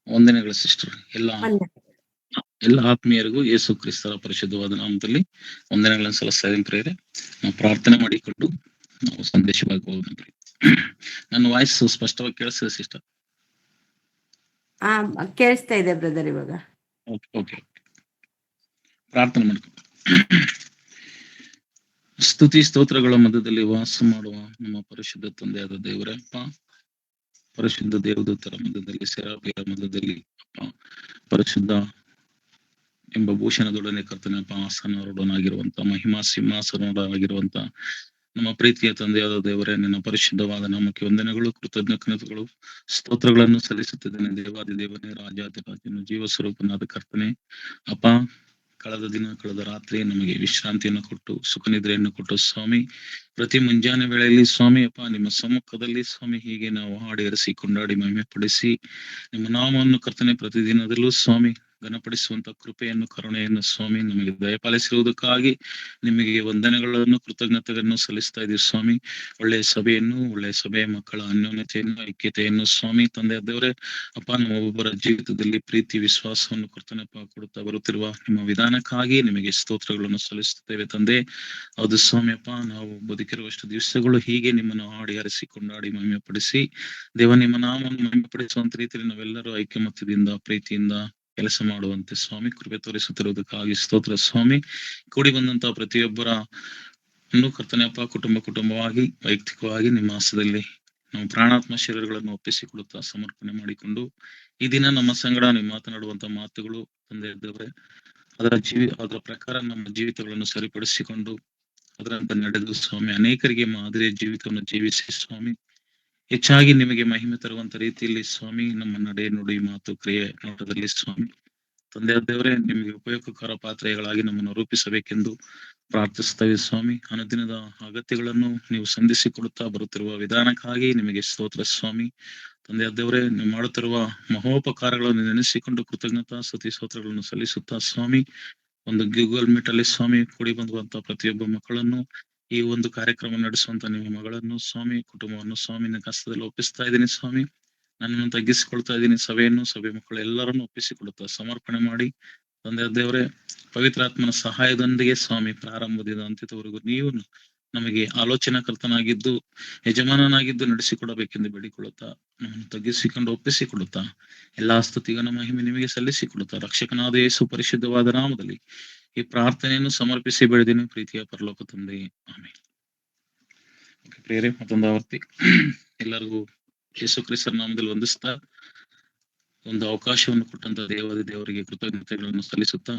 ವಂದನೆಗಳು ಸಿಸ್ಟರ್. ವಂದನೆ. ಎಲ್ಲ ಆತ್ಮೀಯರಿಗೂ ಯೇಸು ಕ್ರಿಸ್ತರ ಪರಿಶುದ್ಧವಾದ ನಾಮದಲ್ಲಿ ವಂದನೆಗಳನ್ನು ಸಲ್ಲಿಸ್ತಾ ಇದ್ದೀನಿ ಪ್ರಿಯರೇ. ನಾವು ಪ್ರಾರ್ಥನೆ ಮಾಡಿಕೊಂಡು ನಾವು ಸಂದೇಶವಾಗಿ ಹೋಗೋಣ ಪ್ರಿಯ. ನನ್ನ ವಾಯ್ಸ್ ಸ್ಪಷ್ಟವಾಗಿ ಕೇಳಿಸ್ತದೆ ಸಿಸ್ಟರ್? ಕೇಳಿಸ್ತಾ ಇದೆ ಬ್ರದರ್ ಇವಾಗ. ಓಕೆ ಓಕೆ ಪ್ರಾರ್ಥನೆ ಮಾಡ್ಕೊಂಡು ಸ್ತುತಿ ಸ್ತೋತ್ರಗಳ ಮಧ್ಯದಲ್ಲಿ ವಾಸ ಮಾಡುವ ನಮ್ಮ ಪರಿಶುದ್ಧ ತಂದೆಯಾದ ದೇವರೇ ಅಪ್ಪ, ಪರಿಶುದ್ಧ ದೇವದೂತರ ಮಧ್ಯದಲ್ಲಿ, ಸೆರಾಫಿಯರ ಮಧ್ಯದಲ್ಲಿ ಅಪ್ಪ, ಪರಿಶುದ್ಧ ಎಂಬ ಭೂಷಣದೊಡನೆ ಕರ್ತನಪ್ಪ ಆಸನರೊಡನಾಗಿರುವಂತ ಮಹಿಮಾ ಸಿಂಹಾಸನವಾಗಿರುವಂತ ನಮ್ಮ ಪ್ರೀತಿಯ ತಂದೆಯಾದ ದೇವರೇ, ನಿನ್ನ ಪರಿಶುದ್ಧವಾದ ನಾಮಕ್ಕೆ ವಂದನೆಗಳು, ಕೃತಜ್ಞತೆಗಳು, ಸ್ತೋತ್ರಗಳನ್ನು ಸಲ್ಲಿಸುತ್ತಿದ್ದೇನೆ. ದೇವಾದಿ ದೇವನೇ, ರಾಜಾದಿರಾಜನು, ಜೀವ ಸ್ವರೂಪನಾದ ಕರ್ತನೆ ಅಪ್ಪ, ಕಳೆದ ರಾತ್ರಿ ನಮಗೆ ವಿಶ್ರಾಂತಿಯನ್ನು ಕೊಟ್ಟು ಸುಖ ನಿದ್ರೆಯನ್ನು ಕೊಟ್ಟು ಸ್ವಾಮಿ, ಪ್ರತಿ ಮುಂಜಾನೆ ವೇಳೆಯಲ್ಲಿ ಸ್ವಾಮಿ ಅಪ್ಪ ನಿಮ್ಮ ಸಮ್ಮುಖದಲ್ಲಿ ಸ್ವಾಮಿ ಹೀಗೆ ನಾವು ಹಾಡೇರಿಸಿ ಕೊಂಡಾಡಿ ಮಹಿಮೆ ಪಡಿಸಿ ನಿಮ್ಮ ನಾಮವನ್ನು ಕರ್ತನೆ ಪ್ರತಿದಿನದಲ್ಲೂ ಸ್ವಾಮಿ ಘನಪಡಿಸುವಂತ ಕೃಪೆಯನ್ನು ಕರುಣೆಯನ್ನು ಸ್ವಾಮಿ ನಮಗೆ ದಯಪಾಲಿಸಿರುವುದಕ್ಕಾಗಿ ನಿಮಗೆ ವಂದನೆಗಳನ್ನು ಕೃತಜ್ಞತೆಗಳನ್ನು ಸಲ್ಲಿಸ್ತಾ ಇದ್ದೀವಿ ಸ್ವಾಮಿ. ಒಳ್ಳೆಯ ಸಭೆಯ ಮಕ್ಕಳ ಅನ್ಯೋನ್ಯತೆಯನ್ನು ಐಕ್ಯತೆಯನ್ನು ಸ್ವಾಮಿ ತಂದೆ ದೇವರೇ ಅಪ್ಪ, ನಮ್ಮ ಒಬ್ಬೊಬ್ಬರ ಜೀವಿತದಲ್ಲಿ ಪ್ರೀತಿ ವಿಶ್ವಾಸವನ್ನು ಕರ್ತನಪ್ಪ ಕೊಡುತ್ತಾ ಬರುತ್ತಿರುವ ನಿಮ್ಮ ವಿಧಾನಕ್ಕಾಗಿ ನಿಮಗೆ ಸ್ತೋತ್ರಗಳನ್ನು ಸಲ್ಲಿಸುತ್ತೇವೆ ತಂದೆ. ಹೌದು ಸ್ವಾಮಿ ಅಪ್ಪ, ನಾವು ಬದುಕಿರುವಷ್ಟು ದಿವಸಗಳು ಹೀಗೆ ನಿಮ್ಮನ್ನು ಹಾಡಿ ಹರಿಸಿ ಕೊಂಡಾಡಿ ಮಹಿಮೆ ಪಡಿಸಿ ದೇವ ನಿಮ್ಮ ನಾಮವನ್ನು ಮಹಿಮೆ ಪಡಿಸುವಂತ ರೀತಿಯಲ್ಲಿ ನಾವೆಲ್ಲರೂ ಐಕ್ಯಮತ್ಯದಿಂದ ಪ್ರೀತಿಯಿಂದ ಕೆಲಸ ಮಾಡುವಂತೆ ಸ್ವಾಮಿ ಕೃಪೆ ತೋರಿಸುತ್ತಿರುವುದಕ್ಕಾಗಿ ಸ್ತೋತ್ರ ಸ್ವಾಮಿ. ಕೂಡಿ ಬಂದಂತಹ ಪ್ರತಿಯೊಬ್ಬರ ಕರ್ತನೆಯಪ್ಪ ಕುಟುಂಬವಾಗಿ ವೈಯಕ್ತಿಕವಾಗಿ ನಿಮ್ಮ ಹಸ್ತದಲ್ಲಿ ನಾವು ಪ್ರಾಣಾತ್ಮ ಶರೀರಗಳನ್ನು ಒಪ್ಪಿಸಿಕೊಡುತ್ತಾ ಸಮರ್ಪಣೆ ಮಾಡಿಕೊಂಡು ಈ ದಿನ ನಮ್ಮ ಸಂಗಡ ನೀವು ಮಾತನಾಡುವಂತ ಮಾತುಗಳು ತಂದೆ ಇದ್ದವರೇ ಅದರ ಪ್ರಕಾರ ನಮ್ಮ ಜೀವಿತಗಳನ್ನು ಸರಿಪಡಿಸಿಕೊಂಡು ಅದರಂತೆ ನಡೆದು ಸ್ವಾಮಿ ಅನೇಕರಿಗೆ ಮಾದರಿಯ ಜೀವಿತವನ್ನು ಜೀವಿಸಿ ಸ್ವಾಮಿ ಹೆಚ್ಚಾಗಿ ನಿಮಗೆ ಮಹಿಮೆ ತರುವಂತ ರೀತಿಯಲ್ಲಿ ಸ್ವಾಮಿ ನಮ್ಮ ನಡೆ ನುಡಿ ಮಾತು ಕ್ರಿಯೆ ನೋಟದಲ್ಲಿ ಸ್ವಾಮಿ ತಂದೆಯ ದೇವರೇ ನಿಮಗೆ ಉಪಯೋಗಕರ ಪಾತ್ರೆಗಳಾಗಿ ನಮ್ಮನ್ನು ರೂಪಿಸಬೇಕೆಂದು ಪ್ರಾರ್ಥಿಸ್ತೇವೆ ಸ್ವಾಮಿ. ಅನುದಿನದ ಅಗತ್ಯಗಳನ್ನು ನೀವು ಸಂಧಿಸಿಕೊಡುತ್ತಾ ಬರುತ್ತಿರುವ ವಿಧಾನಕ್ಕಾಗಿ ನಿಮಗೆ ಸ್ತೋತ್ರ ಸ್ವಾಮಿ. ತಂದೆಯ ದೇವರೇ, ನೀವು ಮಾಡುತ್ತಿರುವ ಮಹೋಪಕಾರಗಳನ್ನು ನೆನೆಸಿಕೊಂಡು ಕೃತಜ್ಞತಾ ಸ್ತುತಿ ಸ್ತೋತ್ರಗಳನ್ನು ಸಲ್ಲಿಸುತ್ತಾ ಸ್ವಾಮಿ, ಒಂದು ಗೂಗಲ್ ಮೀಟ್ ಅಲ್ಲಿ ಸ್ವಾಮಿ ಕೂಡಿ ಬಂದುವಂತ ಪ್ರತಿಯೊಬ್ಬ ಮಕ್ಕಳನ್ನು ಈ ಒಂದು ಕಾರ್ಯಕ್ರಮ ನಡೆಸುವಂತ ನಿಮ್ಮ ಮಗಳನ್ನು ಸ್ವಾಮಿ ಕುಟುಂಬವನ್ನು ಸ್ವಾಮಿ ನಿನ್ನ ಕಷ್ಟದಲ್ಲಿ ಒಪ್ಪಿಸ್ತಾ ಇದ್ದೀನಿ ಸ್ವಾಮಿ. ನನ್ನನ್ನು ತಗ್ಗಿಸಿಕೊಳ್ತಾ ಇದ್ದೀನಿ, ಸಭೆ ಮಕ್ಕಳು ಎಲ್ಲರನ್ನು ಒಪ್ಪಿಸಿಕೊಡುತ್ತಾ ಸಮರ್ಪಣೆ ಮಾಡಿ ತಂದೆ ದೇವರೇ ಪವಿತ್ರಾತ್ಮನ ಸಹಾಯದೊಂದಿಗೆ ಸ್ವಾಮಿ ಪ್ರಾರಂಭದಿಂದ ಅಂತ್ಯದವರೆಗೂ ನೀವು ನಮಗೆ ಆಲೋಚನಾಕರ್ತನಾಗಿದ್ದು ಯಜಮಾನನಾಗಿದ್ದು ನಡೆಸಿಕೊಡಬೇಕೆಂದು ಬೇಡಿಕೊಳ್ಳುತ್ತಾ ನಮ್ಮನ್ನು ತಗ್ಗಿಸಿಕೊಂಡು ಒಪ್ಪಿಸಿಕೊಡುತ್ತಾ ಎಲ್ಲಾ ಸ್ತುತಿಗನ ಮಹಿಮೆ ನಿಮಗೆ ಸಲ್ಲಿಸಿಕೊಡುತ್ತಾ ರಕ್ಷಕನಾದ ಯೇಸು ಪರಿಶುದ್ಧವಾದ ನಾಮದಲ್ಲಿ ಈ ಪ್ರಾರ್ಥನೆಯನ್ನು ಸಮರ್ಪಿಸಿ ಬೆಳೆದಿನ ಪ್ರೀತಿಯ ಪರಲೋಕ ತಂದೆ, ಆಮೇಲೆ. ಪ್ರೇರೆ ಮತ್ತೊಂದು ಆವರ್ತಿ ಎಲ್ಲರಿಗೂ ಯೇಸು ಕ್ರಿಸ್ತರ ನಾಮದಲ್ಲಿ ವಂದಿಸ್ತಾ ಒಂದು ಅವಕಾಶವನ್ನು ಕೊಟ್ಟಂತ ದೇವರಿಗೆ ಕೃತಜ್ಞತೆಗಳನ್ನು ಸಲ್ಲಿಸುತ್ತಾ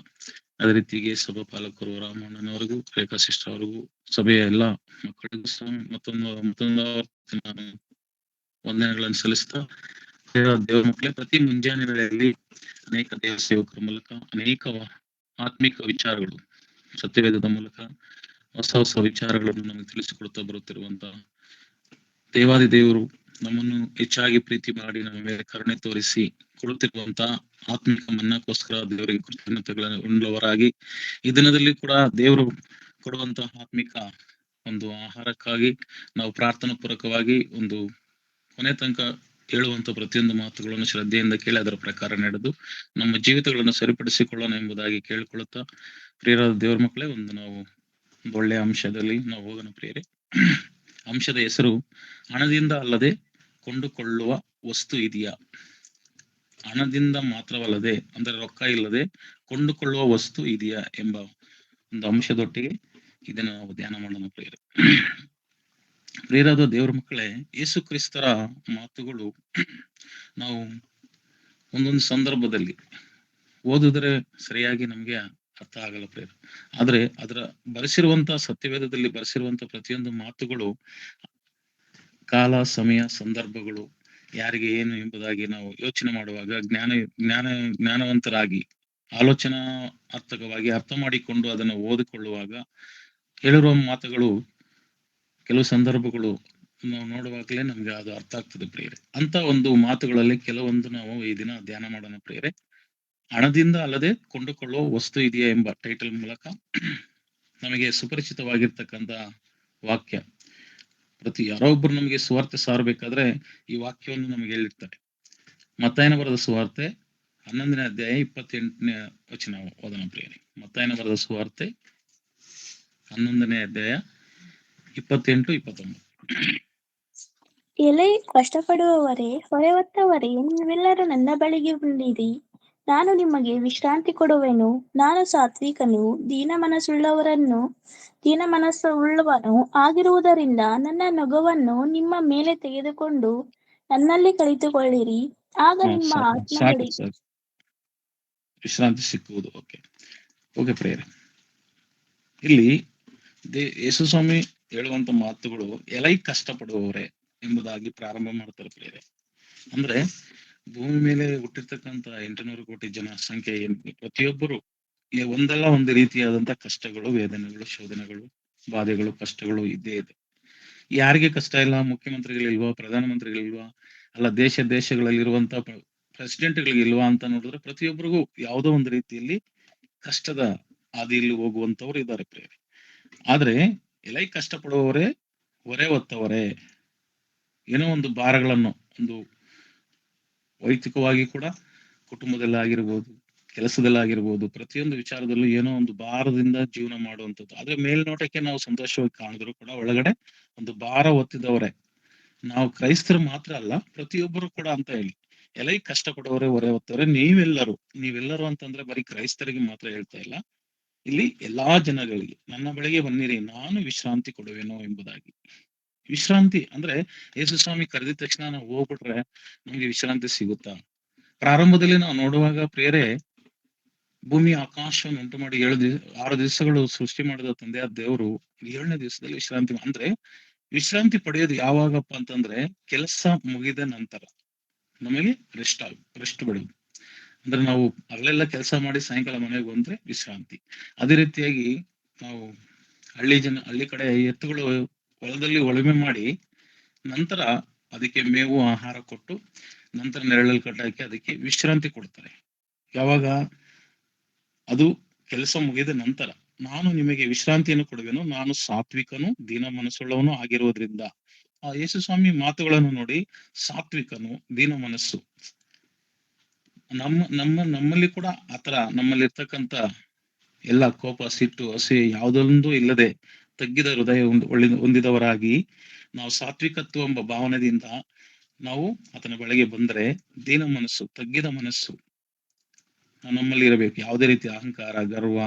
ಅದೇ ರೀತಿಗೆ ಸಭಾ ಪಾಲಕರು ರಾಮಣ್ಣನವರಿಗೂ ರೇಖಾ ಸಿಸ್ಟರ್ ಅವರಿಗೂ ಸಭೆಯ ಎಲ್ಲಾ ಮಕ್ಕಳಿಗೂ ಮತ್ತೊಂದು ನಾನು ವಂದನೆಗಳನ್ನು ಸಲ್ಲಿಸ್ತಾ ದೇವರ ಮಕ್ಕಳೇ, ಪ್ರತಿ ಮುಂಜಾನೆ ವೇಳೆಯಲ್ಲಿ ಅನೇಕ ದೇವ ಸೇವಕರ ಮೂಲಕ ಅನೇಕ ಆತ್ಮಿಕ ವಿಚಾರಗಳು ಸತ್ಯವೇದದ ಮೂಲಕ ಹೊಸ ವಿಚಾರಗಳನ್ನು ನಮಗೆ ತಿಳಿಸಿಕೊಡುತ್ತಾ ಬರುತ್ತಿರುವಂತ ದೇವಾದಿ ದೇವರು ನಮ್ಮನ್ನು ಹೆಚ್ಚಾಗಿ ಪ್ರೀತಿ ಮಾಡಿ ನಮ್ಮ ಮೇಲೆ ಕರುಣೆ ತೋರಿಸಿ ಕೊಡುತ್ತಿರುವಂತ ಆತ್ಮಿಕ ಮನ್ನಕ್ಕೋಸ್ಕರ ದೇವರಿಗೆ ಕೃತಜ್ಞತೆಗಳನ್ನು ಉಳ್ಳವರಾಗಿ ಈ ದಿನದಲ್ಲಿ ಕೂಡ ದೇವರು ಕೊಡುವಂತ ಆತ್ಮಿಕ ಒಂದು ಆಹಾರಕ್ಕಾಗಿ ನಾವು ಪ್ರಾರ್ಥನಾ ಪೂರ್ವಕವಾಗಿ ಒಂದು ಕೊನೆ ತನಕ ಹೇಳುವಂತ ಪ್ರತಿಯೊಂದು ಮಾತುಗಳನ್ನು ಶ್ರದ್ಧೆಯಿಂದ ಕೇಳಿ ಅದರ ಪ್ರಕಾರ ನಡೆದು ನಮ್ಮ ಜೀವಿತಗಳನ್ನು ಸರಿಪಡಿಸಿಕೊಳ್ಳೋಣ ಎಂಬುದಾಗಿ ಕೇಳಿಕೊಳ್ಳುತ್ತಾ ಪ್ರಿಯರಾದ ದೇವರ ಮಕ್ಕಳೇ, ನಾವು ಒಂದು ಒಳ್ಳೆಯ ಅಂಶದಲ್ಲಿ ನಾವು ಹೋಗೋಣ ಪ್ರಿಯರೇ. ಅಂಶದ ಹೆಸರು ಹಣದಿಂದ ಅಲ್ಲದೆ ಕೊಂಡುಕೊಳ್ಳುವ ವಸ್ತು ಇದೆಯಾ. ಹಣದಿಂದ ಮಾತ್ರವಲ್ಲದೆ ಅಂದ್ರೆ ರೊಕ್ಕ ಇಲ್ಲದೆ ಕೊಂಡುಕೊಳ್ಳುವ ವಸ್ತು ಇದೆಯಾ ಎಂಬ ಒಂದು ಅಂಶದೊಟ್ಟಿಗೆ ಇದನ್ನು ನಾವು ಧ್ಯಾನ ಮಾಡೋಣ ಪ್ರಿಯರೇ. ಪ್ರಿಯರಾದ ದೇವರ ಮಕ್ಕಳೇ, ಯೇಸು ಕ್ರಿಸ್ತರ ಮಾತುಗಳು ನಾವು ಒಂದೊಂದು ಸಂದರ್ಭದಲ್ಲಿ ಓದಿದ್ರೆ ಸರಿಯಾಗಿ ನಮ್ಗೆ ಅರ್ಥ ಆಗಲ್ಲ ಪ್ರಿಯರ. ಆದ್ರೆ ಅದರ ಬರೆಸಿರುವಂತ ಸತ್ಯವೇದದಲ್ಲಿ ಬರೆಸಿರುವಂತ ಪ್ರತಿಯೊಂದು ಮಾತುಗಳು ಕಾಲ ಸಮಯ ಸಂದರ್ಭಗಳು ಯಾರಿಗೆ ಏನು ಎಂಬುದಾಗಿ ನಾವು ಯೋಚನೆ ಮಾಡುವಾಗ ಜ್ಞಾನವಂತರಾಗಿ ಆಲೋಚನಾ ಅರ್ಥಕವಾಗಿ ಅರ್ಥ ಮಾಡಿಕೊಂಡು ಅದನ್ನು ಓದಿಕೊಳ್ಳುವಾಗ ಹೇಳಿರುವ ಮಾತುಗಳು ಕೆಲವು ಸಂದರ್ಭಗಳು ನಾವು ನೋಡುವಾಗಲೇ ನಮ್ಗೆ ಅದು ಅರ್ಥ ಆಗ್ತದೆ ಪ್ರಿಯರೇ. ಅಂತ ಒಂದು ಮಾತುಗಳಲ್ಲಿ ಕೆಲವೊಂದು ನಾವು ಈ ದಿನ ಧ್ಯಾನ ಮಾಡೋಣ ಪ್ರಿಯರೇ. ಹಣದಿಂದ ಅಲ್ಲದೆ ಕೊಂಡುಕೊಳ್ಳುವ ವಸ್ತು ಇದೆಯಾ ಎಂಬ ಟೈಟಲ್ ಮೂಲಕ ನಮಗೆ ಸುಪರಿಚಿತವಾಗಿರ್ತಕ್ಕಂಥ ವಾಕ್ಯ. ಯಾರೋ ಒಬ್ರು ನಮಗೆ ಸುವಾರ್ತೆ ಸಾರಬೇಕಾದ್ರೆ ಈ ವಾಕ್ಯವನ್ನು ನಮಗೆ ಹೇಳಿರ್ತಾರೆ. ಮತ್ತಾಯನ ಬರೆದ ಸುವಾರ್ತೆ 11ನೇ ಅಧ್ಯಾಯ 28ನೇ ವಚನ ಓದೋಣ ಪ್ರಿಯರೇ. ಮತ್ತಾಯನ ಬರೆದ ಸುವಾರ್ತೆ 11ನೇ ಅಧ್ಯಾಯ 28-29. ಎಲೈ ಕಷ್ಟಪಡುವವರೇ, ಹೊರೆ ಹೊತ್ತವರೇ, ನೀವೆಲ್ಲರೂ ನನ್ನ ಬಳಿಗೆ ಬಂದಿರಿ, ನಾನು ನಿಮಗೆ ವಿಶ್ರಾಂತಿ ಕೊಡುವೆನು. ನಾನು ಸಾತ್ವಿಕನು, ದೀನ ಮನಸ್ಸುಳ್ಳವನು ಆಗಿರುವುದರಿಂದ ನನ್ನ ನೊಗವನ್ನು ನಿಮ್ಮ ಮೇಲೆ ತೆಗೆದುಕೊಂಡು ನನ್ನಲ್ಲಿ ಕಲಿತುಕೊಳ್ಳಿರಿ, ಆಗ ನಿಮ್ಮ ಸಾಕು ಆತ್ಮಗಳಿಗೆ ವಿಶ್ರಾಂತಿ ಸಿಕ್ಕುವುದು. Okay prayer. ಇಲ್ಲಿ ಯೇಸು ಸ್ವಾಮಿ ಹೇಳುವಂತ ಮಾತುಗಳು ಎಲೈ ಕಷ್ಟಪಡುವವರೇ ಎಂಬುದಾಗಿ ಪ್ರಾರಂಭ ಮಾಡ್ತಾರೆ ಪ್ರೇರೆ. ಅಂದ್ರೆ ಭೂಮಿ ಮೇಲೆ ಹುಟ್ಟಿರ್ತಕ್ಕಂತ 800 ಕೋಟಿ ಜನ ಸಂಖ್ಯೆ ಪ್ರತಿಯೊಬ್ಬರು ಒಂದಲ್ಲ ಒಂದು ರೀತಿಯಾದಂತ ಕಷ್ಟಗಳು, ವೇದನೆಗಳು, ಶೋಧನೆಗಳು, ಬಾಧೆಗಳು, ಕಷ್ಟಗಳು ಇದ್ದೇ ಇದೆ. ಯಾರಿಗೆ ಕಷ್ಟ ಇಲ್ಲ? ಮುಖ್ಯಮಂತ್ರಿಗಳಿಲ್ವಾ? ಪ್ರಧಾನಮಂತ್ರಿಗಳಿಲ್ವಾ? ಅಲ್ಲ ದೇಶಗಳಲ್ಲಿರುವಂತ ಪ್ರೆಸಿಡೆಂಟ್ಗಳಿಲ್ವಾ ಅಂತ ನೋಡಿದ್ರೆ ಪ್ರತಿಯೊಬ್ಬರಿಗೂ ಯಾವುದೋ ಒಂದು ರೀತಿಯಲ್ಲಿ ಕಷ್ಟದ ಹಾದಿಯಲ್ಲಿ ಹೋಗುವಂತವ್ರು ಇದ್ದಾರೆ ಪ್ರೇರೆ. ಆದ್ರೆ ಎಲೈ ಕಷ್ಟಪಡುವವರೇ, ಹೊರೆ ಹೊತ್ತವರೇ, ಏನೋ ಒಂದು ಭಾರಗಳನ್ನು, ಒಂದು ವೈಯಕ್ತಿಕವಾಗಿ ಕೂಡ ಕುಟುಂಬದಲ್ಲಾಗಿರ್ಬೋದು, ಕೆಲಸದಲ್ಲಾಗಿರ್ಬೋದು, ಪ್ರತಿಯೊಂದು ವಿಚಾರದಲ್ಲೂ ಏನೋ ಒಂದು ಭಾರದಿಂದ ಜೀವನ ಮಾಡುವಂಥದ್ದು. ಆದ್ರೆ ಮೇಲ್ನೋಟಕ್ಕೆ ನಾವು ಸಂತೋಷವಾಗಿ ಕಾಣಿದ್ರು ಕೂಡ ಒಳಗಡೆ ಒಂದು ಭಾರ ಹೊತ್ತಿದವರೇ ನಾವು. ಕ್ರೈಸ್ತರು ಮಾತ್ರ ಅಲ್ಲ, ಪ್ರತಿಯೊಬ್ಬರು ಕೂಡ ಅಂತ ಹೇಳಿ ಎಲೈ ಕಷ್ಟಪಡುವವರೇ, ಹೊರೆ ಹೊತ್ತವರೇ, ನೀವೆಲ್ಲರೂ ಅಂತಂದ್ರೆ ಬರೀ ಕ್ರೈಸ್ತರಿಗೆ ಮಾತ್ರ ಹೇಳ್ತಾ ಇಲ್ಲ, ಇಲ್ಲಿ ಎಲ್ಲಾ ಜನಗಳಿಗೆ ನನ್ನ ಬಳಿಗೆ ಬನ್ನಿರಿ, ನಾನು ವಿಶ್ರಾಂತಿ ಕೊಡುವೆನೋ ಎಂಬುದಾಗಿ. ವಿಶ್ರಾಂತಿ ಅಂದ್ರೆ ಯೇಸು ಸ್ವಾಮಿ ಕರೆದಿದ ತಕ್ಷಣ ನಾವು ಹೋಗ್ಬಿಟ್ರೆ ನಮ್ಗೆ ವಿಶ್ರಾಂತಿ ಸಿಗುತ್ತಾ? ಪ್ರಾರಂಭದಲ್ಲಿ ನಾವು ನೋಡುವಾಗ ಪ್ರೇರೆ ಭೂಮಿ ಆಕಾಶವನ್ನು ಉಂಟು ಮಾಡಿ 6 ದಿವಸಗಳು ಸೃಷ್ಟಿ ಮಾಡಿದ ತಂದೆಯ ದೇವರು 7ನೇ ದಿವಸದಲ್ಲಿ ವಿಶ್ರಾಂತಿ. ಅಂದ್ರೆ ವಿಶ್ರಾಂತಿ ಪಡೆಯೋದು ಯಾವಾಗಪ್ಪ ಅಂತಂದ್ರೆ ಕೆಲಸ ಮುಗಿದ ನಂತರ ನಮಗೆ ರೆಸ್ಟ್ ಬಿಡೋದು. ಅಂದ್ರೆ ನಾವು ಅಲ್ಲೆಲ್ಲ ಕೆಲಸ ಮಾಡಿ ಸಾಯಂಕಾಲ ಮನೆಗೆ ಬಂದ್ರೆ ವಿಶ್ರಾಂತಿ. ಅದೇ ರೀತಿಯಾಗಿ ನಾವು ಹಳ್ಳಿ ಕಡೆ ಎತ್ತುಗಳು ಹೊಲದಲ್ಲಿ ಉಳುಮೆ ಮಾಡಿ ನಂತರ ಅದಕ್ಕೆ ಮೇವು, ಆಹಾರ ಕೊಟ್ಟು ನಂತರ ನೆರಳಲ್ಲಿ ಕಟ್ಟಾಕಿ ಅದಕ್ಕೆ ವಿಶ್ರಾಂತಿ ಕೊಡ್ತಾರೆ. ಯಾವಾಗ? ಅದು ಕೆಲಸ ಮುಗಿದ ನಂತರ. ನಾನು ನಿಮಗೆ ವಿಶ್ರಾಂತಿಯನ್ನು ಕೊಡುವೆನು, ನಾನು ಸಾತ್ವಿಕನು, ದೀನ ಮನಸ್ಸುಳ್ಳವನು ಆಗಿರುವುದರಿಂದ. ಆ ಯೇಸು ಸ್ವಾಮಿ ಮಾತುಗಳನ್ನು ನೋಡಿ, ಸಾತ್ವಿಕನು, ದೀನ ಮನಸ್ಸು, ನಮ್ಮಲ್ಲಿ ಕೂಡ ಆತರ ನಮ್ಮಲ್ಲಿರ್ತಕ್ಕಂತ ಎಲ್ಲ ಕೋಪ, ಸಿಟ್ಟು, ಹಸಿ ಯಾವುದೊಂದು ಇಲ್ಲದೆ ತಗ್ಗಿದ ಹೃದಯ ಹೊಂದಿದವರಾಗಿ ನಾವು ಸಾತ್ವಿಕತ್ವ ಎಂಬ ಭಾವನೆಯಿಂದ ನಾವು ಆತನ ಬಳಿಗೆ ಬಂದ್ರೆ, ದೀನ ಮನಸ್ಸು, ತಗ್ಗಿದ ಮನಸ್ಸು ನಮ್ಮಲ್ಲಿ ಇರಬೇಕು. ಯಾವುದೇ ರೀತಿಯ ಅಹಂಕಾರ, ಗರ್ವ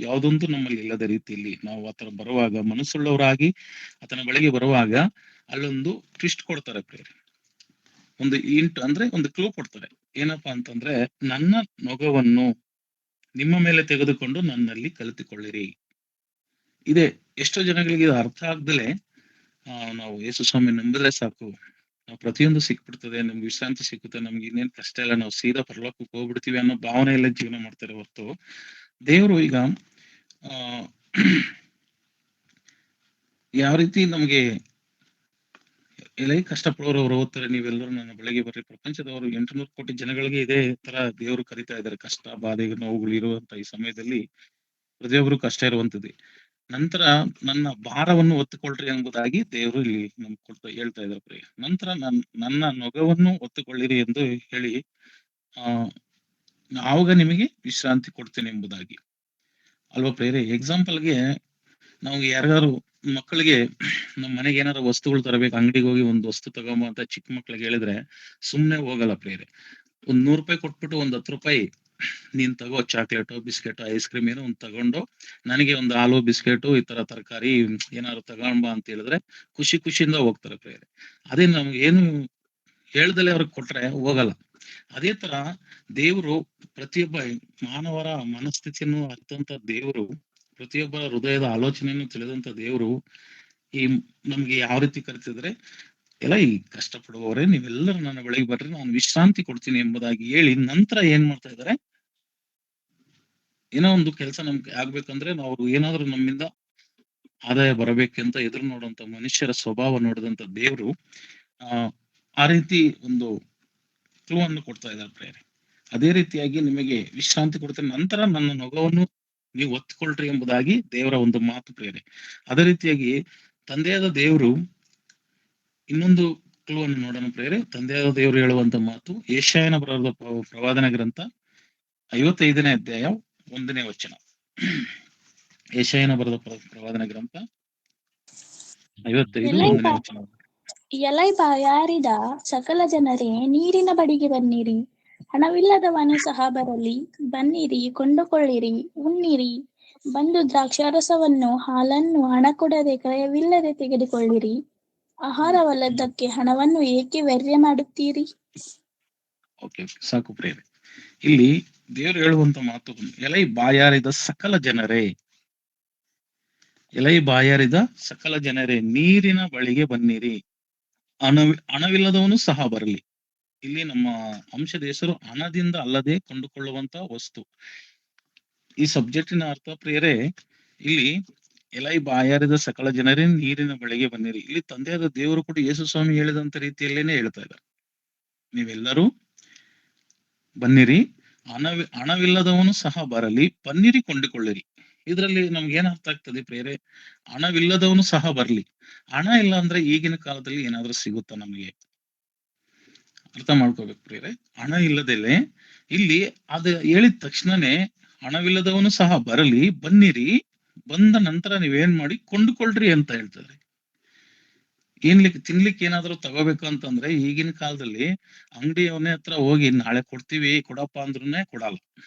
ಯಾವುದೊಂದು ನಮ್ಮಲ್ಲಿ ಇಲ್ಲದ ರೀತಿಯಲ್ಲಿ ನಾವು ಆತನ ಬರುವಾಗ, ಮನಸ್ಸುಳ್ಳವರಾಗಿ ಆತನ ಬಳಿಗೆ ಬರುವಾಗ ಅಲ್ಲೊಂದು ಟ್ವಿಸ್ಟ್ ಕೊಡ್ತಾರೆ ಪ್ರೇರೆ. ಒಂದು ಅಂದ್ರೆ ಒಂದು ಕ್ಲೂ ಕೊಡ್ತಾರೆ. ಏನಪ್ಪಾ ಅಂತಂದ್ರೆ, ನನ್ನ ನೊಗವನ್ನು ನಿಮ್ಮ ಮೇಲೆ ತೆಗೆದುಕೊಂಡು ನನ್ನಲ್ಲಿ ಕಲಿತುಕೊಳ್ಳಿರಿ. ಇದೆ ಎಷ್ಟೋ ಜನಗಳಿಗೆ ಇದು ಅರ್ಥ ಆಗ್ದಲೆ ನಾವು ಯೇಸು ಸ್ವಾಮಿ ನಂಬಿದ್ರೆ ಸಾಕು, ನಾವು ಪ್ರತಿಯೊಂದು ಸಿಕ್ಬಿಡ್ತದೆ, ನಮ್ಗೆ ವಿಶ್ರಾಂತಿ ಸಿಕ್ಕುತ್ತೆ, ನಮ್ಗೆ ಇನ್ನೇನ್ ಕಷ್ಟ ಇಲ್ಲ, ನಾವು ಸೀದಾ ಪರಲೋಕಕ್ಕೆ ಹೋಗ್ಬಿಡ್ತೀವಿ ಅನ್ನೋ ಭಾವನೆಯಲ್ಲೇ ಜೀವನ ಮಾಡ್ತಾರೆ ಹೊರತು, ದೇವರು ಈಗ ಯಾವ ರೀತಿ ನಮ್ಗೆ ಎಲೈ ಕಷ್ಟಪಡೋರು, ಹೊರ ಹೋಗ್ತಾರೆ, ನೀವೆಲ್ಲರೂ ನನ್ನ ಬಳಿಗೆ ಬರ್ರಿ. ಪ್ರಪಂಚದವರು 800 ಕೋಟಿ ಜನಗಳಿಗೆ ಇದೇ ತರ ದೇವರು ಕರೀತಾ ಇದ್ದಾರೆ. ಕಷ್ಟ, ಬಾಧೆ, ನೋವುಗಳು ಇರುವಂತ ಈ ಸಮಯದಲ್ಲಿ ಪ್ರತಿಯೊಬ್ಬರು ಕಷ್ಟ ಇರುವಂತದ್ದು. ನಂತರ ನನ್ನ ಭಾರವನ್ನು ಒತ್ತುಕೊಳ್ರಿ ಎಂಬುದಾಗಿ ದೇವರು ಇಲ್ಲಿ ನಮ್ಗೆ ಹೇಳ್ತಾ ಇದ್ದಾರೆ ಪ್ರಿಯ. ನಂತರ ನನ್ನ ನೊಗವನ್ನು ಒತ್ತುಕೊಳ್ಳಿರಿ ಎಂದು ಹೇಳಿ ಆವಾಗ ನಿಮಗೆ ವಿಶ್ರಾಂತಿ ಕೊಡ್ತೇನೆ ಎಂಬುದಾಗಿ ಅಲ್ವಾ ಪ್ರೇರೆ. ಎಕ್ಸಾಂಪಲ್ಗೆ ನಾವು ಯಾರಿಗಾರು ಮಕ್ಕಳಿಗೆ ನಮ್ಮ ಮನೆಗೆ ಏನಾದ್ರು ವಸ್ತುಗಳು ತರಬೇಕು, ಅಂಗಡಿಗೆ ಹೋಗಿ ಒಂದು ವಸ್ತು ತಗೊಂಬ ಅಂತ ಚಿಕ್ಕ ಮಕ್ಳಿಗೆ ಹೇಳಿದ್ರೆ ಸುಮ್ನೆ ಹೋಗಲ್ಲ ಪ್ರೇರೆ. ಒಂದ್ 100 ರೂಪಾಯಿ ಕೊಟ್ಬಿಟ್ಟು ಒಂದ್ 10 ರೂಪಾಯಿ ನೀನ್ ತಗೋ, ಚಾಕ್ಲೇಟು, ಬಿಸ್ಕೆಟ್, ಐಸ್ ಕ್ರೀಮ್ ಏನೋ ಒಂದ್ ತಗೊಂಡು ನನಗೆ ಒಂದು ಹಾಲು, ಬಿಸ್ಕೆಟು, ಈ ತರ ತರಕಾರಿ ಏನಾದ್ರು ತಗೊಂಬ ಅಂತ ಹೇಳಿದ್ರೆ ಖುಷಿಯಿಂದ ಹೋಗ್ತಾರೆ ಪ್ರೇರೆ. ಅದೇ ನಮ್ಗೆ ಏನು ಹೇಳ್ದಲೆ ಅವ್ರಿಗೆ ಕೊಟ್ರೆ ಹೋಗಲ್ಲ. ಅದೇ ತರ ದೇವರು ಪ್ರತಿಯೊಬ್ಬ ಮಾನವರ ಮನಸ್ಥಿತಿಯನ್ನು ಅರ್ಥಂತ ದೇವರು, ಪ್ರತಿಯೊಬ್ಬರ ಹೃದಯದ ಆಲೋಚನೆಯನ್ನು ತಿಳಿದಂತ ದೇವರು ಈ ನಮ್ಗೆ ಯಾವ ರೀತಿ ಕರಿತಿದ್ರೆ, ಎಲ್ಲ ಈ ಕಷ್ಟಪಡುವವರೇ ನೀವೆಲ್ಲರೂ ನನ್ನ ಬಳಿಗೆ ಬರ್ರಿ, ನಾನು ವಿಶ್ರಾಂತಿ ಕೊಡ್ತೀನಿ ಎಂಬುದಾಗಿ ಹೇಳಿ ನಂತರ ಏನ್ ಮಾಡ್ತಾ ಇದ್ದಾರೆ, ಏನೋ ಒಂದು ಕೆಲಸ ನಮ್ಗೆ ಆಗ್ಬೇಕಂದ್ರೆ ನಾವು ಏನಾದ್ರು ನಮ್ಮಿಂದ ಆದಾಯ ಬರಬೇಕಂತ ಎದುರು ನೋಡುವಂತ ಮನುಷ್ಯರ ಸ್ವಭಾವ ನೋಡಿದಂತ ದೇವರು ಆ ರೀತಿ ಒಂದು ಕ್ಲೂ ಅನ್ನು ಕೊಡ್ತಾ ಇದ್ದಾರೆ ಪ್ರೇರೆ. ಅದೇ ರೀತಿಯಾಗಿ ನಿಮಗೆ ವಿಶ್ರಾಂತಿ ಕೊಡ್ತೇನೆ, ನಂತರ ನನ್ನ ನೊಗವನ್ನು ನೀವು ಒತ್ತಿಕೊಳ್ರಿ ಎಂಬುದಾಗಿ ದೇವರ ಒಂದು ಮಾತು ಪ್ರೇರೆ. ಅದೇ ರೀತಿಯಾಗಿ ತಂದೆಯಾದ ದೇವರು ಇನ್ನೊಂದು ಕ್ಲೂ ಅನ್ನು ನೋಡೋಣ ಪ್ರೇರೆ. ತಂದೆಯಾದ ದೇವರು ಹೇಳುವಂತ ಮಾತು ಯೆಶಾಯನ ಬರೆದ ಪ್ರವಾದನ ಗ್ರಂಥ 55ನೇ ಅಧ್ಯಾಯ 1ನೇ ವಚನ. ಯೆಶಾಯನ ಬರೆದ ಪ್ರವಾದನ ಗ್ರಂಥ 55 ಎಲೈ 1ನೇ ಬಾ ವಚನ. ಎಲೈ ಬಾಯಾರಿದ ಸಕಲ ಜನರೇ ನೀರಿನ ಬಳಿಗೆ ಬನ್ನಿರಿ, ಹಣವಿಲ್ಲದವನು ಸಹ ಬರಲಿ, ಬನ್ನಿರಿ ಕೊಂಡುಕೊಳ್ಳಿರಿ, ಉಣ್ಣಿರಿ, ಬಂದು ದ್ರಾಕ್ಷಾರಸವನ್ನು ಹಾಲನ್ನು ಹಣ ಕೊಡದೆ ಕ್ರಯವಿಲ್ಲದೆ ತೆಗೆದುಕೊಳ್ಳಿರಿ. ಆಹಾರವಲ್ಲದಕ್ಕೆ ಹಣವನ್ನು ಏಕೆ ವ್ಯರ್ಥ ಮಾಡುತ್ತೀರಿ? ಓಕೆ, ಸಾಕು ಪ್ರೇರೆ. ಇಲ್ಲಿ ದೇವರು ಹೇಳುವಂತ ಮಾತು, ಎಲೈ ಬಾಯಾರಿದ ಸಕಲ ಜನರೇ, ಎಲೈ ಬಾಯಾರಿದ ಸಕಲ ಜನರೇ ನೀರಿನ ಬಳಿಗೆ ಬನ್ನಿರಿ, ಹಣವಿಲ್ಲದವನು ಸಹ ಬರಲಿ. ಇಲ್ಲಿ ನಮ್ಮ ಅಂಶದ ಹೆಸರು ಹಣದಿಂದ ಅಲ್ಲದೆ ಕೊಂಡುಕೊಳ್ಳುವಂತ ವಸ್ತು. ಈ ಸಬ್ಜೆಕ್ಟಿನ ಅರ್ಥ ಪ್ರಿಯರೇ, ಇಲ್ಲಿ ಎಲೈ ಬಾಯಾರಿದ ಸಕಲ ಜನರೇ ನೀರಿನ ಬಳಿಗೆ ಬನ್ನಿರಿ. ಇಲ್ಲಿ ತಂದೆಯಾದ ದೇವರು ಕೂಡ ಯೇಸು ಸ್ವಾಮಿ ಹೇಳಿದಂತ ರೀತಿಯಲ್ಲೇನೆ ಹೇಳ್ತಾ ಇದ್ದಾರೆ. ನೀವೆಲ್ಲರೂ ಬನ್ನಿರಿ, ಹಣವಿಲ್ಲದವನು ಸಹ ಬರಲಿ, ಬನ್ನಿರಿ ಕೊಂಡುಕೊಳ್ಳಿರಿ. ಇದರಲ್ಲಿ ನಮ್ಗೆ ಏನ್ ಅರ್ಥ ಆಗ್ತದೆ ಪ್ರಿಯರೇ? ಹಣವಿಲ್ಲದವನು ಸಹ ಬರ್ಲಿ. ಹಣ ಇಲ್ಲ ಅಂದ್ರೆ ಈಗಿನ ಕಾಲದಲ್ಲಿ ಏನಾದ್ರೂ ಸಿಗುತ್ತಾ ನಮಗೆ? ಅರ್ಥ ಮಾಡ್ಕೋಬೇಕು ಪ್ರಿಯರೇ. ಹಣ ಇಲ್ಲದೆಲೆ ಇಲ್ಲಿ ಅದು ಹೇಳಿದ ತಕ್ಷಣನೇ ಹಣವಿಲ್ಲದವನು ಸಹ ಬರಲಿ, ಬನ್ನಿರಿ, ಬಂದ ನಂತರ ನೀವೇನ್ ಮಾಡಿ ಕೊಂಡುಕೊಳ್ರಿ ಅಂತ ಹೇಳ್ತಾರೆ. ತಿನ್ಲಿಕ್ಕೆ ಏನಾದ್ರು ತಗೋಬೇಕು ಅಂತಂದ್ರೆ ಈಗಿನ ಕಾಲದಲ್ಲಿ ಅಂಗಡಿಯವನೇ ಹತ್ರ ಹೋಗಿ ನಾಳೆ ಕೊಡ್ತೀವಿ ಕೊಡಪ್ಪ ಅಂದ್ರೂ ಕೊಡಲ್ಲ.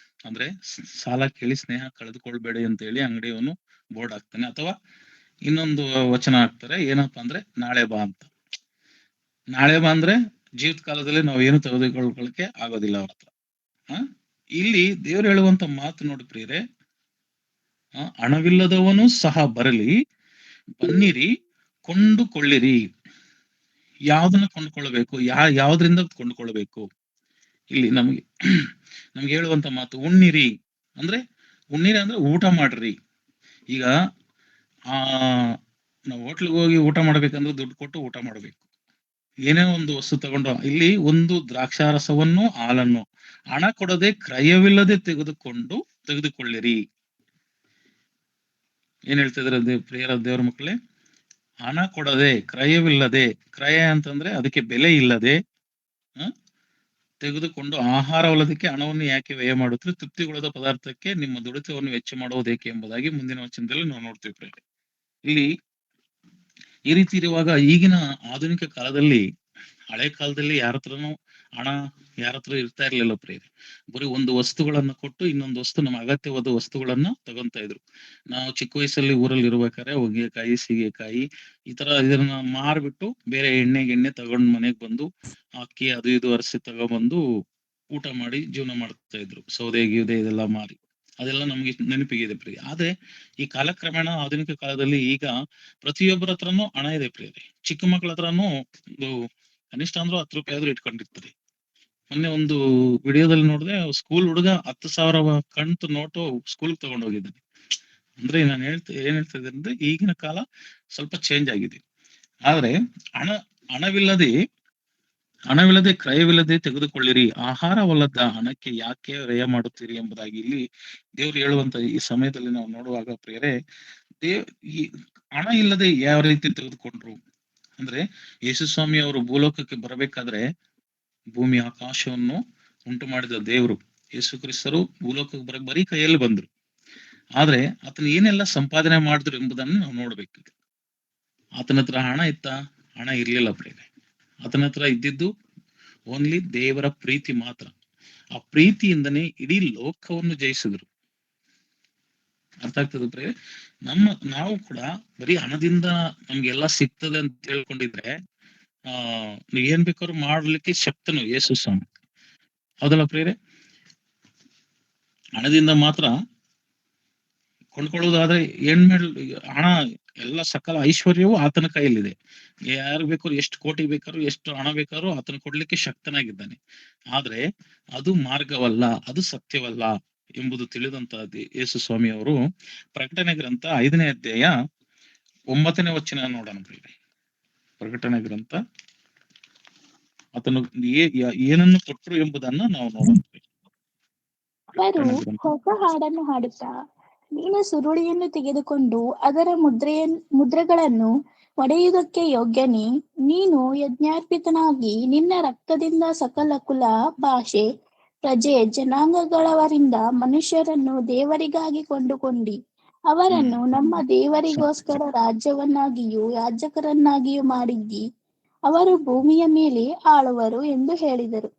ಅಂದ್ರೆ ಸಾಲ ಕೇಳಿ ಸ್ನೇಹ ಕಳೆದುಕೊಳ್ಬೇಡಿ ಅಂತ ಹೇಳಿ ಅಂಗಡಿಯವನು ಬೋರ್ಡ್ ಹಾಕ್ತಾನೆ, ಅಥವಾ ಇನ್ನೊಂದು ವಚನ ಹಾಕ್ತಾರೆ, ಏನಪ್ಪಾ ಅಂದ್ರೆ ನಾಳೆ ಬಾ ಅಂತ. ನಾಳೆ ಬಾ ಅಂದ್ರೆ ಜೀವಿತ ಕಾಲದಲ್ಲಿ ನಾವು ಏನು ತೆಗೆದುಕೊಳ್ಳಕ್ಕೆ ಆಗೋದಿಲ್ಲ ಅವ್ರ ಹತ್ರ. ಇಲ್ಲಿ ದೇವರು ಹೇಳುವಂತ ಮಾತು ನೋಡಿ ಪ್ರಿಯರೇ, ಹಣವಿಲ್ಲದವನು ಸಹ ಬರಲಿ, ಬನ್ನಿರಿ ಕೊಂಡುಕೊಳ್ಳಿರಿ. ಯಾವ್ದನ್ನ ಕೊಂಡ್ಕೊಳ್ಬೇಕು? ಯಾವ್ದ್ರಿಂದ ಕೊಂಡ್ಕೊಳ್ಬೇಕು? ಇಲ್ಲಿ ನಮ್ಗೆ ಹೇಳುವಂತ ಮಾತು ಉಣ್ಣಿರಿ ಅಂದ್ರೆ ಊಟ ಮಾಡ್ರಿ. ಈಗ ನಾವು ಹೋಟ್ಲಿಗೆ ಹೋಗಿ ಊಟ ಮಾಡ್ಬೇಕಂದ್ರೆ ದುಡ್ಡು ಕೊಟ್ಟು ಊಟ ಮಾಡ್ಬೇಕು. ಏನೇ ಒಂದು ವಸ್ತು ತಗೊಂಡು, ಇಲ್ಲಿ ಒಂದು ದ್ರಾಕ್ಷಾರಸವನ್ನು ಹಾಲನ್ನು ಹಣ ಕೊಡದೆ ಕ್ರಯವಿಲ್ಲದೆ ತೆಗೆದುಕೊಳ್ಳಿರಿ. ಏನ್ ಹೇಳ್ತಿದ್ರೆ ಪ್ರಿಯರ ದೇವರ ಮಕ್ಕಳೇ? ಹಣ ಕೊಡದೆ, ಕ್ರಯವಿಲ್ಲದೆ, ಕ್ರಯ ಅಂತಂದ್ರೆ ಅದಕ್ಕೆ ಬೆಲೆ ಇಲ್ಲದೆ ತೆಗೆದುಕೊಂಡು, ಆಹಾರವಲ್ಲದಕ್ಕೆ ಹಣವನ್ನು ಯಾಕೆ ವ್ಯಯ ಮಾಡುತ್ತೀರಿ? ತೃಪ್ತಿಗೊಳ್ಳದ ಪದಾರ್ಥಕ್ಕೆ ನಿಮ್ಮ ದುಡಿತವನ್ನು ವೆಚ್ಚ ಮಾಡುವುದೇಕೆ ಎಂಬುದಾಗಿ ಮುಂದಿನ ವಚನದಲ್ಲಿ ನಾವು ನೋಡ್ತೀವಿ ಪ್ರಿಯರೇ. ಇಲ್ಲಿ ಈ ರೀತಿ ಇರುವಾಗ ಈಗಿನ ಆಧುನಿಕ ಕಾಲದಲ್ಲಿ, ಹಳೆ ಕಾಲದಲ್ಲಿ ಯಾರ ಹತ್ರನೂ ಹಣ ಯಾರ ಹತ್ರ ಇರ್ತಾ ಇರ್ಲಿಲ್ಲ ಪ್ರಿಯರೇ. ಬರೀ ಒಂದು ವಸ್ತುಗಳನ್ನ ಕೊಟ್ಟು ಇನ್ನೊಂದು ವಸ್ತು, ನಮ್ಮ ಅಗತ್ಯವಾದ ವಸ್ತುಗಳನ್ನ ತಗೊಂತ ಇದ್ರು. ನಾವು ಚಿಕ್ಕ ವಯಸ್ಸಲ್ಲಿ ಊರಲ್ಲಿ ಇರ್ಬೇಕಾದ್ರೆ ಹೊಗೆಕಾಯಿ, ಸೀಗೆಕಾಯಿ ಈ ತರ ಇದನ್ನ ಮಾರ್ಬಿಟ್ಟು ಬೇರೆ ಎಣ್ಣೆ ತಗೊಂಡ್ ಮನೆಗ್ ಬಂದು ಅಕ್ಕಿ ಅದು ಇದು ಅರಸಿ ತಗೊಬಂದು ಊಟ ಮಾಡಿ ಜೀವನ ಮಾಡ್ತಾ ಇದ್ರು. ಸೌದೆ ಗೀದೆ ಇದೆಲ್ಲ ಮಾರಿ, ಅದೆಲ್ಲ ನಮ್ಗೆ ನೆನಪಿಗಿದೆ ಪ್ರಿಯ. ಆದ್ರೆ ಈ ಕಾಲಕ್ರಮೇಣ ಆಧುನಿಕ ಕಾಲದಲ್ಲಿ ಈಗ ಪ್ರತಿಯೊಬ್ಬರ ಹತ್ರನೂ ಹಣ ಇದೆ ಪ್ರಿಯರೇ. ಚಿಕ್ಕ ಮಕ್ಳ ಹತ್ರನೂ ಒಂದು ಕನಿಷ್ಠ ಅಂದ್ರೂ 10 ರೂಪಾಯಿ ಆದ್ರೂ ಇಟ್ಕೊಂಡಿರ್ತಾರೆ. ಮೊನ್ನೆ ಒಂದು ವಿಡಿಯೋದಲ್ಲಿ ನೋಡಿದೆ, ಸ್ಕೂಲ್ ಹುಡುಗ 10,000 ಕಂತು ನೋಟು ಸ್ಕೂಲ್ ತಗೊಂಡು ಹೋಗಿದ್ದಾನೆ. ಅಂದ್ರೆ ನಾನು ಏನ್ ಹೇಳ್ತಾ ಇದ್ದೇನೆ ಅಂದ್ರೆ, ಈಗಿನ ಕಾಲ ಸ್ವಲ್ಪ ಚೇಂಜ್ ಆಗಿದೆ. ಆದ್ರೆ ಹಣವಿಲ್ಲದೆ ಕ್ರಯವಿಲ್ಲದೆ ತೆಗೆದುಕೊಳ್ಳಿರಿ, ಆಹಾರವಲ್ಲದ ಹಣಕ್ಕೆ ಯಾಕೆ ವ್ಯಯ ಮಾಡುತ್ತೀರಿ ಎಂಬುದಾಗಿ ಇಲ್ಲಿ ದೇವ್ರು ಹೇಳುವಂತ ಈ ಸಮಯದಲ್ಲಿ ನಾವು ನೋಡುವಾಗ ಪ್ರಿಯರೇ, ಈ ಹಣ ಇಲ್ಲದೆ ಯಾವ ರೀತಿ ತೆಗೆದುಕೊಂಡ್ರು ಅಂದ್ರೆ, ಯೇಸು ಸ್ವಾಮಿ ಅವರು ಭೂಲೋಕಕ್ಕೆ ಬರಬೇಕಾದ್ರೆ ಭೂಮಿ ಆಕಾಶವನ್ನು ಉಂಟು ಮಾಡಿದ ದೇವರು ಯೇಸು ಕ್ರಿಸ್ತರು ಭೂಲೋಕಕ್ಕೆ ಬರೀ ಕೈಯಲ್ಲಿ ಬಂದ್ರು. ಆದ್ರೆ ಆತನ ಏನೆಲ್ಲ ಸಂಪಾದನೆ ಮಾಡಿದ್ರು ಎಂಬುದನ್ನು ನಾವು ನೋಡ್ಬೇಕು. ಆತನ ಹತ್ರ ಹಣ ಇತ್ತ? ಹಣ ಇರ್ಲಿಲ್ಲ ಪ್ರಿಯರೇ. ಆತನ ಹತ್ರ ಇದ್ದಿದ್ದು ಓನ್ಲಿ ದೇವರ ಪ್ರೀತಿ ಮಾತ್ರ. ಆ ಪ್ರೀತಿಯಿಂದನೇ ಇಡೀ ಲೋಕವನ್ನು ಜಯಿಸಿದ್ರು. ಅರ್ಥ ಆಗ್ತದೆ ಪ್ರಿಯರೇ? ನಾವು ಕೂಡ ಬರೀ ಹಣದಿಂದ ನಮ್ಗೆಲ್ಲ ಸಿಗ್ತದೆ ಅಂತ ಹೇಳ್ಕೊಂಡಿದ್ರೆ ನೀವ್ ಏನ್ ಬೇಕಾದ್ರೂ ಮಾಡ್ಲಿಕ್ಕೆ ಶಕ್ತನು ಯೇಸು ಸ್ವಾಮಿ. ಹೌದಲ್ಲ ಪ್ರಿಯರೇ? ಹಣದಿಂದ ಮಾತ್ರ ಕೊಂಡ್ಕೊಳ್ಳೋದಾದ್ರೆ ಹಣ ಎಲ್ಲ ಸಕಲ ಐಶ್ವರ್ಯವು ಆತನ ಕೈಯಲ್ಲಿದೆ. ಯಾರು ಬೇಕಾದ್ರು ಎಷ್ಟು ಕೋಟಿ ಬೇಕಾದ್ರೂ ಎಷ್ಟು ಹಣ ಬೇಕಾದ್ರೂ ಆತನ ಕೊಡ್ಲಿಕ್ಕೆ ಶಕ್ತನಾಗಿದ್ದಾನೆ. ಆದ್ರೆ ಅದು ಮಾರ್ಗವಲ್ಲ, ಅದು ಸತ್ಯವಲ್ಲ ಎಂಬುದು ತಿಳಿದಂತ ಯೇಸು ಸ್ವಾಮಿ ಅವರು ಪ್ರಕಟಣೆ ಗ್ರಂಥ 5ನೇ ಅಧ್ಯಾಯ 9ನೇ ವಚನ ನೋಡೋಣ ಪ್ರಿಯರೇ. ಪ್ರಕಟಣೆ ಗ್ರಂಥ ಆತನು ಏನನ್ನು ಕೊಟ್ಟರು ಎಂಬುದನ್ನ ನಾವು ನೋಡೋಣ. ಅವರು ಹೊಸ ಹಾಡನ್ನು ಹಾಡುತ್ತಾ, ನೀನು ಸುರುಳಿಯನ್ನು ತೆಗೆದುಕೊಂಡು ಅದರ ಮುದ್ರೆಗಳನ್ನು ಒಡೆಯುವುದಕ್ಕೆ ಯೋಗ್ಯನೇ. ನೀನು ಯಜ್ಞಾರ್ಪಿತನಾಗಿ ನಿನ್ನ ರಕ್ತದಿಂದ ಸಕಲ ಕುಲ, ಭಾಷೆ, ಪ್ರಜೆ, ಜನಾಂಗಗಳವರಿಂದ ಮನುಷ್ಯರನ್ನು ದೇವರಿಗಾಗಿ ಕೊಂಡುಕೊಂಡಿ. ಅವರನ್ನು ನಮ್ಮ ದೇವರಿಗೋಸ್ಕರ ರಾಜ್ಯವನ್ನಾಗಿಯೂ ಯಾಜಕರನ್ನಾಗಿಯೂ ಮಾಡಿದ್ದಿ. ಅವರು ಭೂಮಿಯ ಮೇಲೆ ಆಳುವರು ಎಂದು ಹೇಳಿದರು.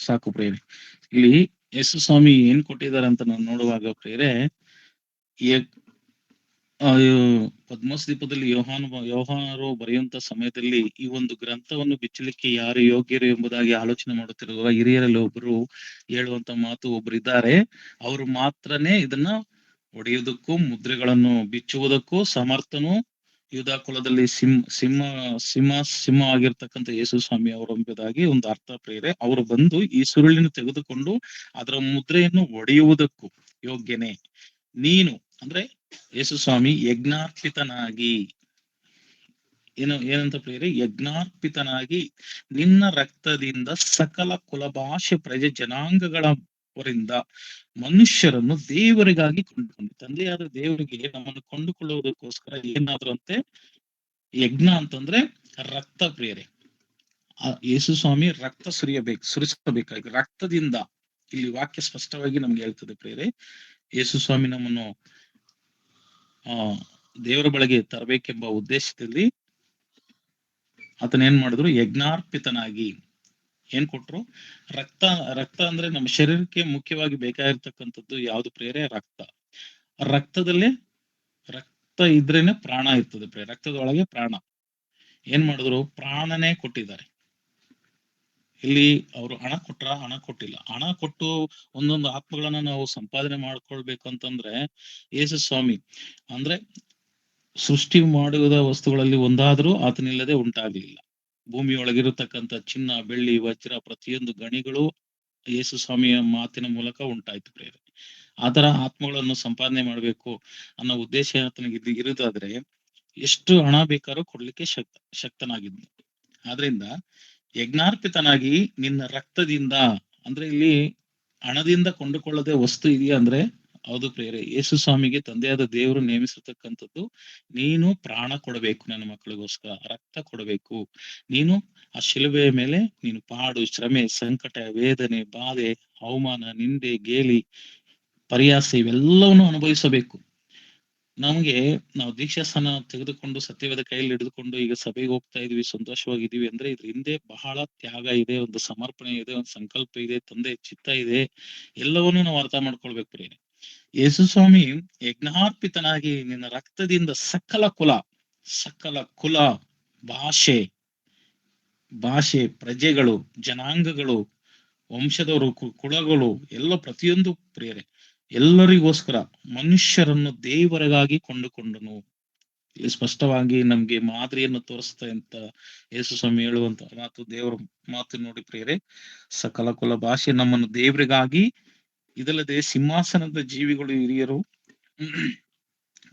ಸಾಕು ಪ್ರೇರೆ. ಇಲ್ಲಿ ಯೇಸು ಸ್ವಾಮಿ ಏನ್ ಕೊಟ್ಟಿದ್ದಾರೆ ಅಂತ ನಾವು ನೋಡುವಾಗ ಪ್ರೇರೆ, ಪದ್ಮಸ್ ದೀಪದಲ್ಲಿ ಯೋಹಾನರು ಬರೆಯುವಂತ ಸಮಯದಲ್ಲಿ ಈ ಒಂದು ಗ್ರಂಥವನ್ನು ಬಿಚ್ಚಲಿಕ್ಕೆ ಯಾರು ಯೋಗ್ಯರು ಎಂಬುದಾಗಿ ಆಲೋಚನೆ ಮಾಡುತ್ತಿರುವಾಗ ಹಿರಿಯರಲ್ಲಿ ಒಬ್ಬರು ಹೇಳುವಂತ ಮಾತು ಒಬ್ರು ಇದ್ದಾರೆ. ಅವರು ಮಾತ್ರನೇ ಇದನ್ನ ಒಡೆಯುವುದಕ್ಕೂ ಮುದ್ರೆಗಳನ್ನು ಬಿಚ್ಚುವುದಕ್ಕೂ ಸಮರ್ಥನು, ಯೂದ ಕುಲದಲ್ಲಿ ಸಿಂಹ ಆಗಿರ್ತಕ್ಕಂಥ ಯೇಸು ಸ್ವಾಮಿ ಅವರು ಎಂಬುದಾಗಿ ಒಂದು ಅರ್ಥ ಪ್ರೇರೆ. ಅವರು ಬಂದು ಈ ಸುರುಳಿನ ತೆಗೆದುಕೊಂಡು ಅದರ ಮುದ್ರೆಯನ್ನು ಒಡೆಯುವುದಕ್ಕೂ ಯೋಗ್ಯನೇ. ನೀನು ಅಂದ್ರೆ ಯೇಸು ಸ್ವಾಮಿ ಯಜ್ಞಾರ್ಪಿತನಾಗಿ ಏನಂತ ಪ್ರೇರೆ, ಯಜ್ಞಾರ್ಪಿತನಾಗಿ ನಿನ್ನ ರಕ್ತದಿಂದ ಸಕಲ ಕುಲ, ಭಾಷೆ, ಪ್ರಜೆ, ಜನಾಂಗಗಳವರಿಂದ ಮನುಷ್ಯರನ್ನು ದೇವರಿಗಾಗಿ ಕೊಂಡುಕೊಂಡು, ತಂದೆಯಾದ ದೇವರಿಗೆ ನಮ್ಮನ್ನು ಕೊಂಡುಕೊಳ್ಳುವುದಕ್ಕೋಸ್ಕರ ಏನಾದ್ರು ಅಂತೆ ಯಜ್ಞ ಅಂತಂದ್ರೆ ರಕ್ತ ಪ್ರೇರೆ. ಯೇಸು ಸ್ವಾಮಿ ರಕ್ತ ಸುರಿಸಬೇಕಾಗಿ ರಕ್ತದಿಂದ, ಇಲ್ಲಿ ವಾಕ್ಯ ಸ್ಪಷ್ಟವಾಗಿ ನಮ್ಗೆ ಹೇಳ್ತದೆ ಪ್ರೇರೆ. ಯೇಸು ಸ್ವಾಮಿ ನಮ್ಮನ್ನು ದೇವರ ಬಳಿಗೆ ತರಬೇಕೆಂಬ ಉದ್ದೇಶದಲ್ಲಿ ಆತನ ಏನ್ ಮಾಡಿದ್ರು, ಯಜ್ಞಾರ್ಪಿತನಾಗಿ ಏನ್ ಕೊಟ್ರು, ರಕ್ತ ಅಂದ್ರೆ ನಮ್ಮ ಶರೀರಕ್ಕೆ ಮುಖ್ಯವಾಗಿ ಬೇಕಾಗಿರ್ತಕ್ಕಂಥದ್ದು ಯಾವ್ದು ಪ್ರೇರೆ, ರಕ್ತ. ರಕ್ತ ಇದ್ರೇನೆ ಪ್ರಾಣ ಇರ್ತದೆ ಪ್ರೇರೆ. ರಕ್ತದೊಳಗೆ ಪ್ರಾಣ. ಏನ್ ಮಾಡಿದ್ರು, ಪ್ರಾಣನೇ ಕೊಟ್ಟಿದ್ದಾರೆ. ಇಲ್ಲಿ ಅವರು ಹಣ ಕೊಟ್ಟಿಲ್ಲ. ಹಣ ಕೊಟ್ಟು ಒಂದೊಂದು ಆತ್ಮಗಳನ್ನ ನಾವು ಸಂಪಾದನೆ ಮಾಡ್ಕೊಳ್ಬೇಕು ಅಂತಂದ್ರೆ ಯೇಸು ಸ್ವಾಮಿ ಅಂದ್ರೆ ಸೃಷ್ಟಿ ಮಾಡುವ ವಸ್ತುಗಳಲ್ಲಿ ಒಂದಾದ್ರೂ ಆತನಿಲ್ಲದೆ ಉಂಟಾಗಲಿಲ್ಲ. ಭೂಮಿಯೊಳಗಿರತಕ್ಕಂಥ ಚಿನ್ನ, ಬೆಳ್ಳಿ, ವಜ್ರ ಪ್ರತಿಯೊಂದು ಗಣಿಗಳು ಯೇಸು ಸ್ವಾಮಿಯ ಮಾತಿನ ಮೂಲಕ ಉಂಟಾಯ್ತು ಪ್ರೇರೆ. ಆತರ ಆತ್ಮಗಳನ್ನು ಸಂಪಾದನೆ ಮಾಡ್ಬೇಕು ಅನ್ನೋ ಉದ್ದೇಶ ಆತನಿಗೆ ಇರುದಾದ್ರೆ ಎಷ್ಟು ಹಣ ಬೇಕಾದ್ರೂ ಕೊಡ್ಲಿಕ್ಕೆ ಶಕ್ತನಾಗಿದ್ನು. ಆದ್ರಿಂದ ಯಜ್ಞಾರ್ಪಿತನಾಗಿ ನಿನ್ನ ರಕ್ತದಿಂದ, ಅಂದ್ರೆ ಇಲ್ಲಿ ಹಣದಿಂದ ಕೊಂಡುಕೊಳ್ಳದೆ ವಸ್ತು ಇದೆಯಾ ಅಂದ್ರೆ ಹೌದು ಪ್ರೇರೆ. ಯೇಸು ಸ್ವಾಮಿಗೆ ತಂದೆಯಾದ ದೇವರು ನೇಮಿಸಿರ್ತಕ್ಕಂಥದ್ದು, ನೀನು ಪ್ರಾಣ ಕೊಡಬೇಕು ನನ್ನ ಮಕ್ಕಳಿಗೋಸ್ಕರ, ರಕ್ತ ಕೊಡಬೇಕು. ನೀನು ಆ ಶಿಲುಬೆಯ ಮೇಲೆ ನೀನು ಪಾಡು, ಶ್ರಮೆ, ಸಂಕಟ, ವೇದನೆ, ಬಾಧೆ, ಅವಮಾನ, ನಿಂದೆ, ಗೇಲಿ, ಪರಿಹಾಸ ಇವೆಲ್ಲವನ್ನು ಅನುಭವಿಸಬೇಕು. ನಾವು ದೀಕ್ಷಾಸ್ಥಾನ ತೆಗೆದುಕೊಂಡು ಸತ್ಯವೇದ ಕೈಯಲ್ಲಿ ಹಿಡಿದುಕೊಂಡು ಈಗ ಸಭೆಗೆ ಹೋಗ್ತಾ ಇದೀವಿ, ಸಂತೋಷವಾಗಿದ್ದೀವಿ ಅಂದ್ರೆ ಇದ್ರ ಹಿಂದೆ ಬಹಳ ತ್ಯಾಗ ಇದೆ, ಒಂದು ಸಮರ್ಪಣೆ ಇದೆ, ಒಂದು ಸಂಕಲ್ಪ ಇದೆ, ತಂದೆ ಚಿತ್ತ ಇದೆ. ಎಲ್ಲವನ್ನೂ ನಾವು ಅರ್ಥ ಮಾಡ್ಕೊಳ್ಬೇಕು ಪ್ರೇರೆ. ಯೇಸು ಸ್ವಾಮಿ ಯಜ್ಞಾರ್ಪಿತನಾಗಿ ನಿನ್ನ ರಕ್ತದಿಂದ ಸಕಲ ಕುಲ, ಭಾಷೆ, ಪ್ರಜೆಗಳು, ಜನಾಂಗಗಳು, ವಂಶದವರು, ಕುಲಗಳು ಎಲ್ಲ ಪ್ರತಿಯೊಂದು ಪ್ರೇರೆ ಎಲ್ಲರಿಗೋಸ್ಕರ ಮನುಷ್ಯರನ್ನು ದೇವರಿಗಾಗಿ ಕೊಂಡುಕೊಂಡನು. ಇಲ್ಲಿ ಸ್ಪಷ್ಟವಾಗಿ ನಮ್ಗೆ ಮಾದರಿಯನ್ನು ತೋರಿಸ್ತಾ ಅಂತ ಯೇಸು ಸ್ವಾಮಿ ಹೇಳುವಂತ ಮಾತು, ದೇವರ ಮಾತು ನೋಡಿ ಪ್ರೇರೆ. ಸಕಲ ಕುಲ, ಭಾಷೆ ನಮ್ಮನ್ನು ದೇವರಿಗಾಗಿ, ಇದಲ್ಲದೆ ಸಿಂಹಾಸನದ ಜೀವಿಗಳು, ಹಿರಿಯರು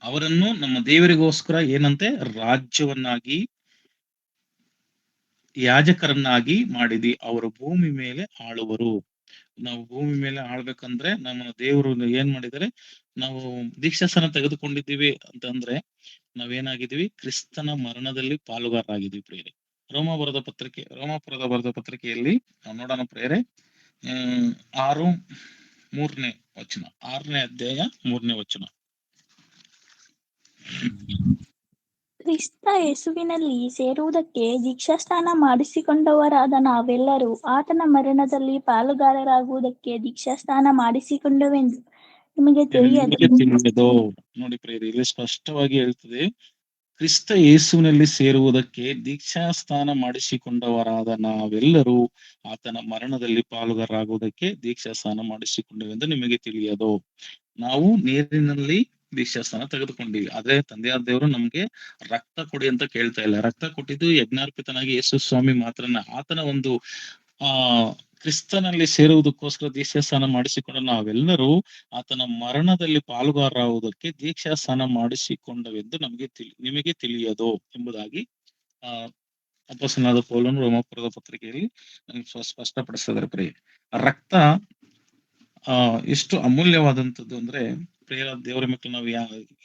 ಅವರನ್ನು ನಮ್ಮ ದೇವರಿಗೋಸ್ಕರ ಏನಂತೆ ರಾಜ್ಯವನ್ನಾಗಿ, ಯಾಜಕರನ್ನಾಗಿ ಮಾಡಿದಿ. ಅವರು ಭೂಮಿ ಮೇಲೆ ಆಳುವರು. ನಾವು ಭೂಮಿ ಮೇಲೆ ಆಳ್ಬೇಕಂದ್ರೆ ನಮ್ಮನ್ನ ದೇವರು ಏನ್ ಮಾಡಿದರೆ, ನಾವು ದೀಕ್ಷಾಸ್ಥಾನ ತೆಗೆದುಕೊಂಡಿದ್ದೀವಿ ಅಂತಂದ್ರೆ ನಾವೇನಾಗಿದ್ದೀವಿ, ಕ್ರಿಸ್ತನ ಮರಣದಲ್ಲಿ ಪಾಲುಗಾರರಾಗಿದ್ದೀವಿ ಪ್ರೇರೆ. ರೋಮಾಪುರದ ಬರೆದ ಪತ್ರಿಕೆಯಲ್ಲಿ ನಾವು ನೋಡೋಣ ಪ್ರೇರೆ. 6ನೇ ಅಧ್ಯಾಯ 3ನೇ ವಚನ. ಕ್ರಿಸ್ತ ಯೇಸುವಿನಲ್ಲಿ ಸೇರುವುದಕ್ಕೆ ದೀಕ್ಷಾಸ್ನಾನ ಮಾಡಿಸಿಕೊಂಡವರಾದ ನಾವೆಲ್ಲರೂ ಆತನ ಮರಣದಲ್ಲಿ ಪಾಲುಗಾರರಾಗುವುದಕ್ಕೆ ದೀಕ್ಷಾಸ್ನಾನ ಮಾಡಿಸಿಕೊಂಡವೆಂದು ನಿಮಗೆ ತಿಳಿಯದು. ನೋಡಿ ಪ್ರೇರಿ, ಇಲ್ಲಿ ಸ್ಪಷ್ಟವಾಗಿ ಹೇಳ್ತದೆ, ಕ್ರಿಸ್ತ ಯೇಸುವಿನಲ್ಲಿ ಸೇರುವುದಕ್ಕೆ ದೀಕ್ಷಾಸ್ನಾನ ಮಾಡಿಸಿಕೊಂಡವರಾದ ನಾವೆಲ್ಲರೂ ಆತನ ಮರಣದಲ್ಲಿ ಪಾಲುಗಾರರಾಗುವುದಕ್ಕೆ ದೀಕ್ಷಾಸ್ನಾನ ಮಾಡಿಸಿಕೊಂಡವೆಂದು ನಿಮಗೆ ತಿಳಿಯದು. ನಾವು ನೀರಿನಲ್ಲಿ ದೀಕ್ಷಾಸ್ನಾನ ತೆಗೆದುಕೊಂಡಿವಿ, ಆದ್ರೆ ತಂದೆಯಾದ ದೇವರು ನಮ್ಗೆ ರಕ್ತ ಕೊಡಿ ಅಂತ ಕೇಳ್ತಾ ಇಲ್ಲ. ರಕ್ತ ಕೊಟ್ಟಿದ್ದು ಯಜ್ಞಾರ್ಪಿತನಾಗಿ ಯೇಸು ಸ್ವಾಮಿ ಮಾತ್ರನ. ಆತನ ಒಂದು ಕ್ರಿಸ್ತನಲ್ಲಿ ಸೇರುವುದಕ್ಕೋಸ್ಕರ ದೀಕ್ಷಾಸ್ನಾನ ಮಾಡಿಸಿಕೊಂಡ ನಾವೆಲ್ಲರೂ ಆತನ ಮರಣದಲ್ಲಿ ಪಾಲುಗಾರರಾಗುವುದಕ್ಕೆ ದೀಕ್ಷಾಸ್ನಾನ ಮಾಡಿಸಿಕೊಂಡವೆಂದು ನಿಮಗೆ ತಿಳಿಯದು ಎಂಬುದಾಗಿ ಅಪೊಸ್ತಲನಾದ ಪೌಲನು ರೋಮಾಪುರದ ಪತ್ರಿಕೆಯಲ್ಲಿ ಸ್ಪಷ್ಟಪಡಿಸಿದ್ದಾರೆ ಪ್ರಿಯ. ರಕ್ತ ಎಷ್ಟು ಅಮೂಲ್ಯವಾದಂಥದ್ದು ಅಂದ್ರೆ ಪ್ರಿಯ ದೇವರ ಮಕ್ಕಳು, ನಾವು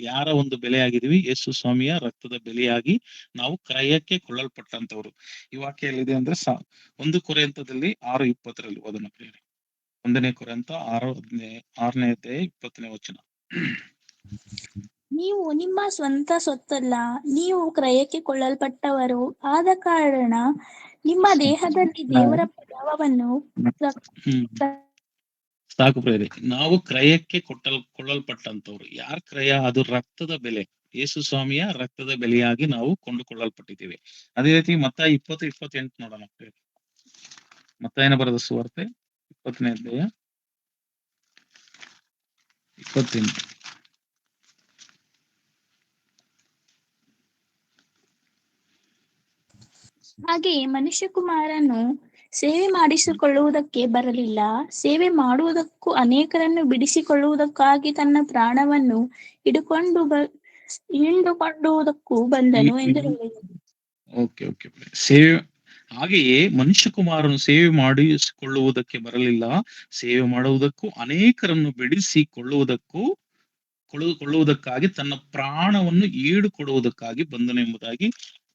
ಯಾರ ಒಂದು ಬೆಲೆಯಾಗಿದ್ದೀವಿ? ಯೇಸು ಸ್ವಾಮಿಯ ರಕ್ತದ ಬೆಲೆಯಾಗಿ ನಾವು ಕ್ರಯಕ್ಕೆ ಕೊಳ್ಳಲ್ಪಟ್ಟಂತವ್ರು. ಈ ವಾಕ್ಯ ಎಲ್ಲಿದೆ ಅಂದ್ರೆ 1 ಕೊರಿಂಥದಲ್ಲಿ 6:20 ಓದೋಣ ಪ್ರಿಯರೇ. 1 ಕೊರಿಂಥ 6:6ನೇ ಅಧ್ಯಾಯ 20ನೇ ವಚನ. ನೀವು ನಿಮ್ಮ ಸ್ವಂತ ಸೊತ್ತಲ್ಲ, ನೀವು ಕ್ರಯಕ್ಕೆ ಕೊಳ್ಳಲ್ಪಟ್ಟವರು ಆದ ಕಾರಣ ನಿಮ್ಮ ದೇಹದಲ್ಲಿ ದೇವರ ಪ್ರಭಾವವನ್ನು ಸಾಕು ಪ್ರಿಯರೇ. ನಾವು ಕ್ರಯಕ್ಕೆ ಕೊಳ್ಳಲ್ಪಟ್ಟಂತವ್ರು. ಯಾರ ಕ್ರಯ? ಅದು ರಕ್ತದ ಬೆಲೆ. ಯೇಸು ಸ್ವಾಮಿಯ ರಕ್ತದ ಬೆಲೆಯಾಗಿ ನಾವು ಕೊಂಡುಕೊಳ್ಳಲ್ಪಟ್ಟಿದ್ದೇವೆ. ಅದೇ ರೀತಿ ಮತ್ತಾಯ 20:28 ನೋಡೋಣ ಪ್ರಿಯರೇ. ಮತ್ತಾಯನ ಬರೆದ ಸುವಾರ್ತೆ 20ನೇ ಅಧ್ಯಾಯ 28. ಹಾಗೆಯೇ ಮನುಷ್ಯಕುಮಾರನು ಸೇವೆ ಮಾಡಿಸಿಕೊಳ್ಳುವುದಕ್ಕೆ ಬರಲಿಲ್ಲ, ಸೇವೆ ಮಾಡುವುದಕ್ಕೂ ಅನೇಕರನ್ನು ಬಿಡಿಸಿಕೊಳ್ಳುವುದಕ್ಕಾಗಿ ತನ್ನ ಪ್ರಾಣವನ್ನು ಹಿಂಡುಕೊಂಡುವುದಕ್ಕೂ ಬಂದನು ಎಂದು ಹೇಳಿದರು. ಓಕೆ. ಸೇವೆ ಹಾಗೆಯೇ ಮನುಷ್ಯಕುಮಾರನು ಸೇವೆ ಮಾಡಿಸಿಕೊಳ್ಳುವುದಕ್ಕೆ ಬರಲಿಲ್ಲ, ಸೇವೆ ಮಾಡುವುದಕ್ಕೂ ಅನೇಕರನ್ನು ಕೊಳ್ಳುವುದಕ್ಕಾಗಿ ತನ್ನ ಪ್ರಾಣವನ್ನು ಈಡು ಕೊಡುವುದಕ್ಕಾಗಿ ಬಂದನು ಎಂಬುದಾಗಿ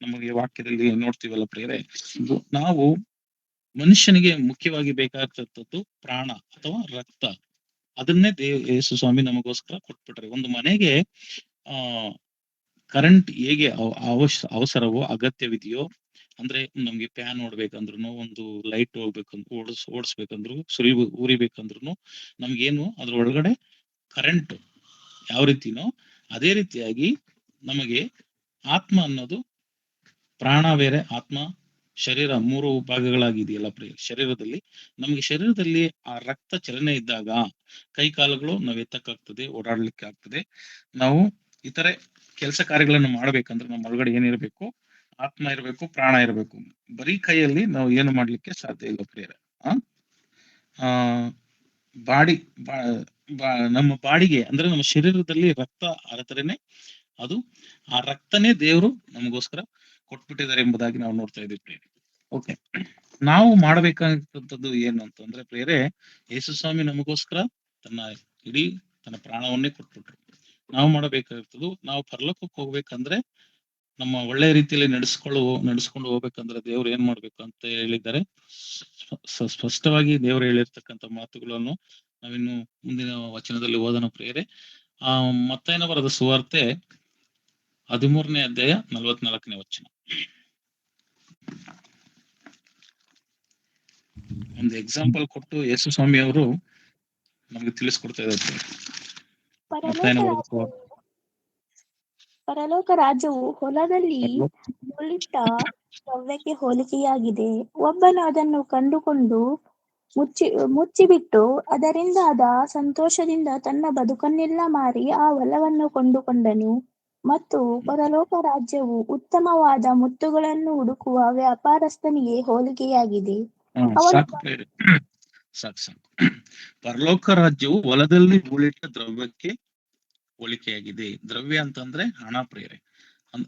ನಮಗೆ ವಾಕ್ಯದಲ್ಲಿ ನೋಡ್ತೀವಲ್ಲ ಪ್ರಿಯರೇ. ನಾವು ಮನುಷ್ಯನಿಗೆ ಮುಖ್ಯವಾಗಿ ಬೇಕಾಗ್ತದ್ದು ಪ್ರಾಣ ಅಥವಾ ರಕ್ತ. ಅದನ್ನೇ ಯೇಸು ಸ್ವಾಮಿ ನಮಗೋಸ್ಕರ ಕೊಟ್ಬಿಟ್ರೆ. ಒಂದು ಮನೆಗೆ ಕರೆಂಟ್ ಹೇಗೆ ಅವಸರವೋ, ಅಗತ್ಯವಿದೆಯೋ, ಅಂದ್ರೆ ನಮ್ಗೆ ಫ್ಯಾನ್ ನೋಡ್ಬೇಕಂದ್ರು, ಒಂದು ಲೈಟ್ ಹೋಗ್ಬೇಕಂದ್ರು, ಓಡಿಸ್ಬೇಕಂದ್ರು, ಉರಿಬೇಕಂದ್ರು ನಮ್ಗೇನು ಅದ್ರ ಒಳಗಡೆ ಕರೆಂಟ್ ಯಾವ ರೀತಿನೋ ಅದೇ ರೀತಿಯಾಗಿ ನಮಗೆ ಆತ್ಮ ಅನ್ನೋದು, ಪ್ರಾಣ ಬೇರೆ, ಆತ್ಮ, ಶರೀರ 3 ಭಾಗಗಳಾಗಿದೆಯಲ್ಲ ಶರೀರದಲ್ಲಿ. ನಮಗೆ ಶರೀರದಲ್ಲಿ ಆ ರಕ್ತ ಚಲನೆ ಇದ್ದಾಗ ಕೈ ಕಾಲುಗಳು ನಾವು ಎತ್ತಕ್ಕಾಗ್ತದೆ, ಓಡಾಡ್ಲಿಕ್ಕೆ ಆಗ್ತದೆ. ನಾವು ಇತರೆ ಕೆಲಸ ಕಾರ್ಯಗಳನ್ನು ಮಾಡ್ಬೇಕಂದ್ರೆ ನಮ್ಮ ಒಳಗಡೆ ಏನಿರ್ಬೇಕು? ಆತ್ಮ ಇರಬೇಕು, ಪ್ರಾಣ ಇರಬೇಕು. ಬರೀ ಕೈಯಲ್ಲಿ ನಾವು ಏನು ಮಾಡ್ಲಿಕ್ಕೆ ಸಾಧ್ಯ ಇಲ್ಲ ಪ್ರಿಯರೇ. ನಮ್ಮ ಬಾಡಿಗೆ ಅಂದ್ರೆ ನಮ್ಮ ಶರೀರದಲ್ಲಿ ರಕ್ತ ಹರಿತರೇನೆ, ಅದು ಆ ರಕ್ತನೇ ದೇವರು ನಮಗೋಸ್ಕರ ಕೊಟ್ಬಿಟ್ಟಿದ್ದಾರೆ ಎಂಬುದಾಗಿ ನಾವು ನೋಡ್ತಾ ಇದ್ದೀವಿ ಪ್ರಿಯರೇ. ಓಕೆ, ನಾವು ಮಾಡಬೇಕಾದಂಥದ್ದು ಏನು ಅಂತಂದ್ರೆ ಪ್ರಿಯರೇ, ಯೇಸು ಸ್ವಾಮಿ ನಮಗೋಸ್ಕರ ತನ್ನ ಪ್ರಾಣವನ್ನೇ ಕೊಟ್ಬಿಟ್ರು. ನಾವು ಮಾಡಬೇಕಾಗಿರ್ತದ್ದು, ನಾವು ಪರಲೋಕಕ್ಕೆ ಹೋಗ್ಬೇಕಂದ್ರೆ, ನಮ್ಮ ಒಳ್ಳೆ ರೀತಿಯಲ್ಲಿ ನಡೆಸ್ಕೊಂಡು ಹೋಗ್ಬೇಕಂದ್ರೆ ದೇವ್ರು ಏನ್ ಮಾಡ್ಬೇಕು ಅಂತ ಹೇಳಿದ್ದಾರೆ. ಸ್ಪಷ್ಟವಾಗಿ ದೇವರು ಹೇಳಿರ್ತಕ್ಕಂಥ ಮಾತುಗಳನ್ನು ನಾವಿನ್ನು ಮುಂದಿನ ವಚನದಲ್ಲಿ ಓದೋಣ ಪ್ರಿಯರೇ. ಮತ್ತಾಯನ ಬರೆದ ಸುವಾರ್ತೆ 13ನೇ ಅಧ್ಯಾಯ 44ನೇ ವಚನ. ಒಂದು ಎಕ್ಸಾಂಪಲ್ ಕೊಟ್ಟು ಯೇಸು ಸ್ವಾಮಿ ಅವರು ನಮ್ಗೆ ತಿಳಿಸ್ಕೊಡ್ತಾ ಇದ್ದಾರೆ. ಪರಲೋಕ ರಾಜ್ಯವು ಹೊಲದಲ್ಲಿ ಹೂಳಿಟ್ಟ ದ್ರವ್ಯಕ್ಕೆ ಹೋಲಿಕೆಯಾಗಿದೆ. ಒಬ್ಬನು ಅದನ್ನು ಕಂಡುಕೊಂಡು ಮುಚ್ಚಿಬಿಟ್ಟು ಅದರಿಂದಾದ ಸಂತೋಷದಿಂದ ತನ್ನ ಬದುಕನ್ನೆಲ್ಲ ಮಾರಿ ಆ ಹೊಲವನ್ನು ಕೊಂಡುಕೊಂಡನು. ಮತ್ತು ಪರಲೋಕ ರಾಜ್ಯವು ಉತ್ತಮವಾದ ಮುತ್ತುಗಳನ್ನು ಹುಡುಕುವ ವ್ಯಾಪಾರಸ್ಥನಿಗೆ ಹೋಲಿಕೆಯಾಗಿದೆ. ಸಾಕು. ಪರಲೋಕ ರಾಜ್ಯವು ಹೊಲದಲ್ಲಿ ಹೂಳಿಟ್ಟ ದ್ರವ್ಯಕ್ಕೆ ಹೋಲಿಕೆಯಾಗಿದೆ. ದ್ರವ್ಯ ಅಂತಂದ್ರೆ ಹಣ ಪ್ರಿಯರೇ. ಹಣ,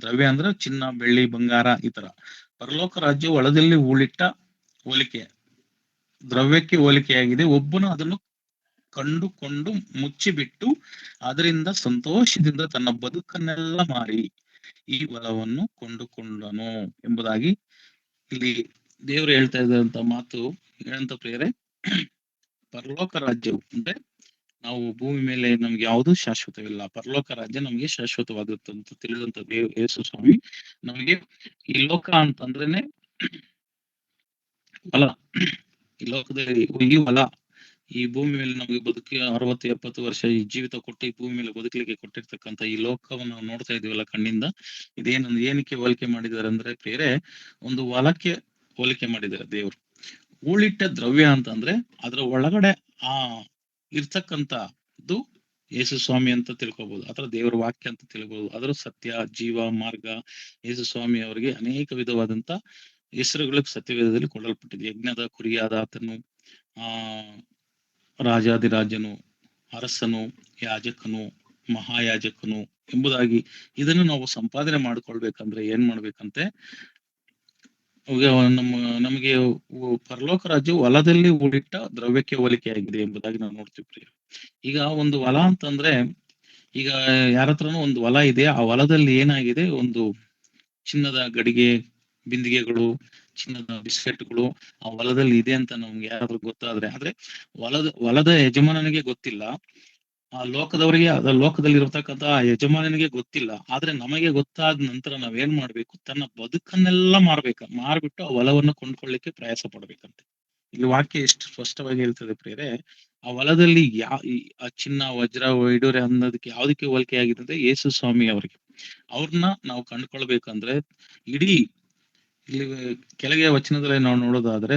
ದ್ರವ್ಯ ಅಂದ್ರೆ ಚಿನ್ನ, ಬೆಳ್ಳಿ, ಬಂಗಾರ, ಈ ತರ. ಪರಲೋಕ ರಾಜ್ಯವು ಹೊಲದಲ್ಲಿ ಹೂಳಿಟ್ಟ ದ್ರವ್ಯಕ್ಕೆ ಹೋಲಿಕೆಯಾಗಿದೆ. ಒಬ್ಬನು ಅದನ್ನು ಕಂಡುಕೊಂಡು ಮುಚ್ಚಿಬಿಟ್ಟು ಅದರಿಂದ ಸಂತೋಷದಿಂದ ತನ್ನ ಬದುಕನ್ನೆಲ್ಲ ಮಾರಿ ಈ ಹೊಲವನ್ನು ಕೊಂಡುಕೊಂಡನು ಎಂಬುದಾಗಿ ಇಲ್ಲಿ ದೇವರು ಹೇಳ್ತಾ ಇದ್ದಂತ ಮಾತು ಏನಂತ ಪ್ರಿಯರೇ? ಪರಲೋಕ ರಾಜ್ಯವು ಅಂದ್ರೆ ನಾವು ಭೂಮಿ ಮೇಲೆ ನಮ್ಗೆ ಯಾವುದು ಶಾಶ್ವತವಿಲ್ಲ. ಪರಲೋಕ ರಾಜ್ಯ ನಮಗೆ ಶಾಶ್ವತವಾದದ್ದು ತಿಳಿದಂತ ಯೇಸು ಸ್ವಾಮಿ ನಮಗೆ ಈ ಲೋಕ ಅಂತಂದ್ರೇನೆ ಹೊಲ. ಈ ಲೋಕದಲ್ಲಿ ಈ ಹೊಲ, ಈ ಭೂಮಿ ಮೇಲೆ ನಮಗೆ ಬದುಕಿ 60-70 ವರ್ಷ ಈ ಜೀವಿತ ಕೊಟ್ಟು ಈ ಭೂಮಿ ಮೇಲೆ ಬದುಕಲಿಕ್ಕೆ ಕೊಟ್ಟಿರ್ತಕ್ಕಂಥ ಈ ಲೋಕವನ್ನು ನೋಡ್ತಾ ಇದೀವಲ್ಲ ಕಣ್ಣಿಂದ, ಏನಕ್ಕೆ ಹೋಲಿಕೆ ಮಾಡಿದ್ದಾರೆ ಅಂದ್ರೆ ಪ್ರಿಯರೇ, ಒಂದು ಹೊಲಕ್ಕೆ ಹೋಲಿಕೆ ಮಾಡಿದ್ದಾರೆ ದೇವರು. ಹೂಳಿಟ್ಟ ದ್ರವ್ಯ ಅಂತಂದ್ರೆ ಅದ್ರ ಒಳಗಡೆ ಇರ್ತಕ್ಕಂಥದ್ದು ಯೇಸು ಸ್ವಾಮಿ ಅಂತ ತಿಳ್ಕೊಬಹುದು, ಅಥವಾ ದೇವರ ವಾಕ್ಯ ಅಂತ ತಿಳ್ಕೊಬಹುದು. ಅದರ ಸತ್ಯ, ಜೀವ, ಮಾರ್ಗ. ಯೇಸು ಸ್ವಾಮಿ ಅವರಿಗೆ ಅನೇಕ ವಿಧವಾದಂತ ಹೆಸರುಗಳಿಗೆ ಸತ್ಯವೇದದಲ್ಲಿ ಕೊಡಲ್ಪಟ್ಟಿದೆ. ಯಜ್ಞದ ಕುರಿಯಾದ ಆತನು, ರಾಜಾದಿರಾಜನು, ಅರಸನು, ಯಾಜಕನು, ಮಹಾಯಾಜಕನು ಎಂಬುದಾಗಿ. ಇದನ್ನು ನಾವು ಸಂಪಾದನೆ ಮಾಡ್ಕೊಳ್ಬೇಕಂದ್ರೆ ಏನ್ ಮಾಡ್ಬೇಕಂತೆ? ಈಗ ನಮ್ಮ ನಮಗೆ ಪರಲೋಕ ರಾಜ್ಯವು ಹೊಲದಲ್ಲಿ ಹೂಡಿಟ್ಟ ದ್ರವ್ಯಕ್ಕೆ ಹೋಲಿಕೆಯಾಗಿದೆ ಎಂಬುದಾಗಿ ನಾವು ನೋಡ್ತೀವಿ ಪ್ರಿಯ. ಈಗ ಒಂದು ಹೊಲ ಅಂತಂದ್ರೆ, ಈಗ ಯಾರ ಹತ್ರನೂ ಒಂದು ಹೊಲ ಇದೆ, ಆ ಹೊಲದಲ್ಲಿ ಏನಾಗಿದೆ, ಒಂದು ಚಿನ್ನದ ಗಡಿಗೆ, ಬಿಂದಿಗೆಗಳು, ಚಿನ್ನದ ಬಿಸ್ಕೆಟ್ಗಳು ಆ ಹೊಲದಲ್ಲಿ ಇದೆ ಅಂತ ನಮ್ಗೆ ಯಾರಾದ್ರೂ ಗೊತ್ತಾದ್ರೆ, ಆದ್ರೆ ಹೊಲದ ಯಜಮಾನನಿಗೆ ಗೊತ್ತಿಲ್ಲ, ಆ ಲೋಕದವರಿಗೆ, ಲೋಕದಲ್ಲಿ ಇರತಕ್ಕಂತ ಆ ಯಜಮಾನನಿಗೆ ಗೊತ್ತಿಲ್ಲ. ಆದ್ರೆ ನಮಗೆ ಗೊತ್ತಾದ ನಂತರ ನಾವೇನ್ ಮಾಡ್ಬೇಕು, ತನ್ನ ಬದುಕನ್ನೆಲ್ಲ ಮಾರ್ಬಿಟ್ಟು ಆ ಹೊಲವನ್ನು ಕೊಂಡ್ಕೊಳ್ಳಿಕ್ಕೆ ಪ್ರಯಾಸ ಪಡ್ಬೇಕಂತೆ. ಇಲ್ಲಿ ವಾಕ್ಯ ಎಷ್ಟು ಸ್ಪಷ್ಟವಾಗಿ ಹೇಳ್ತದೆ ಪ್ರಿಯರೇ, ಆ ಹೊಲದಲ್ಲಿ ಆ ಚಿನ್ನ, ವಜ್ರ, ವೈಡೂರ್ಯ ಅನ್ನೋದಕ್ಕೆ ಯಾವ್ದಕ್ಕೆ ಹೋಲಿಕೆ ಆಗಿದೆ ಅಂದ್ರೆ ಯೇಸು ಸ್ವಾಮಿ ಅವರಿಗೆ. ಅವ್ರನ್ನ ನಾವು ಕಂಡುಕೊಳ್ಬೇಕಂದ್ರೆ ಇಡೀ ಇಲ್ಲಿ ಕೆಳಗೆ ವಚನದಲ್ಲಿ ನಾವು ನೋಡೋದಾದ್ರೆ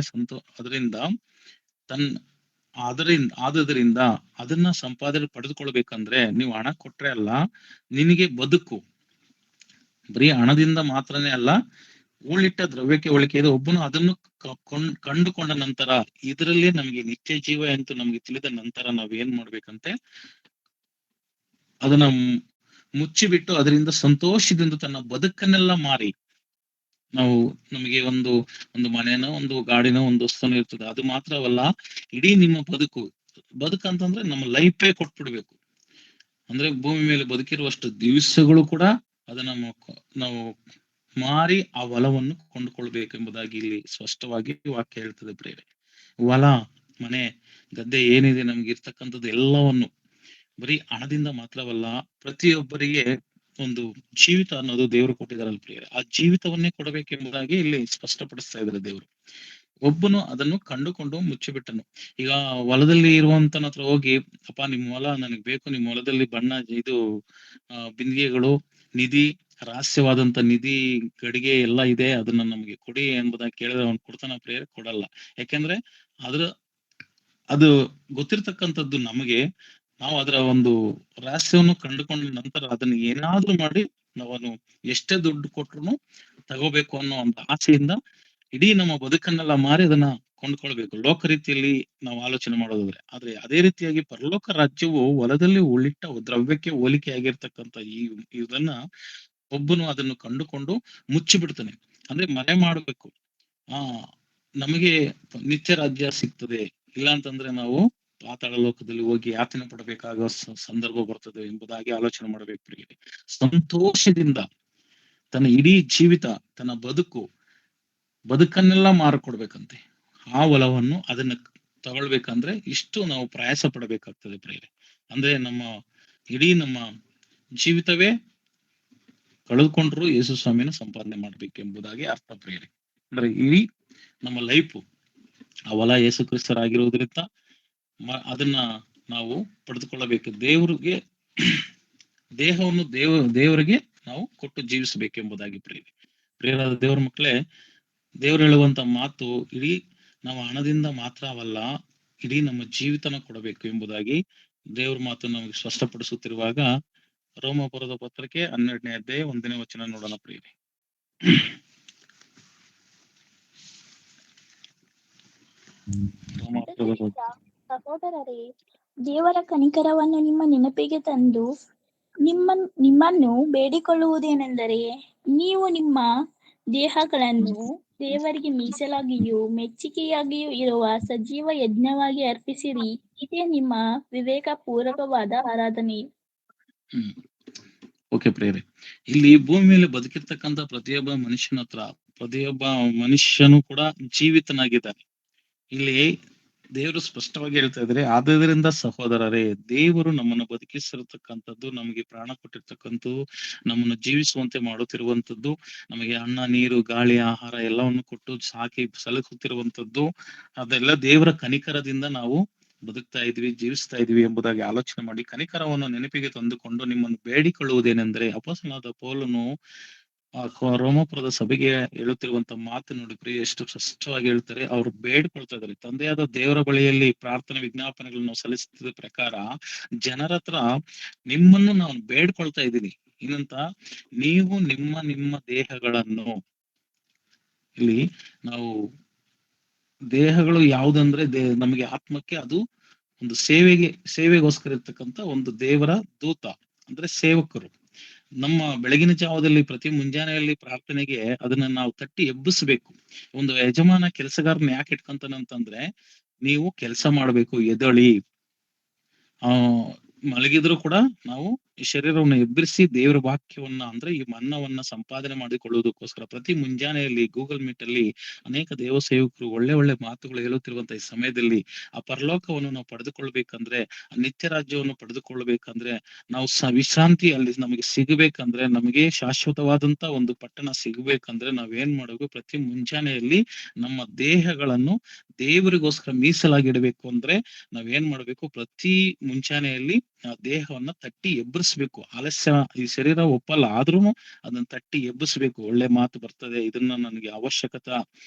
ಅದರಿಂದ ಆದುದರಿಂದ ಅದನ್ನ ಸಂಪಾದನೆ ಪಡೆದುಕೊಳ್ಬೇಕಂದ್ರೆ ನೀವು ಹಣ ಕೊಟ್ರೆ ಅಲ್ಲ, ನಿನಗೆ ಬದುಕು ಬರೀ ಹಣದಿಂದ ಮಾತ್ರನೇ ಅಲ್ಲ, ಹೂಳಿಟ್ಟ ದ್ರವ್ಯಕ್ಕೆ ಹೋಲಿಕೆ ಇದೆ. ಒಬ್ಬನು ಅದನ್ನು ಕಂಡುಕೊಂಡ ನಂತರ ಇದರಲ್ಲಿ ನಮಗೆ ನಿತ್ಯ ಜೀವ ಎಂದು ನಮ್ಗೆ ತಿಳಿದ ನಂತರ ನಾವ್ ಏನ್ ಮಾಡ್ಬೇಕಂತೆ, ಅದನ್ನ ಮುಚ್ಚಿಬಿಟ್ಟು ಅದರಿಂದ ಸಂತೋಷದಿಂದ ತನ್ನ ಬದುಕನ್ನೆಲ್ಲ ಮಾರಿ, ನಾವು ನಮಗೆ ಒಂದು ಮನೆನೋ, ಒಂದು ಗಾಡಿನೋ, ಒಂದು ವಸ್ತುನೋ ಇರ್ತದೆ, ಅದು ಮಾತ್ರವಲ್ಲ, ಇಡೀ ನಿಮ್ಮ ಬದುಕಂತಂದ್ರೆ ನಮ್ಮ ಲೈಫೇ ಕೊಟ್ಬಿಡ್ಬೇಕು. ಅಂದ್ರೆ ಭೂಮಿ ಮೇಲೆ ಬದುಕಿರುವಷ್ಟು ದಿವಸಗಳು ಕೂಡ ಅದನ್ನ ನಾವು ಮಾರಿ ಆ ಹೊಲವನ್ನು ಕೊಂಡುಕೊಳ್ಬೇಕೆಂಬುದಾಗಿ ಇಲ್ಲಿ ಸ್ಪಷ್ಟವಾಗಿ ವಾಕ್ಯ ಹೇಳ್ತದೆ ಪ್ರೇರೆ. ಹೊಲ, ಮನೆ, ಗದ್ದೆ ಏನಿದೆ ನಮ್ಗೆ ಇರ್ತಕ್ಕಂಥದ್ದು ಎಲ್ಲವನ್ನು ಬರೀ ಹಣದಿಂದ ಮಾತ್ರವಲ್ಲ, ಪ್ರತಿಯೊಬ್ಬರಿಗೆ ಒಂದು ಜೀವಿತ ಅನ್ನೋದು ದೇವರು ಕೊಟ್ಟಿದಾರಲ್ಲ ಪ್ರಿಯರೇ, ಆ ಜೀವಿತವನ್ನೇ ಕೊಡಬೇಕೆಂಬುದಾಗಿ ಇಲ್ಲಿ ಸ್ಪಷ್ಟಪಡಿಸ್ತಾ ಇದ್ದಾರೆ ದೇವರು. ಒಬ್ಬನು ಅದನ್ನು ಕಂಡುಕೊಂಡು ಮುಚ್ಚಿಬಿಟ್ಟನು. ಈಗ ಹೊಲದಲ್ಲಿ ಇರುವಂತನ ಹತ್ರ ಹೋಗಿ, ಅಪ್ಪ ನಿಮ್ ಹೊಲ ನನಗ್ ಬೇಕು, ನಿಮ್ ಹೊಲದಲ್ಲಿ ಇದು ಬಿಂದಿಗೆಗಳು, ನಿಧಿ, ರಹಸ್ಯವಾದಂತ ನಿಧಿ, ಗಡಿಗೆ ಎಲ್ಲ ಇದೆ, ಅದನ್ನ ನಮ್ಗೆ ಕೊಡಿ ಎಂಬುದಾಗಿ ಕೇಳಿದ್ರೆ ಅವ್ನು ಕೊಡ್ತಾನ ಪ್ರೇಯರ್? ಕೊಡಲ್ಲ. ಯಾಕೆಂದ್ರೆ ಅದು ಗೊತ್ತಿರ್ತಕ್ಕಂಥದ್ದು ನಮಗೆ, ನಾವು ಅದರ ಒಂದು ರಹಸ್ಯವನ್ನು ಕಂಡುಕೊಂಡ ನಂತರ ಅದನ್ನ ಏನಾದ್ರೂ ಮಾಡಿ ನಾವನು ಎಷ್ಟೇ ದುಡ್ಡು ಕೊಟ್ರು ತಗೋಬೇಕು ಅನ್ನೋ ಒಂದು ಆಸೆಯಿಂದ ಇಡೀ ನಮ್ಮ ಬದುಕನ್ನೆಲ್ಲ ಮಾರಿ ಅದನ್ನ ಕೊಂಡ್ಕೊಳ್ಬೇಕು, ಲೋಕ ರೀತಿಯಲ್ಲಿ ನಾವು ಆಲೋಚನೆ ಮಾಡೋದಾದ್ರೆ. ಆದ್ರೆ ಅದೇ ರೀತಿಯಾಗಿ ಪರಲೋಕ ರಾಜ್ಯವು ಹೊಲದಲ್ಲಿ ಉಳಿಟ್ಟ ದ್ರವ್ಯಕ್ಕೆ ಹೋಲಿಕೆ ಆಗಿರ್ತಕ್ಕಂಥ ಇದನ್ನ ಒಬ್ಬನು ಅದನ್ನು ಕಂಡುಕೊಂಡು ಮುಚ್ಚಿಬಿಡ್ತಾನೆ, ಅಂದ್ರೆ ಮರೆ ಮಾಡ್ಬೇಕು. ಆ ನಮಗೆ ನಿತ್ಯ ರಾಜ್ಯ ಸಿಗ್ತದೆ, ಇಲ್ಲ ಅಂತಂದ್ರೆ ನಾವು ಪಾತಾಳ ಲೋಕದಲ್ಲಿ ಹೋಗಿ ಯಾತನೆ ಪಡಬೇಕಾಗೋ ಸಂದರ್ಭ ಬರ್ತದೆ ಎಂಬುದಾಗಿ ಆಲೋಚನೆ ಮಾಡಬೇಕು. ಸಂತೋಷದಿಂದ ತನ್ನ ಇಡೀ ಜೀವಿತ, ತನ್ನ ಬದುಕನ್ನೆಲ್ಲ ಮಾರಿಕೊಡ್ಬೇಕಂತೆ. ಆ ಹೊಲವನ್ನು ಅದನ್ನ ತಗೊಳ್ಬೇಕಂದ್ರೆ ಇಷ್ಟು ನಾವು ಪ್ರಯಾಸ ಪಡಬೇಕಾಗ್ತದೆ ಪ್ರಿಯರೇ. ಅಂದ್ರೆ ನಮ್ಮ ಜೀವಿತವೇ ಕಳೆದುಕೊಂಡ್ರು ಯೇಸು ಸ್ವಾಮಿನ ಸಂಪಾದನೆ ಮಾಡ್ಬೇಕೆಂಬುದಾಗಿ ಅರ್ಥ ಪ್ರಿಯರೇ. ಅಂದ್ರೆ ಇಡೀ ನಮ್ಮ ಲೈಫು ಆ ಹೊಲ ಯೇಸು ಕ್ರಿಸ್ತರಾಗಿರುವುದರಿಂದ ಅದನ್ನ ನಾವು ಪಡೆದುಕೊಳ್ಳಬೇಕು. ದೇಹವನ್ನು ದೇವರಿಗೆ ನಾವು ಕೊಟ್ಟು ಜೀವಿಸಬೇಕೆಂಬುದಾಗಿ ಪ್ರಿಯರಾದ ದೇವರ ಮಕ್ಕಳೇ, ದೇವರು ಹೇಳುವಂತ ಮಾತು ಇಡೀ ನಾವು ಹಣದಿಂದ ಮಾತ್ರವಲ್ಲ, ಇಡೀ ನಮ್ಮ ಜೀವಿತನ ಕೊಡಬೇಕು ಎಂಬುದಾಗಿ ದೇವ್ರ ಮಾತು ನಮಗೆ ಸ್ಪಷ್ಟಪಡಿಸುತ್ತಿರುವಾಗ, ರೋಮಾಪುರದ ಪತ್ರಕ್ಕೆ 12ನೇ ಅಧ್ಯಾಯ 1ನೇ ವಚನ ನೋಡೋಣ ಪ್ರಿಯರೇ. ಸಹೋದರರೇ, ದೇವರ ಕನಿಕರವನ್ನು ನಿಮ್ಮ ನೆನಪಿಗೆ ತಂದು ನಿಮ್ಮನ್ನು ಬೇಡಿಕೊಳ್ಳುವುದೇನೆಂದರೆ, ನೀವು ನಿಮ್ಮ ದೇಹಗಳನ್ನು ದೇವರಿಗೆ ಮೀಸಲಾಗಿಯೂ ಮೆಚ್ಚಿಕೆಯಾಗಿಯೂ ಇರುವ ಸಜೀವ ಯಜ್ಞವಾಗಿ ಅರ್ಪಿಸಿರಿ, ಇದೇ ನಿಮ್ಮ ವಿವೇಕ ಪೂರ್ವಕವಾದ ಆರಾಧನೆ. ಓಕೆ ಪ್ರೇರೆ, ಇಲ್ಲಿ ಭೂಮಿ ಮೇಲೆ ಬದುಕಿರ್ತಕ್ಕಂಥ ಪ್ರತಿಯೊಬ್ಬ ಮನುಷ್ಯನು ಕೂಡ ಜೀವಿತನಾಗಿದ್ದಾನೆ. ಇಲ್ಲಿ ದೇವರು ಸ್ಪಷ್ಟವಾಗಿ ಹೇಳ್ತಾ ಇದ್ರೆ, ಆದ್ದರಿಂದ ಸಹೋದರರೇ, ದೇವರು ನಮ್ಮನ್ನು ಬದುಕಿಸಿರ್ತಕ್ಕಂಥದ್ದು, ನಮಗೆ ಪ್ರಾಣ ಕೊಟ್ಟಿರ್ತಕ್ಕಂಥದ್ದು, ನಮ್ಮನ್ನು ಜೀವಿಸುವಂತೆ ಮಾಡುತ್ತಿರುವಂತದ್ದು, ನಮಗೆ ಅನ್ನ, ನೀರು, ಗಾಳಿ, ಆಹಾರ ಎಲ್ಲವನ್ನು ಕೊಟ್ಟು ಸಾಕಿ ಸಲಹುತ್ತಿರುವಂತದ್ದು, ಅದೆಲ್ಲ ದೇವರ ಕನಿಕರದಿಂದ ನಾವು ಬದುಕ್ತಾ ಇದ್ವಿ, ಜೀವಿಸ್ತಾ ಇದ್ವಿ ಎಂಬುದಾಗಿ ಆಲೋಚನೆ ಮಾಡಿ ಕನಿಕರವನ್ನು ನೆನಪಿಗೆ ತಂದುಕೊಂಡು ನಿಮ್ಮನ್ನು ಬೇಡಿಕೊಳ್ಳುವುದೇನೆಂದ್ರೆ, ಅಪೊಸ್ತಲನಾದ ಪೌಲನು ರೋಮಾಪುರದ ಸಭೆಗೆ ಹೇಳುತ್ತಿರುವಂತ ಮಾತು ನೋಡಿ ಪ್ರಿಯ, ಎಷ್ಟು ಸ್ಪಷ್ಟವಾಗಿ ಹೇಳ್ತಾರೆ. ಅವ್ರು ಬೇಡ್ಕೊಳ್ತಾ ಇದ್ದಾರೆ, ತಂದೆಯಾದ ದೇವರ ಬಳಿಯಲ್ಲಿ ಪ್ರಾರ್ಥನೆ ವಿಜ್ಞಾಪನೆಗಳನ್ನು ಸಲ್ಲಿಸುತ್ತಿದ್ದ ಪ್ರಕಾರ ಜನರ ಹತ್ರ ನಿಮ್ಮನ್ನು ನಾನು ಬೇಡ್ಕೊಳ್ತಾ ಇದ್ದೀನಿ. ಏನಂತ? ನೀವು ನಿಮ್ಮ ದೇಹಗಳನ್ನು, ಇಲ್ಲಿ ನಾವು ದೇಹಗಳು ಯಾವುದಂದ್ರೆ ನಮಗೆ ಆತ್ಮಕ್ಕೆ ಅದು ಒಂದು ಸೇವೆಗೋಸ್ಕರ ಇರ್ತಕ್ಕಂಥ ಒಂದು ದೇವರ ದೂತ, ಅಂದ್ರೆ ಸೇವಕರು. ನಮ್ಮ ಬೆಳಗಿನ ಜಾವದಲ್ಲಿ ಪ್ರತಿ ಮುಂಜಾನೆಯಲ್ಲಿ ಪ್ರಾರ್ಥನೆಗೆ ಅದನ್ನ ನಾವು ತಟ್ಟಿ ಎಬ್ಬಿಸ್ಬೇಕು. ಒಂದು ಯಜಮಾನ ಕೆಲಸಗಾರನ ಯಾಕೆ ಇಟ್ಕೊಂತಾನಂತಂದ್ರೆ, ನೀವು ಕೆಲಸ ಮಾಡ್ಬೇಕು, ಎದಳಿ. ಆ ಮಲಗಿದ್ರು ಕೂಡ ನಾವು ಈ ಶರೀರವನ್ನು ಎಬ್ಬರಿಸಿ ದೇವರ ವಾಕ್ಯವನ್ನ, ಅಂದ್ರೆ ಈ ಅನ್ನವನ್ನ ಸಂಪಾದನೆ ಮಾಡಿಕೊಳ್ಳುವುದಕ್ಕೋಸ್ಕರ ಪ್ರತಿ ಮುಂಜಾನೆಯಲ್ಲಿ ಗೂಗಲ್ ಮೀಟ್ ಅಲ್ಲಿ ಅನೇಕ ದೇವ ಸೇವಕರು ಒಳ್ಳೆ ಒಳ್ಳೆ ಮಾತುಗಳು ಹೇಳುತ್ತಿರುವಂತಹ ಈ ಸಮಯದಲ್ಲಿ ಆ ಪರಲೋಕವನ್ನು ನಾವು ಪಡೆದುಕೊಳ್ಬೇಕಂದ್ರೆ, ಆ ನಿತ್ಯ ರಾಜ್ಯವನ್ನು ಪಡೆದುಕೊಳ್ಬೇಕಂದ್ರೆ, ನಾವು ವಿಶ್ರಾಂತಿ ಅಲ್ಲಿ ನಮಗೆ ಸಿಗಬೇಕಂದ್ರೆ, ನಮಗೆ ಶಾಶ್ವತವಾದಂತ ಒಂದು ಪಟ್ಟಣ ಸಿಗಬೇಕಂದ್ರೆ ನಾವೇನ್ ಮಾಡಬೇಕು? ಪ್ರತಿ ಮುಂಜಾನೆಯಲ್ಲಿ ನಮ್ಮ ದೇಹಗಳನ್ನು ದೇವರಿಗೋಸ್ಕರ ಮೀಸಲಾಗಿಡಬೇಕು. ಅಂದ್ರೆ ನಾವೇನ್ ಮಾಡ್ಬೇಕು? ಪ್ರತಿ ಮುಂಚಾನೆಯಲ್ಲಿ ಆ ದೇಹವನ್ನ ತಟ್ಟಿ ಎಬ್ಬರಿಸ್ಬೇಕು. ಆಲಸ್ಯ ಈ ಶರೀರ ಒಪ್ಪಲ್ಲ, ಆದ್ರೂನು ಅದನ್ನ ತಟ್ಟಿ ಎಬ್ಬಿಸ್ಬೇಕು. ಒಳ್ಳೆ ಮಾತು ಬರ್ತದೆ, ಇದನ್ನ ನನಗೆ ಅವಶ್ಯಕತೆ,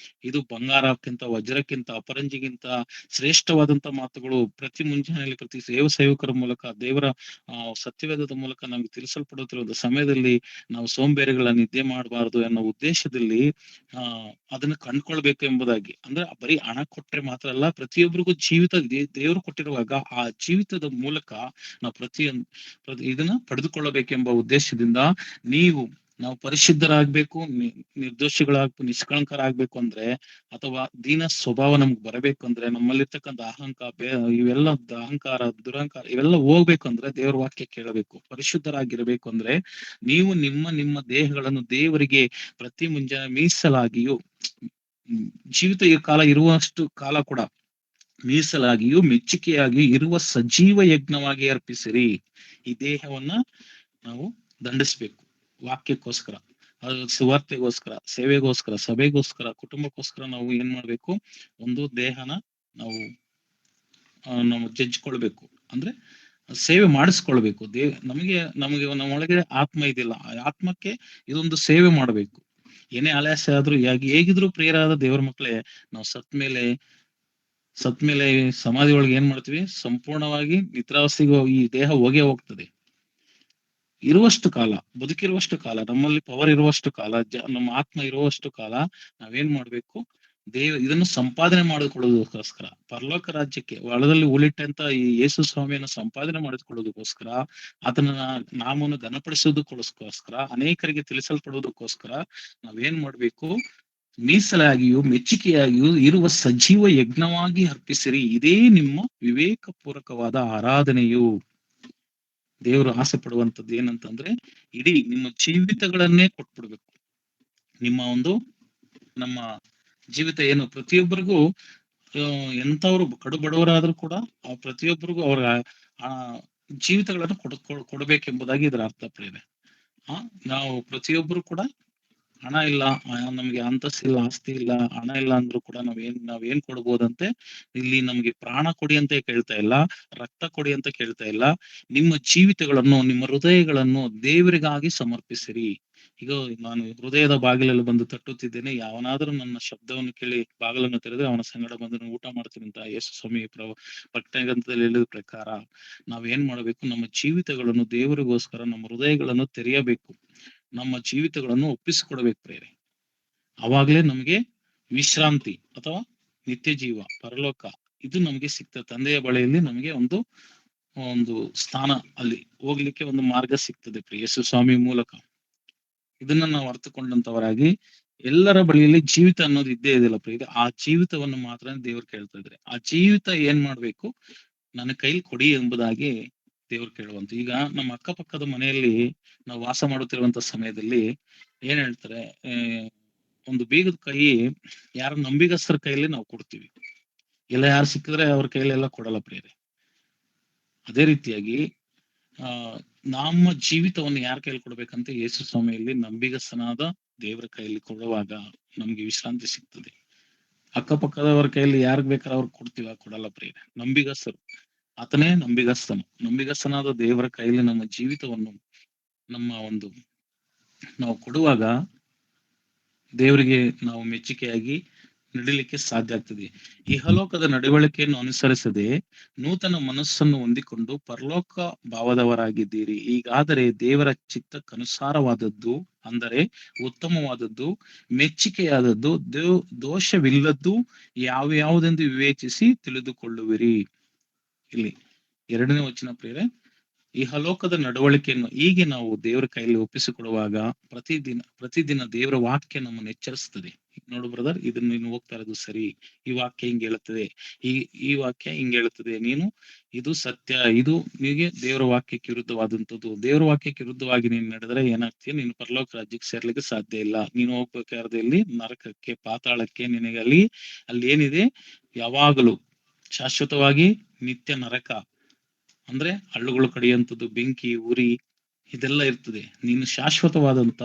ಇದು ಬಂಗಾರಕ್ಕಿಂತ ವಜ್ರಕ್ಕಿಂತ ಅಪರಂಜಿಗಿಂತ ಶ್ರೇಷ್ಠವಾದಂತ ಮಾತುಗಳು ಪ್ರತಿ ಮುಂಜಾನೆಯಲ್ಲಿ ಪ್ರತಿ ಸೇವಕರ ಮೂಲಕ ದೇವರ ಸತ್ಯವೇದದ ಮೂಲಕ ನಮ್ಗೆ ತಿಳಿಸಲ್ಪಡುತ್ತಿರುವ ಸಮಯದಲ್ಲಿ ನಾವು ಸೋಂಬೇರಿಗಳ ನಿದ್ದೆ ಮಾಡಬಾರದು ಅನ್ನೋ ಉದ್ದೇಶದಲ್ಲಿ ಅದನ್ನ ಕಂಡ್ಕೊಳ್ಬೇಕು ಎಂಬುದಾಗಿ. ಅಂದ್ರೆ ಬರೀ ಹಣ ಕೊಟ್ರೆ ಮಾತ್ರ ಅಲ್ಲ, ಪ್ರತಿಯೊಬ್ಬರಿಗೂ ಜೀವಿತ ದೇವರು ಕೊಟ್ಟಿರುವಾಗ ಆ ಜೀವಿತದ ಮೂಲಕ ನಾವು ಇದನ್ನ ಪಡೆದುಕೊಳ್ಳಬೇಕೆಂಬ ಉದ್ದೇಶದಿಂದ ನಾವು ಪರಿಶುದ್ಧರಾಗ್ಬೇಕು, ನಿಷ್ಕಳಂಕರಾಗ್ಬೇಕು ಅಂದ್ರೆ, ಅಥವಾ ದೀನ ಸ್ವಭಾವ ನಮ್ಗೆ ಬರಬೇಕು ಅಂದ್ರೆ, ನಮ್ಮಲ್ಲಿರ್ತಕ್ಕಂಥ ಇವೆಲ್ಲ ಅಹಂಕಾರ ದುರಹಂಕಾರ ಇವೆಲ್ಲ ಹೋಗ್ಬೇಕಂದ್ರೆ ದೇವರ ವಾಕ್ಯ ಕೇಳಬೇಕು. ಪರಿಶುದ್ಧರಾಗಿರ್ಬೇಕು ಅಂದ್ರೆ ನೀವು ನಿಮ್ಮ ದೇಹಗಳನ್ನು ದೇವರಿಗೆ ಪ್ರತಿ ಮುಂಜಾನೆ ಮೀಸಲಾಗಿಯೂ, ಜೀವಿತ ಕಾಲ ಇರುವಷ್ಟು ಕಾಲ ಕೂಡ ಮೀಸಲಾಗಿಯೂ ಮೆಚ್ಚುಗೆಯಾಗಿ ಇರುವ ಸಜೀವ ಯಜ್ಞವಾಗಿ ಅರ್ಪಿಸಿರಿ. ಈ ದೇಹವನ್ನ ನಾವು ದಂಡಿಸ್ಬೇಕು ವಾಕ್ಯಕ್ಕೋಸ್ಕರ, ಸುವಾರ್ತೆಗೋಸ್ಕರ, ಸೇವೆಗೋಸ್ಕರ, ಸಭೆಗೋಸ್ಕರ, ಕುಟುಂಬಕ್ಕೋಸ್ಕರ ನಾವು ಏನ್ ಮಾಡ್ಬೇಕು? ಒಂದು ದೇಹನ ನಾವು ನಾವು ಜಜ್ಕೊಳ್ಬೇಕು, ಅಂದ್ರೆ ಸೇವೆ ಮಾಡಿಸ್ಕೊಳ್ಬೇಕು. ನಮಗೆ ನಮ್ಮೊಳಗೆ ಆತ್ಮ ಇದಿಲ್ಲ, ಆ ಆತ್ಮಕ್ಕೆ ಇದೊಂದು ಸೇವೆ ಮಾಡಬೇಕು. ಏನೇ ಆಲಸ್ಯ ಆದ್ರೂ ಹೇಗಿದ್ರು ಪ್ರಿಯರಾದ ದೇವರ ಮಕ್ಕಳೇ, ನಾವು ಸತ್ ಮೇಲೆ ಸಮಾಧಿ ಒಳಗೆ ಏನ್ ಮಾಡ್ತೀವಿ? ಸಂಪೂರ್ಣವಾಗಿ ನಿದ್ರಾವಸ್ಥೆಗೆ ಈ ದೇಹ ಹೋಗೇ ಹೋಗ್ತದೆ. ಇರುವಷ್ಟು ಕಾಲ, ಬದುಕಿರುವಷ್ಟು ಕಾಲ, ನಮ್ಮಲ್ಲಿ ಪವರ್ ಇರುವಷ್ಟು ಕಾಲ, ನಮ್ಮ ಆತ್ಮ ಇರುವಷ್ಟು ಕಾಲ ನಾವೇನ್ ಮಾಡ್ಬೇಕು? ಇದನ್ನು ಸಂಪಾದನೆ ಮಾಡಿಕೊಳ್ಳೋದಕ್ಕೋಸ್ಕರ, ಪರಲೋಕ ರಾಜ್ಯಕ್ಕೆ ಒಳದಲ್ಲಿ ಉಳಿಟ್ಟಂತ ಈ ಯೇಸು ಸ್ವಾಮಿಯನ್ನು ಸಂಪಾದನೆ ಮಾಡಿಕೊಳ್ಳೋದಕ್ಕೋಸ್ಕರ, ಆತನ ನಾಮವನ್ನು ಘನಪಡಿಸೋದಕ್ಕೋಸ್ಕರ, ಅನೇಕರಿಗೆ ತಿಳಿಸಲ್ಪಡುವುದಕ್ಕೋಸ್ಕರ ನಾವೇನ್ ಮಾಡ್ಬೇಕು? ಮೀಸಲಾಗಿಯೂ ಮೆಚ್ಚುಗೆಯಾಗಿಯೂ ಇರುವ ಸಜೀವ ಯಜ್ಞವಾಗಿ ಅರ್ಪಿಸಿರಿ. ಇದೇ ನಿಮ್ಮ ವಿವೇಕ ಪೂರ್ವಕವಾದ ಆರಾಧನೆಯು. ದೇವರು ಆಸೆ ಪಡುವಂತದ್ದು ಏನಂತಂದ್ರೆ, ಇಡೀ ನಿಮ್ಮ ಜೀವಿತಗಳನ್ನೇ ಕೊಟ್ಬಿಡ್ಬೇಕು. ನಮ್ಮ ಜೀವಿತ ಏನು, ಪ್ರತಿಯೊಬ್ಬರಿಗೂ ಎಂತವ್ರು ಕಡು ಬಡವರಾದ್ರೂ ಕೂಡ ಆ ಪ್ರತಿಯೊಬ್ಬರಿಗೂ ಅವರ ಆ ಜೀವಿತಗಳನ್ನು ಕೊಡಬೇಕೆಂಬುದಾಗಿ ಇದರ ಅರ್ಥ ಇದೆ. ನಾವು ಪ್ರತಿಯೊಬ್ಬರು ಕೂಡ ಹಣ ಇಲ್ಲ, ನಮ್ಗೆ ಅಂತಸ್ತಿಲ್ಲ, ಆಸ್ತಿ ಇಲ್ಲ, ಹಣ ಇಲ್ಲ ಅಂದ್ರೂ ಕೂಡ ನಾವೇನ್ ಕೊಡ್ಬೋದಂತೆ? ಇಲ್ಲಿ ನಮ್ಗೆ ಪ್ರಾಣ ಕೊಡಿ ಅಂತ ಕೇಳ್ತಾ ಇಲ್ಲ, ರಕ್ತ ಕೊಡಿ ಅಂತ ಕೇಳ್ತಾ ಇಲ್ಲ. ನಿಮ್ಮ ಜೀವಿತಗಳನ್ನು, ನಿಮ್ಮ ಹೃದಯಗಳನ್ನು ದೇವರಿಗಾಗಿ ಸಮರ್ಪಿಸಿರಿ. ಈಗ ನಾನು ಹೃದಯದ ಬಾಗಿಲಲ್ಲಿ ಬಂದು ತಟ್ಟುತ್ತಿದ್ದೇನೆ, ಯಾವನಾದ್ರೂ ನನ್ನ ಶಬ್ದವನ್ನು ಕೇಳಿ ಬಾಗಿಲನ್ನು ತೆರೆದ್ರೆ ಅವನ ಸಂಗಡ ಬಂದು ಊಟ ಮಾಡ್ತೀನಿ ಅಂತ ಯೇಸು ಸ್ವಾಮಿ ಪ್ರಕಟಣೆಗ್ರಂಥದಲ್ಲಿ ಹೇಳಿದ ಪ್ರಕಾರ ನಾವೇನ್ ಮಾಡ್ಬೇಕು? ನಮ್ಮ ಜೀವಿತಗಳನ್ನು ದೇವರಿಗೋಸ್ಕರ ನಮ್ಮ ಹೃದಯಗಳನ್ನು ತೆರೆಯಬೇಕು, ನಮ್ಮ ಜೀವಿತಗಳನ್ನು ಒಪ್ಪಿಸಿಕೊಡ್ಬೇಕು ಪ್ರೇರೆ. ಅವಾಗ್ಲೇ ನಮ್ಗೆ ವಿಶ್ರಾಂತಿ ಅಥವಾ ನಿತ್ಯ ಜೀವ, ಪರಲೋಕ ಇದು ನಮ್ಗೆ ಸಿಗ್ತದೆ. ತಂದೆಯ ಬಳಿಯಲ್ಲಿ ನಮ್ಗೆ ಒಂದು ಸ್ಥಾನ, ಅಲ್ಲಿ ಹೋಗ್ಲಿಕ್ಕೆ ಒಂದು ಮಾರ್ಗ ಸಿಗ್ತದೆ ಯೇಸು ಸ್ವಾಮಿ ಮೂಲಕ. ಇದನ್ನ ನಾವು ಅರ್ಥಕೊಂಡಂತವರಾಗಿ ಎಲ್ಲರ ಬಳಿಯಲ್ಲಿ ಜೀವಿತ ಅನ್ನೋದು ಇದ್ದೇ ಇದೆಯಲ್ಲ ಪ್ರಿಯ, ಆ ಜೀವಿತವನ್ನು ಮಾತ್ರ ದೇವ್ರು ಕೇಳ್ತಾ ಇದ್ರೆ, ಆ ಜೀವಿತ ಏನ್ ಮಾಡ್ಬೇಕು? ನನ್ನ ಕೈಲಿ ಕೊಡಿ ಎಂಬುದಾಗಿ ದೇವ್ರು ಕೇಳುವಂತ. ಈಗ ನಮ್ಮ ಅಕ್ಕಪಕ್ಕದ ಮನೆಯಲ್ಲಿ ನಾವು ವಾಸ ಮಾಡುತ್ತಿರುವಂತ ಸಮಯದಲ್ಲಿ ಏನ್ ಹೇಳ್ತಾರೆ, ಒಂದು ಬೀಗದ ಕೈ ಯಾರ ನಂಬಿಗಸ್ತರ ಕೈಯಲ್ಲಿ ನಾವು ಕೊಡ್ತೀವಿ, ಎಲ್ಲ ಯಾರು ಸಿಕ್ಕಿದ್ರೆ ಅವ್ರ ಕೈಯಲ್ಲಿ ಎಲ್ಲ ಕೊಡಲ್ಲ ಪ್ರಿಯರೇ. ಅದೇ ರೀತಿಯಾಗಿ ನಮ್ಮ ಜೀವಿತವನ್ನು ಯಾರ ಕೈಯಲ್ಲಿ ಕೊಡ್ಬೇಕಂತ ಯೇಸು ಸ್ವಾಮಿಯಲ್ಲಿ ನಂಬಿಗಸ್ತನಾದ ದೇವರ ಕೈಯಲ್ಲಿ ಕೊಡುವಾಗ ನಮ್ಗೆ ವಿಶ್ರಾಂತಿ ಸಿಗ್ತದೆ. ಅಕ್ಕಪಕ್ಕದವರ ಕೈಯಲ್ಲಿ ಯಾರಿಗ್ ಬೇಕಾದ್ರೆ ಅವ್ರಿಗೆ ಕೊಡ್ತೀವ? ಕೊಡಲ್ಲ ಪ್ರಿಯರೇ. ನಂಬಿಗಸ್ತರು, ಆತನೇ ನಂಬಿಗಸ್ತನಾದ ದೇವರ ಕೈಯಲ್ಲಿ ನಮ್ಮ ಜೀವಿತವನ್ನು ನಾವು ಕೊಡುವಾಗ ದೇವರಿಗೆ ನಾವು ಮೆಚ್ಚುಗೆಯಾಗಿ ನಡಿಲಿಕ್ಕೆ ಸಾಧ್ಯ ಆಗ್ತದೆ. ಇಹಲೋಕದ ನಡವಳಿಕೆಯನ್ನು ಅನುಸರಿಸದೆ ನೂತನ ಮನಸ್ಸನ್ನು ಹೊಂದಿಕೊಂಡು ಪರಲೋಕ ಭಾವದವರಾಗಿದ್ದೀರಿ. ಹೀಗಾದರೆ ದೇವರ ಚಿತ್ತಕ್ಕನುಸಾರವಾದದ್ದು, ಅಂದರೆ ಉತ್ತಮವಾದದ್ದು, ಮೆಚ್ಚುಗೆಯಾದದ್ದು, ದೋಷವಿಲ್ಲದ್ದು ಯಾವುದೆಂದು ವಿವೇಚಿಸಿ ತಿಳಿದುಕೊಳ್ಳುವಿರಿ. ಇಲ್ಲಿ 2ನೇ ವಚನ ಪ್ರಿಯರೇ, ಇಹಲೋಕದ ನಡವಳಿಕೆಯನ್ನು ಹೀಗೆ ನಾವು ದೇವರ ಕೈಯಲ್ಲಿ ಒಪ್ಪಿಸಿಕೊಡುವಾಗ ಪ್ರತಿದಿನ ದೇವರ ವಾಕ್ಯ ನಮ್ಮನ್ನು ಎಚ್ಚರಿಸ್ತದೆ. ನೋಡು ಬ್ರದರ್, ಇದನ್ನ ನೀನು ಹೋಗ್ತಾ ಇರೋದು ಸರಿ, ಈ ವಾಕ್ಯ ಹಿಂಗೆ ಹೇಳುತ್ತದೆ, ಈ ಈ ವಾಕ್ಯ ಹಿಂಗೆ ಹೇಳುತ್ತದೆ, ನೀನು ಇದು ಸತ್ಯ, ಇದು ನಿನಗೆ ದೇವರ ವಾಕ್ಯಕ್ಕೆ ವಿರುದ್ಧವಾದಂಥದ್ದು. ದೇವರ ವಾಕ್ಯಕ್ಕೆ ವಿರುದ್ಧವಾಗಿ ನೀನು ನಡೆದರೆ ಏನಾಗ್ತೀಯ, ನೀನು ಪರಲೋಕ ರಾಜ್ಯಕ್ಕೆ ಸೇರ್ಲಿಕ್ಕೆ ಸಾಧ್ಯ ಇಲ್ಲ. ನೀನು ಹೋಗ್ಬೇಕಾದ್ರೆ ಇಲ್ಲಿ ನರಕಕ್ಕೆ, ಪಾತಾಳಕ್ಕೆ, ನಿನಗೆ ಅಲ್ಲಿ ಏನಿದೆ, ಯಾವಾಗಲೂ ಶಾಶ್ವತವಾಗಿ ನಿತ್ಯ ನರಕ, ಅಂದ್ರೆ ಹಳ್ಳುಗಳು ಕಡಿಯುವಂಥದ್ದು, ಬೆಂಕಿ, ಉರಿ, ಇದೆಲ್ಲ ಇರ್ತದೆ. ನೀನು ಶಾಶ್ವತವಾದಂತ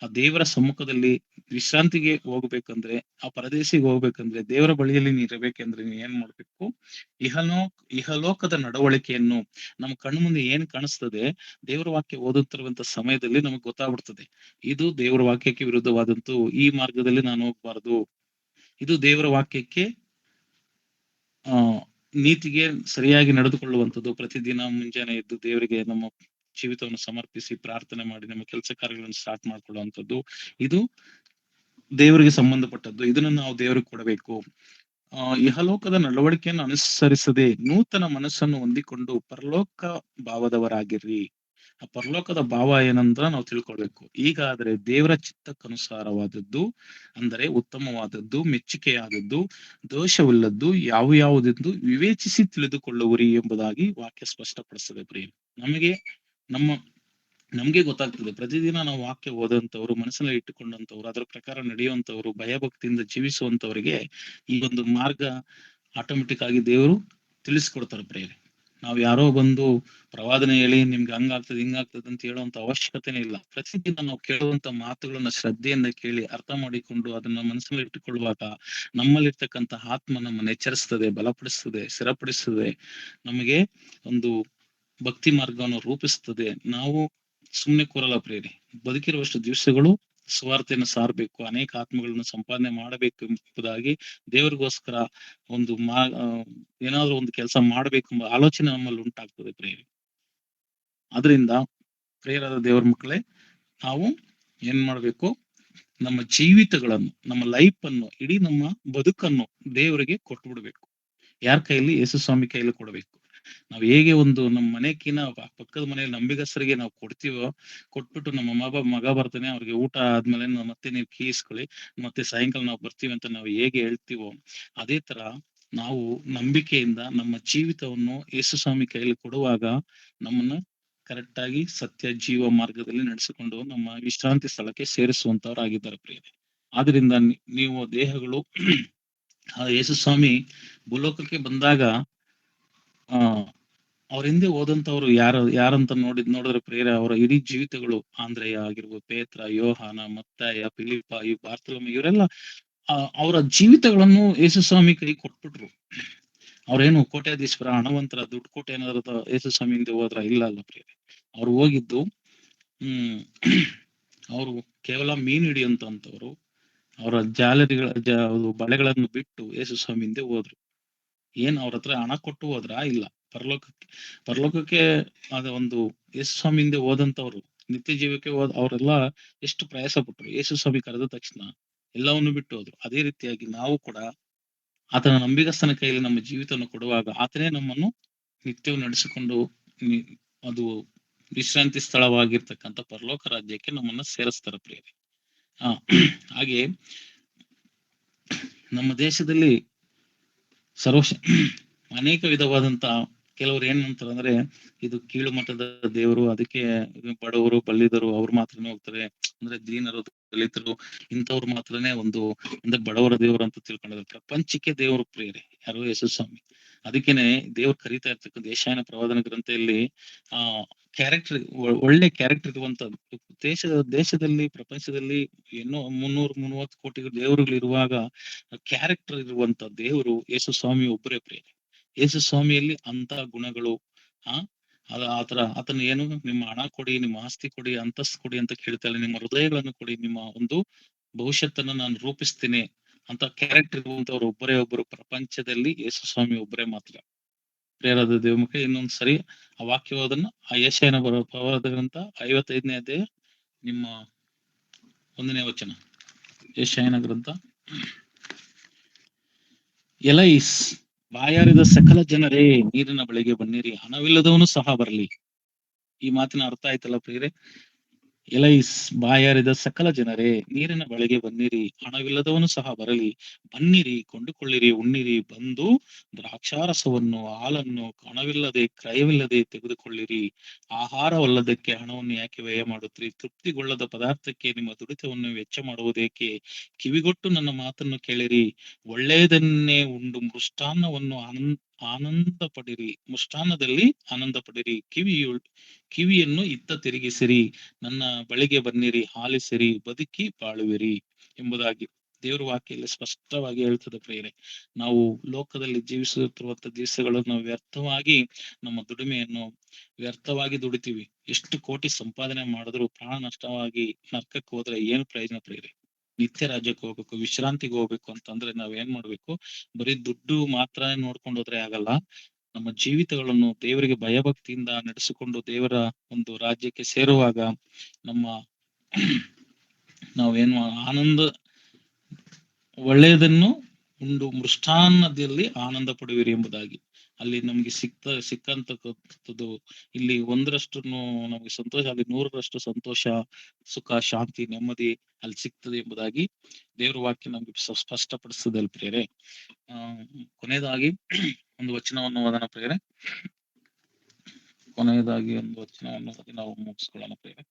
ಆ ದೇವರ ಸಮ್ಮುಖದಲ್ಲಿ ವಿಶ್ರಾಂತಿಗೆ ಹೋಗ್ಬೇಕಂದ್ರೆ, ಆ ಪರದೇಶಿಗೆ ಹೋಗ್ಬೇಕಂದ್ರೆ, ದೇವರ ಬಳಿಯಲ್ಲಿ ನೀ ಇರಬೇಕಂದ್ರೆ ನೀನ್ ಏನ್ ಮಾಡ್ಬೇಕು, ಇಹಲೋಕದ ನಡವಳಿಕೆಯನ್ನು, ನಮ್ಮ ಕಣ್ಣು ಮುಂದೆ ಏನ್ ಕಾಣಿಸ್ತದೆ, ದೇವರ ವಾಕ್ಯ ಓದುತ್ತಿರುವಂತ ಸಮಯದಲ್ಲಿ ನಮಗ್ ಗೊತ್ತಾಗ್ಬಿಡ್ತದೆ, ಇದು ದೇವರ ವಾಕ್ಯಕ್ಕೆ ವಿರುದ್ಧವಾದಂತು, ಈ ಮಾರ್ಗದಲ್ಲಿ ನಾನು ಹೋಗ್ಬಾರ್ದು, ಇದು ದೇವರ ವಾಕ್ಯಕ್ಕೆ ಆ ನೀತಿಗೆ ಸರಿಯಾಗಿ ನಡೆದುಕೊಳ್ಳುವಂಥದ್ದು. ಪ್ರತಿದಿನ ಮುಂಜಾನೆ ಎದ್ದು ದೇವರಿಗೆ ನಮ್ಮ ಜೀವಿತವನ್ನು ಸಮರ್ಪಿಸಿ ಪ್ರಾರ್ಥನೆ ಮಾಡಿ ನಮ್ಮ ಕೆಲಸ ಕಾರ್ಯಗಳನ್ನು ಸ್ಟಾರ್ಟ್ ಮಾಡ್ಕೊಳ್ಳುವಂಥದ್ದು, ಇದು ದೇವರಿಗೆ ಸಂಬಂಧಪಟ್ಟದ್ದು. ಇದನ್ನು ನಾವು ದೇವರಿಗೆ ಕೊಡಬೇಕು. ಇಹಲೋಕದ ನಡವಳಿಕೆಯನ್ನು ಅನುಸರಿಸದೆ ನೂತನ ಮನಸ್ಸನ್ನು ಹೊಂದಿಕೊಂಡು ಪರಲೋಕ ಭಾವದವರಾಗಿರ್ರಿ. ಆ ಪರಲೋಕದ ಭಾವ ಏನಂದ್ರ ನಾವು ತಿಳ್ಕೊಳ್ಬೇಕು. ಈಗಾದ್ರೆ ದೇವರ ಚಿತ್ತಕ್ಕನುಸಾರವಾದದ್ದು, ಅಂದರೆ ಉತ್ತಮವಾದದ್ದು, ಮೆಚ್ಚುಗೆಯಾದದ್ದು, ದೋಷವಿಲ್ಲದ್ದು ಯಾವುದೆಂದು ವಿವೇಚಿಸಿ ತಿಳಿದುಕೊಳ್ಳುವರಿ ಎಂಬುದಾಗಿ ವಾಕ್ಯ ಸ್ಪಷ್ಟಪಡಿಸ್ತದೆ. ಪ್ರಿಯ, ನಮಗೆ ನಮ್ಮ ನಮ್ಗೆ ಗೊತ್ತಾಗ್ತದೆ. ಪ್ರತಿದಿನ ನಾವು ವಾಕ್ಯ ಓದಂತವ್ರು, ಮನಸ್ಸಲ್ಲಿ ಇಟ್ಟುಕೊಂಡಂತವ್ರು, ಅದರ ಪ್ರಕಾರ ನಡೆಯುವಂತವ್ರು, ಭಯಭಕ್ತಿಯಿಂದ ಜೀವಿಸುವಂತವರಿಗೆ ಈ ಒಂದು ಮಾರ್ಗ ಆಟೋಮೆಟಿಕ್ ಆಗಿ ದೇವರು ತಿಳಿಸ್ಕೊಡ್ತಾರೆ. ಪ್ರೇರೆ, ನಾವ್ ಯಾರೋ ಬಂದು ಪ್ರವಾದನೆ ಹೇಳಿ ನಿಮ್ಗೆ ಹಂಗಾಗ್ತದೆ ಹಿಂಗಾಗ್ತದೆ ಅಂತ ಹೇಳುವಂತ ಅವಶ್ಯಕತೆನೇ ಇಲ್ಲ. ಪ್ರತಿದಿನ ನಾವು ಕೇಳುವಂತ ಮಾತುಗಳನ್ನ ಶ್ರದ್ಧೆಯಿಂದ ಕೇಳಿ ಅರ್ಥ ಮಾಡಿಕೊಂಡು ಅದನ್ನ ಮನಸ್ಸಲ್ಲಿ ಇಟ್ಟುಕೊಳ್ಳುವಾಗ ನಮ್ಮಲ್ಲಿರ್ತಕ್ಕಂಥ ಆತ್ಮ ನಮ್ಮನ್ನ ಎಚ್ಚರಿಸ್ತದೆ, ಬಲಪಡಿಸ್ತದೆ, ಸ್ಥಿರಪಡಿಸ್ತದೆ, ನಮಗೆ ಒಂದು ಭಕ್ತಿ ಮಾರ್ಗವನ್ನು ರೂಪಿಸ್ತದೆ. ನಾವು ಸುಮ್ನೆ ಕೂರಲ್ಲ ಪ್ರೇರಿ, ಬದುಕಿರುವಷ್ಟು ದಿವಸಗಳು ಸುವಾರ್ತೆಯನ್ನು ಸಾರಬೇಕು, ಅನೇಕ ಆತ್ಮಗಳನ್ನು ಸಂಪಾದನೆ ಮಾಡಬೇಕು ಎಂಬುದಾಗಿ ದೇವರಿಗೋಸ್ಕರ ಒಂದು ಏನಾದ್ರೂ ಒಂದು ಕೆಲಸ ಮಾಡಬೇಕು ಎಂಬ ಆಲೋಚನೆ ನಮ್ಮಲ್ಲಿ ಉಂಟಾಗ್ತದೆ ಪ್ರೇರಿ. ಆದ್ರಿಂದ ಪ್ರೇರಾದ ದೇವರ ಮಕ್ಕಳೇ, ನಾವು ಏನ್ ಮಾಡ್ಬೇಕು, ನಮ್ಮ ಜೀವಿತಗಳನ್ನು, ನಮ್ಮ ಲೈಫ್ ಅನ್ನು, ಇಡೀ ನಮ್ಮ ಬದುಕನ್ನು ದೇವರಿಗೆ ಕೊಟ್ಟು ಬಿಡ್ಬೇಕು. ಯಾರ ಕೈಯಲ್ಲಿ? ಯೇಸು ಸ್ವಾಮಿ ಕೈಯಲ್ಲಿ ಕೊಡಬೇಕು. ನಾವ್ ಹೇಗೆ ಒಂದು ನಮ್ಮ ಮನೆಕಿನ ಪಕ್ಕದ ಮನೆಯಲ್ಲಿ ನಂಬಿಗಸ್ತರಿಗೆ ನಾವು ಕೊಡ್ತೀವೋ, ಕೊಟ್ಬಿಟ್ಟು ನಮ್ಮ ಮಗ ಬರ್ತಾನೆ, ಅವ್ರಿಗೆ ಊಟ ಆದ್ಮೇಲೆ ಮತ್ತೆ ನೀವು ಕೀ ಇಸ್ಕೊಳ್ಳಿ, ಮತ್ತೆ ಸಾಯಂಕಾಲ ನಾವು ಬರ್ತೀವಿ ಅಂತ ನಾವು ಹೇಗೆ ಹೇಳ್ತೀವೋ, ಅದೇ ತರ ನಾವು ನಂಬಿಕೆಯಿಂದ ನಮ್ಮ ಜೀವಿತವನ್ನು ಯೇಸು ಸ್ವಾಮಿ ಕೈಯಲ್ಲಿ ಕೊಡುವಾಗ ನಮ್ಮನ್ನ ಕರೆಕ್ಟ್ ಆಗಿ ಸತ್ಯ ಜೀವ ಮಾರ್ಗದಲ್ಲಿ ನಡೆಸಿಕೊಂಡು ನಮ್ಮ ವಿಶ್ರಾಂತಿ ಸ್ಥಳಕ್ಕೆ ಸೇರಿಸುವಂತವರಾಗಿದ್ದಾರೆ ಪ್ರಿಯರೇ. ಆದ್ರಿಂದ ನೀವು ದೇಹಗಳು ಆ ಯೇಸು ಸ್ವಾಮಿ ಭೂಲೋಕಕ್ಕೆ ಬಂದಾಗ ಆ ಅವ್ರ ಹಿಂದೆ ಹೋದಂತವ್ರು ಯಾರಂತ ನೋಡಿದ್ರೆ ಪ್ರೇರ, ಅವರ ಇಡೀ ಜೀವಿತಗಳು, ಆಂದ್ರೇಯ ಆಗಿರ್ಬೋದು, ಪೇತ್ರ, ಯೋಹಾನ, ಮತ್ತಾಯ, ಫಿಲಿಪ, ಈ ಬಾರ್ತಲೋಮ, ಇವರೆಲ್ಲ ಅವರ ಜೀವಿತಗಳನ್ನು ಯೇಸು ಸ್ವಾಮಿ ಕೈ ಕೊಟ್ಬಿಟ್ರು. ಅವ್ರೇನು ಕೋಟ್ಯಾಧೀಶ್ವರ, ಹಣವಂತರ, ದುಡ್ಡು ಕೊಟ್ಟು ಏನಾದ್ರು ಯೇಸು ಸ್ವಾಮಿ ಹಿಂದೆ ಹೋದ್ರ? ಇಲ್ಲ ಅಲ್ಲ ಪ್ರಿಯ, ಅವ್ರು ಹೋಗಿದ್ದು ಅವರು ಕೇವಲ ಮೀನು ಹಿಡಿಯುವಂತವ್ರು, ಅವರ ಬಳೆಗಳನ್ನು ಬಿಟ್ಟು ಯೇಸು ಸ್ವಾಮಿ ಹಿಂದೆ ಹೋದ್ರು. ಏನ್ ಅವ್ರ ಹತ್ರ ಹಣ ಕೊಟ್ಟು ಹೋದ್ರ? ಇಲ್ಲ. ಪರಲೋಕಕ್ಕೆ ಅದ ಒಂದು ಯೇಸು ಸ್ವಾಮಿ ಹಿಂದೆ ಹೋದಂತವ್ರು, ನಿತ್ಯ ಜೀವಕ್ಕೆ ಅವರೆಲ್ಲ ಎಷ್ಟು ಪ್ರಯಾಸ ಪಟ್ರು. ಯೇಸು ಸ್ವಾಮಿ ಕರೆದ ತಕ್ಷಣ ಎಲ್ಲವನ್ನು ಬಿಟ್ಟು ಹೋದ್ರು. ಅದೇ ರೀತಿಯಾಗಿ ನಾವು ಕೂಡ ಆತನ ನಂಬಿಗಸ್ತನ ಕೈಯಲ್ಲಿ ನಮ್ಮ ಜೀವಿತವನ್ನು ಕೊಡುವಾಗ ಆತನೇ ನಮ್ಮನ್ನು ನಿತ್ಯವೂ ನಡೆಸಿಕೊಂಡು ಅದು ವಿಶ್ರಾಂತಿ ಸ್ಥಳವಾಗಿರ್ತಕ್ಕಂಥ ಪರಲೋಕ ರಾಜ್ಯಕ್ಕೆ ನಮ್ಮನ್ನ ಸೇರಿಸ್ತಾರ ಪ್ರಿಯರೇ. ಹಾಗೆ ನಮ್ಮ ದೇಶದಲ್ಲಿ ಅನೇಕ ವಿಧವಾದಂತ ಕೆಲವರು ಏನ್ ಅಂತಾರೆ ಅಂದ್ರೆ, ಇದು ಕೀಳು ಮಟ್ಟದ ದೇವರು, ಅದಕ್ಕೆ ಬಡವರು ಬಲ್ಲಿದರು ಅವ್ರು ಮಾತ್ರನೇ ಹೋಗ್ತಾರೆ, ಅಂದ್ರೆ ದೀನರು ದಲಿತರು ಇಂಥವ್ರು ಮಾತ್ರನೇ ಅಂದ್ರೆ ಬಡವರ ದೇವರು ಅಂತ ತಿಳ್ಕೊಂಡಿದ್ದಾರೆ. ಪ್ರಪಂಚಕ್ಕೆ ದೇವರು ಪ್ರಿಯರೇ ಯಾರು? ಯೇಸು ಸ್ವಾಮಿ. ಅದಕ್ಕೇನೆ ದೇವ್ರು ಕರೀತಾ ಇರ್ತಕ್ಕಂಥ ಯೆಶಾಯನ ಪ್ರವಾದನ ಗ್ರಂಥದಲ್ಲಿ ಕ್ಯಾರೆಕ್ಟರ್, ಒಳ್ಳೆ ಕ್ಯಾರೆಕ್ಟರ್ ಇರುವಂತದ್ದು. ದೇಶದಲ್ಲಿ ಪ್ರಪಂಚದಲ್ಲಿ ಏನೋ 330 ಕೋಟಿ ದೇವರುಗಳು ಇರುವಾಗ ಕ್ಯಾರೆಕ್ಟರ್ ಇರುವಂತ ದೇವರು ಯೇಸು ಸ್ವಾಮಿ ಒಬ್ಬರೇ ಪ್ರಿಯ. ಯೇಸು ಸ್ವಾಮಿಯಲ್ಲಿ ಅಂತ ಗುಣಗಳು ಆತನ ಏನು, ನಿಮ್ಮ ಹಣ ಕೊಡಿ, ನಿಮ್ಮ ಆಸ್ತಿ ಕೊಡಿ, ಅಂತಸ್ತು ಕೊಡಿ ಅಂತ ಕೇಳ್ತಾ, ನಿಮ್ಮ ಹೃದಯಗಳನ್ನು ಕೊಡಿ, ನಿಮ್ಮ ಒಂದು ಭವಿಷ್ಯತ್ತನ್ನ ನಾನು ರೂಪಿಸ್ತೀನಿ ಅಂತ ಕ್ಯಾರೆಕ್ಟರ್ ಇರುವಂತವ್ರು ಒಬ್ಬರೇ ಪ್ರಪಂಚದಲ್ಲಿ ಯೇಸು ಸ್ವಾಮಿ ಒಬ್ಬರೇ ಮಾತ್ರ. ಪ್ರಿಯರಾದ ದೇವಮುಖ, ಇನ್ನೊಂದ್ ಸರಿ ಆ ವಾಕ್ಯವಾದನ್ನ ಆ ಯೆಶಾಯನ ಪ್ರವಾದನ ಗ್ರಂಥ 55ನೇ ಅಧ್ಯಾಯ ನಿಮ್ಮ 1ನೇ ವಚನ. ಯೆಶಾಯನ ಗ್ರಂಥ, ಎಲೈಸ್, ಬಾಯಾರಿದ ಸಕಲ ಜನರೇ ನೀರಿನ ಬಳಿಗೆ ಬನ್ನಿರಿ, ಹಣವಿಲ್ಲದವನು ಸಹ ಬರಲಿ. ಈ ಮಾತಿನ ಅರ್ಥ ಆಯ್ತಲ್ಲ ಪ್ರಿಯರೇ? ಎಲೈಸ್ ಬಾಯಾರಿದ ಸಕಲ ಜನರೇ, ನೀರಿನ ಬಳಿಗೆ ಬನ್ನಿರಿ, ಹಣವಿಲ್ಲದವನು ಸಹ ಬರಲಿ, ಬನ್ನಿರಿ, ಕೊಂಡುಕೊಳ್ಳಿರಿ, ಉಣ್ಣಿರಿ, ಬಂದು ದ್ರಾಕ್ಷಾರಸವನ್ನು ಹಾಲನ್ನು ಹಣವಿಲ್ಲದೆ ಕ್ರಯವಿಲ್ಲದೆ ತೆಗೆದುಕೊಳ್ಳಿರಿ. ಆಹಾರವಲ್ಲದಕ್ಕೆ ಹಣವನ್ನು ಯಾಕೆ ವ್ಯಯ ಮಾಡುತ್ತೀರಿ? ತೃಪ್ತಿಗೊಳ್ಳದ ಪದಾರ್ಥಕ್ಕೆ ನಿಮ್ಮ ದುಡಿತವನ್ನು ವೆಚ್ಚ ಮಾಡುವುದೇಕೆ? ಕಿವಿಗೊಟ್ಟು ನನ್ನ ಮಾತನ್ನು ಕೇಳಿರಿ, ಒಳ್ಳೆಯದನ್ನೇ ಉಂಡು ಆನಂದ ಪಡಿರಿ, ಮೃಷ್ಟಾನ್ನದಲ್ಲಿ ಆನಂದ ಪಡಿರಿ. ಕಿವಿಯನ್ನು ಇತ್ತ ತಿರುಗಿಸಿರಿ, ನನ್ನ ಬಳಿಗೆ ಬನ್ನಿರಿ, ಆಲಿಸಿರಿ, ಬದುಕಿ ಬಾಳುವಿರಿ ಎಂಬುದಾಗಿ ದೇವರ ವಾಕ್ಯದಲ್ಲಿ ಸ್ಪಷ್ಟವಾಗಿ ಹೇಳ್ತದೆ ಪ್ರಿಯರೇ. ನಾವು ಲೋಕದಲ್ಲಿ ಜೀವಿಸುತ್ತಿರುವಂತ ದಿವಸಗಳನ್ನು ವ್ಯರ್ಥವಾಗಿ ನಮ್ಮ ದುಡಿಮೆಯನ್ನು ವ್ಯರ್ಥವಾಗಿ ದುಡಿತೀವಿ. ಎಷ್ಟು ಕೋಟಿ ಸಂಪಾದನೆ ಮಾಡಿದ್ರು ಪ್ರಾಣ ನಷ್ಟವಾಗಿ ನರ್ಕಕ್ಕೆ ಹೋದ್ರೆ ಏನು ಪ್ರಯೋಜನ ಪ್ರಿಯರೇ? ನಿತ್ಯ ರಾಜ್ಯಕ್ಕೆ ಹೋಗ್ಬೇಕು, ವಿಶ್ರಾಂತಿಗೆ ಹೋಗ್ಬೇಕು ಅಂತಂದ್ರೆ ನಾವ್ ಏನ್ ಮಾಡ್ಬೇಕು? ಬರೀ ದುಡ್ಡು ಮಾತ್ರ ನೋಡ್ಕೊಂಡು ಹೋದ್ರೆ ಆಗಲ್ಲ. ನಮ್ಮ ಜೀವಿತಗಳನ್ನು ದೇವರಿಗೆ ಭಯಭಕ್ತಿಯಿಂದ ನಡೆಸಿಕೊಂಡು ದೇವರ ಒಂದು ರಾಜ್ಯಕ್ಕೆ ಸೇರುವಾಗ ನಮ್ಮ ನಾವೇನು ಆನಂದ, ಒಳ್ಳೆಯದನ್ನು ಉಂಡು ಮೃಷ್ಟಾನ್ನದಲ್ಲಿ ಆನಂದ ಪಡುವಿರಿ ಎಂಬುದಾಗಿ ಅಲ್ಲಿ ನಮ್ಗೆ ಸಿಕ್ಕಂತದ್ದು ಇಲ್ಲಿ ಒಂದರಷ್ಟು ನಮ್ಗೆ ಸಂತೋಷ, ಅಲ್ಲಿ 100ರಷ್ಟು ಸಂತೋಷ, ಸುಖ, ಶಾಂತಿ, ನೆಮ್ಮದಿ ಅಲ್ಲಿ ಸಿಗ್ತದೆ ಎಂಬುದಾಗಿ ದೇವರ ವಾಕ್ಯ ನಮ್ಗೆ ಸ್ಪಷ್ಟಪಡಿಸ್ತದೆ ಅಲ್ ಪ್ರಿಯರೇ. ಕೊನೆಯದಾಗಿ ಒಂದು ವಚನವನ್ನು ಓದೋಣ ಪ್ರಿಯರೇ. ಕೊನೆಯದಾಗಿ ಒಂದು ವಚನವನ್ನು ಓದಿ ನಾವು ಮುಗಿಸ್ಕೊಳ್ಳೋಣ ಪ್ರಿಯರೇ.